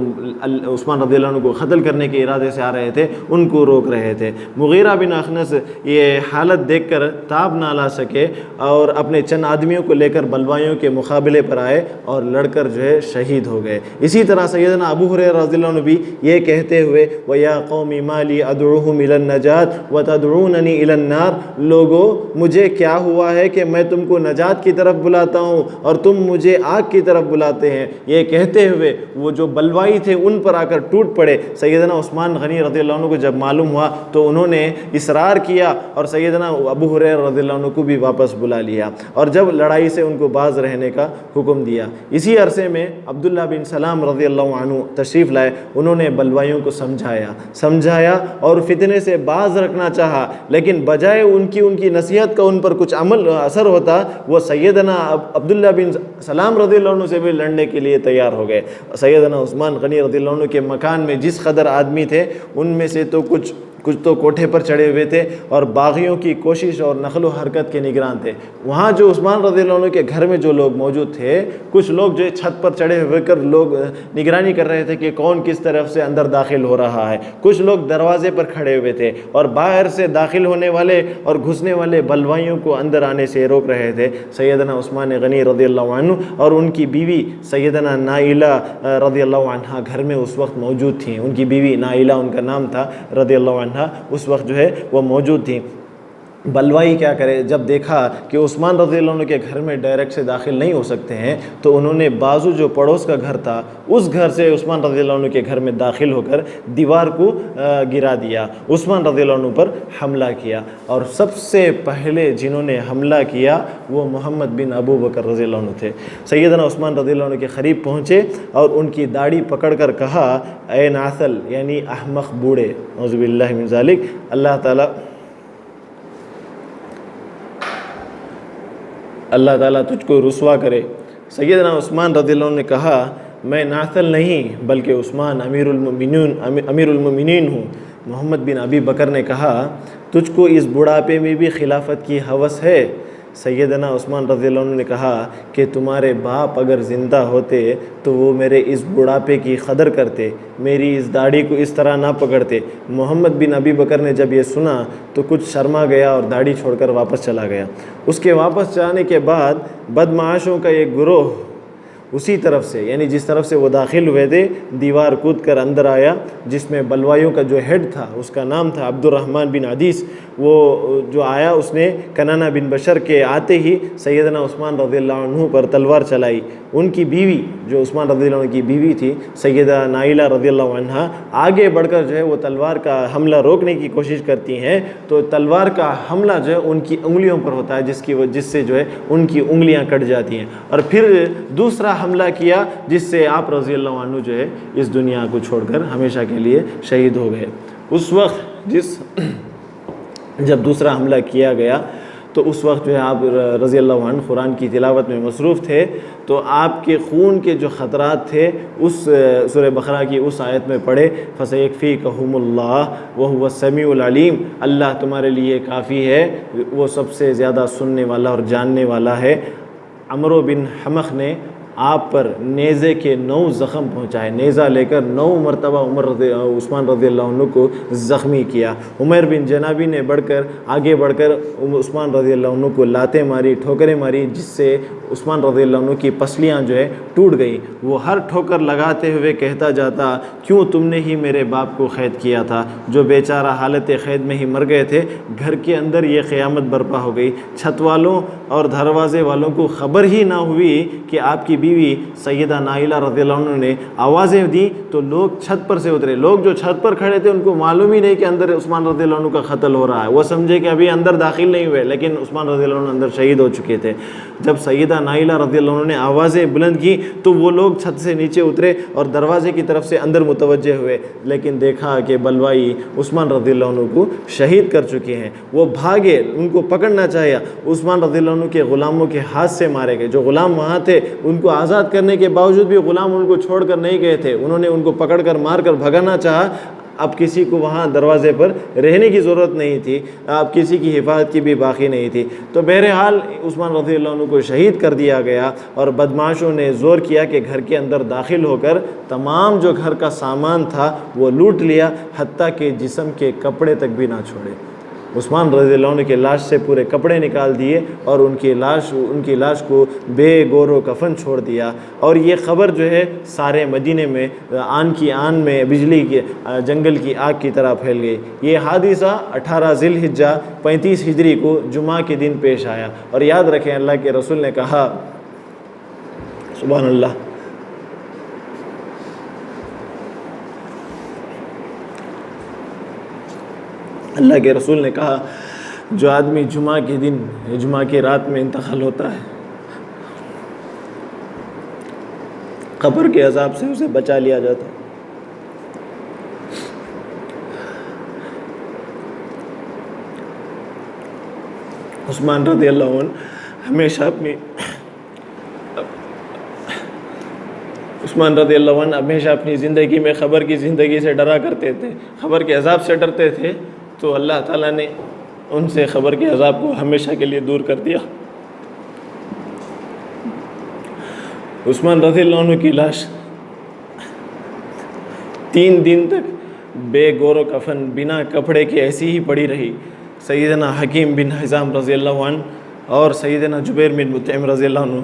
[SPEAKER 2] عثمان رضی اللہ عنہ کو قتل کرنے کے ارادے سے آ رہے تھے ان کو روک رہے تھے۔ مغیرہ بن اخنس یہ حالت دیکھ کر تاب نہ لا سکے اور اپنے چند آدمیوں کو لے کر بلوائیوں کے مقابلے پر آئے اور لڑ کر جو ہے شہید ہو گئے۔ اسی طرح سیدنا ابو ہریرہ رضی اللہ عنہ بھی یہ کہتے ہوئے وَيَا قَوْمِ مَا لِي أَدْعُوهُمْ إِلَى النَّجَاةِ وَتَدْعُونَنِي إِلَى النَّارِ، لوگو مجھے کیا ہوا ہے کہ میں تم کو نجات کی طرف بلاتا ہوں اور تم مجھے آگ کی طرف بلاتے ہیں۔ یہ کہتے ہوئے وہ جو بلوائی تھے ان پر آ کر ٹوٹ پڑے۔ سیدنا عثمان غنی رضی اللہ عنہ کو جب معلوم ہوا تو انہوں نے اصرار کیا اور سیدنا ابو ہریرہ رضی اللہ عنہ کو بھی واپس بلا لیا اور جب لڑائی سے ان کو باز رہنے کا حکم دیا۔ اسی عرصے میں عبداللہ بن سلام رضی اللہ عنہ تشریف لائے، انہوں نے بلوائیوں کو سمجھایا اور فتنے سے باز رکھنا چاہا، لیکن بجائے ان کی نصیحت کا ان پر کچھ اثر ہوتا، وہ سیدنا عبداللہ بن سلام رضی اللہ عنہ سے بھی لڑنے کے لیے تیار ہو گئے۔ سیدنا عثمان غنی رضی اللہ عنہ کے مکان میں جس قدر آدمی تھے، ان میں سے تو کچھ تو کوٹھے پر چڑھے ہوئے تھے اور باغیوں کی کوشش اور نقل و حرکت کے نگران تھے۔ وہاں جو عثمان رضی اللہ عنہ کے گھر میں جو لوگ موجود تھے، کچھ لوگ جو چھت پر چڑھے ہوئے کر لوگ نگرانی کر رہے تھے کہ کون کس طرف سے اندر داخل ہو رہا ہے، کچھ لوگ دروازے پر کھڑے ہوئے تھے اور باہر سے داخل ہونے والے اور گھسنے والے بلوائیوں کو اندر آنے سے روک رہے تھے۔ سیدنا عثمان غنی رضی اللہ عنہ اور ان کی بیوی سیدنا نائلہ رضی اللہ عنہ گھر میں اس وقت موجود تھیں۔ ان کی بیوی نائلہ ان کا نام تھا رضی اللہ عنہ، اس وقت جو ہے وہ موجود تھیں۔ بلوائی کیا کرے، جب دیکھا کہ عثمان رضی اللہ عنہ کے گھر میں ڈائریکٹ سے داخل نہیں ہو سکتے ہیں تو انہوں نے بازو جو پڑوس کا گھر تھا اس گھر سے عثمان رضی اللہ عنہ کے گھر میں داخل ہو کر دیوار کو گرا دیا، عثمان رضی اللہ عنہ پر حملہ کیا، اور سب سے پہلے جنہوں نے حملہ کیا وہ محمد بن ابو بکر رضی اللہ عنہ تھے۔ سیدنا عثمان رضی اللہ عنہ کے قریب پہنچے اور ان کی داڑھی پکڑ کر کہا، اے ناثل یعنی احمق بوڑھے، اعوذ باللہ من ذالک، اللہ تعالیٰ تجھ کو رسوا کرے۔ سیدنا عثمان رضی اللہ عنہ نے کہا، میں ناثل نہیں بلکہ عثمان امیر المؤمنین ہوں۔ محمد بن ابی بکر نے کہا، تجھ کو اس بڑھاپے میں بھی خلافت کی ہوس ہے؟ سیدنا عثمان رضی اللہ عنہ نے کہا کہ تمہارے باپ اگر زندہ ہوتے تو وہ میرے اس بڑھاپے کی قدر کرتے، میری اس داڑھی کو اس طرح نہ پکڑتے۔ محمد بن ابی بکر نے جب یہ سنا تو کچھ شرما گیا اور داڑھی چھوڑ کر واپس چلا گیا۔ اس کے واپس جانے کے بعد بدمعاشوں کا ایک گروہ اسی طرف سے، یعنی جس طرف سے وہ داخل ہوئے تھے، دیوار کود کر اندر آیا، جس میں بلوائیوں کا جو ہیڈ تھا اس کا نام تھا عبد الرحمن بن عدیس۔ وہ جو آیا اس نے کنانہ بن بشر کے آتے ہی سیدنا عثمان رضی اللہ عنہ پر تلوار چلائی۔ ان کی بیوی جو عثمان رضی اللہ عنہ کی بیوی تھی سیدہ نائلہ رضی اللہ عنہ، آگے بڑھ کر جو ہے وہ تلوار کا حملہ روکنے کی کوشش کرتی ہیں، تو تلوار کا حملہ جو ہے ان کی انگلیوں پر ہوتا ہے، جس سے جو ہے ان کی انگلیاں کٹ جاتی ہیں، اور پھر دوسرا حملہ کیا جس سے آپ رضی اللہ عنہ جو ہے اس دنیا کو چھوڑ کر ہمیشہ کے لیے شہید ہو گئے۔ اس وقت جب دوسرا حملہ کیا گیا تو اس وقت جو ہے آپ رضی اللہ عنہ قرآن کی تلاوت میں مصروف تھے، تو آپ کے خون کے جو خطرات تھے اس سورہ بقرہ کی اس آیت میں پڑھے، فَسَيَكْفِيكَهُمُ اللَّهُ وَهُوَ السَّمِيعُ الْعَلِيمُ، اللہ تمہارے لیے کافی ہے، وہ سب سے زیادہ سننے والا اور جاننے والا ہے۔ عمرو بن حمخ نے آپ پر نیزے کے 9 زخم پہنچائے، نیزہ لے کر 9 مرتبہ عثمان رضی اللہ عنہ کو زخمی کیا۔ عمیر بن جنابی نے آگے بڑھ کر عثمان رضی اللہ عنہ کو لاتیں ماری، ٹھوکریں ماری، جس سے عثمان رضی اللہ عنہ کی پسلیاں جو ہے ٹوٹ گئی۔ وہ ہر ٹھوکر لگاتے ہوئے کہتا جاتا، کیوں تم نے ہی میرے باپ کو قید کیا تھا، جو بیچارہ حالت قید میں ہی مر گئے تھے، گھر کے اندر یہ قیامت برپا ہو گئی۔ چھت والوں اور دروازے والوں کو خبر ہی نہ ہوئی کہ آپ کی بیوی سیدہ نائلہ رضی اللہ عنہ نے آوازیں دی، تو لوگ چھت پر سے اترے۔ لوگ جو چھت پر کھڑے تھے ان کو معلوم ہی نہیں کہ اندر عثمان رضی اللہ عنہ کا قتل ہو رہا ہے، وہ سمجھے کہ ابھی اندر داخل نہیں ہوئے، لیکن عثمان رضی اللہ عنہ اندر شہید ہو چکے تھے۔ جب سیدہ نائلہ رضی اللہ عنہ نے آوازیں بلند کی تو وہ لوگ چھت سے نیچے اترے اور دروازے کی طرف سے اندر متوجہ ہوئے، لیکن دیکھا کہ بلوائی عثمان رضی اللہ عنہ کو شہید کر چکے ہیں۔ وہ بھاگے، ان کو پکڑنا چاہیا، عثمان رضی اللہ عنہ کے غلاموں کے ہاتھ سے مارے گئے۔ جو غلام وہاں تھے ان کو آزاد کرنے کے باوجود بھی غلام ان کو چھوڑ کر نہیں گئے تھے، انہوں نے ان کو پکڑ کر مار کر بھگانا چاہا۔ اب کسی کو وہاں دروازے پر رہنے کی ضرورت نہیں تھی، اب کسی کی حفاظت کی بھی باقی نہیں تھی، تو بہرحال عثمان رضی اللہ عنہ کو شہید کر دیا گیا، اور بدمعاشوں نے زور کیا کہ گھر کے اندر داخل ہو کر تمام جو گھر کا سامان تھا وہ لوٹ لیا، حتیٰ کہ جسم کے کپڑے تک بھی نہ چھوڑے۔ عثمان رضی اللہ عنہ کے لاش سے پورے کپڑے نکال دیے اور ان کی لاش کو بے گور و کفن چھوڑ دیا، اور یہ خبر جو ہے سارے مدینے میں آن کی آن میں بجلی کے جنگل کی آگ کی طرح پھیل گئی۔ یہ حادثہ 18 ذی الحجہ 35 ہجری کو جمعہ کے دن پیش آیا، اور یاد رکھیں اللہ کے رسول نے کہا، سبحان اللہ، اللہ کے رسول نے کہا، جو آدمی جمعہ کے دن جمعہ کی رات میں انتقال ہوتا ہے، قبر کے عذاب سے اسے بچا لیا جاتا ہے۔ عثمان رضی اللہ عنہ ہمیشہ اپنی زندگی میں قبر کی زندگی سے ڈرا کرتے تھے، قبر کے عذاب سے ڈرتے تھے، تو اللہ تعالیٰ نے ان سے قبر کے عذاب کو ہمیشہ کے لیے دور کر دیا۔ عثمان رضی اللہ عنہ کی لاش 3 دن تک بے گور و کفن بنا کپڑے کے ایسی ہی پڑی رہی۔ سیدنا حکیم بن حزام رضی اللہ عنہ اور سیدنا جبیر بن مطعم رضی اللہ عنہ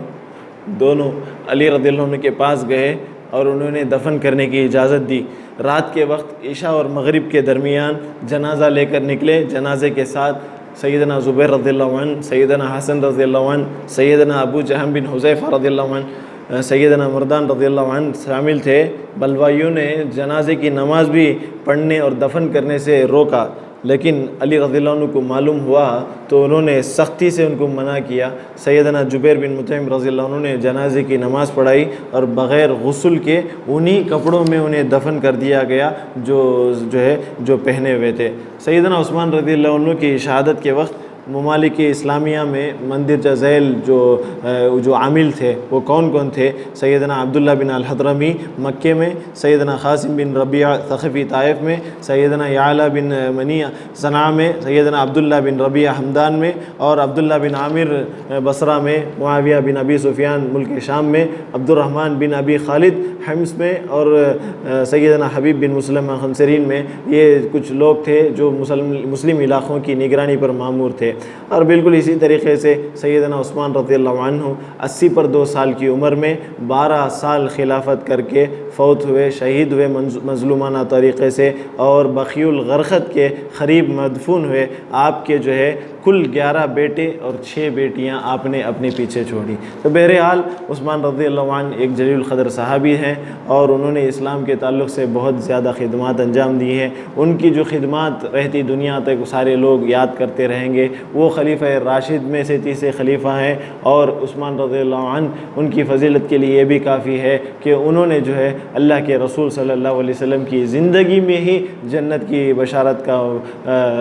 [SPEAKER 2] دونوں علی رضی اللہ عنہ کے پاس گئے اور انہوں نے دفن کرنے کی اجازت دی۔ رات کے وقت عشاء اور مغرب کے درمیان جنازہ لے کر نکلے، جنازے کے ساتھ سیدنا زبیر رضی اللہ عنہ، سیدنا حسن رضی اللہ عنہ، سیدنا ابو جہم بن حذیفہ رضی اللہ عنہ، سیدنا مردان رضی اللہ عنہ شامل تھے۔ بلوائیوں نے جنازے کی نماز بھی پڑھنے اور دفن کرنے سے روکا، لیکن علی رضی اللہ عنہ کو معلوم ہوا تو انہوں نے سختی سے ان کو منع کیا۔ سیدنا جبیر بن مطعم رضی اللہ عنہ نے جنازے کی نماز پڑھائی اور بغیر غسل کے انہی کپڑوں میں انہیں دفن کر دیا گیا جو پہنے ہوئے تھے۔ سیدنا عثمان رضی اللہ عنہ کی شہادت کے وقت ممالک اسلامیہ میں مندرجہ ذیل جو عامل تھے وہ کون کون تھے؟ سیدنا عبداللہ بن الحضرمی مکے میں، سیدنا قاسم بن ربیعہ ثقفی طائف میں، سیدنا یعلا بن منی صنعاء میں، سیدنا عبداللہ بن ربیعہ ہمدان میں، اور عبداللہ بن عامر بصرہ میں، معاویہ بن ابی سفیان ملک شام میں، عبد الرحمن بن ابی خالد حمص میں، اور سیدنا حبیب بن مسلمہ خنسرین میں۔ یہ کچھ لوگ تھے جو مسلم علاقوں کی نگرانی پر مامور تھے۔ اور بالکل اسی طریقے سے سیدنا عثمان رضی اللہ عنہ 80 پر 2 سال کی عمر میں 12 سال خلافت کر کے فوت ہوئے، شہید ہوئے مظلومانہ طریقے سے، اور بقیع الغرقد کے قریب مدفون ہوئے۔ آپ کے کل 11 بیٹے اور 6 بیٹیاں آپ نے اپنے پیچھے چھوڑی۔ تو بہرحال عثمان رضی اللہ عنہ ایک جلیل القدر صحابی ہیں، اور انہوں نے اسلام کے تعلق سے بہت زیادہ خدمات انجام دی ہیں۔ ان کی جو خدمات رہتی دنیا تک سارے لوگ یاد کرتے رہیں گے۔ وہ خلیفہ راشد میں سے تیسرے خلیفہ ہیں، اور عثمان رضی اللہ عنہ ان کی فضیلت کے لیے یہ بھی کافی ہے کہ انہوں نے اللہ کے رسول صلی اللہ علیہ وسلم کی زندگی میں ہی جنت کی بشارت کا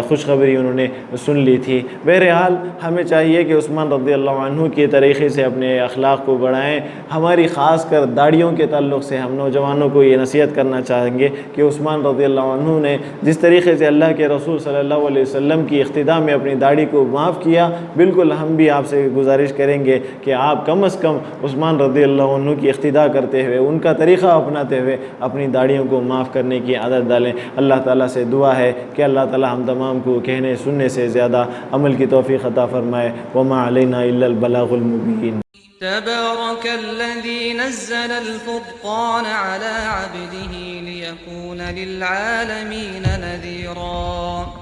[SPEAKER 2] خوشخبری انہوں نے سن لی تھی۔ بہرحال ہمیں چاہیے کہ عثمان رضی اللہ عنہ کے طریقے سے اپنے اخلاق کو بڑھائیں۔ ہماری خاص کر داڑھیوں کے تعلق سے ہم نوجوانوں کو یہ نصیحت کرنا چاہیں گے کہ عثمان رضی اللہ عنہ نے جس طریقے سے اللہ کے رسول صلی اللہ علیہ وسلم کی اقتداء میں اپنی داڑھی کو معاف کیا، بالکل ہم بھی آپ سے گزارش کریں گے کہ آپ کم از کم عثمان رضی اللہ عنہ کی اقتداء کرتے ہوئے، ان کا طریقہ اپناتے ہوئے اپنی داڑھیوں کو معاف کرنے کی عادت ڈالیں۔ اللہ تعالیٰ سے دعا ہے کہ اللہ تعالیٰ ہم تمام کو کہنے سننے سے زیادہ عمل کی توفیق عطا فرمائے۔ وما علینا الا البلاغ المبین۔
[SPEAKER 1] تبارك الذي نزل الفرقان على عبده ليكون للعالمين نذيرا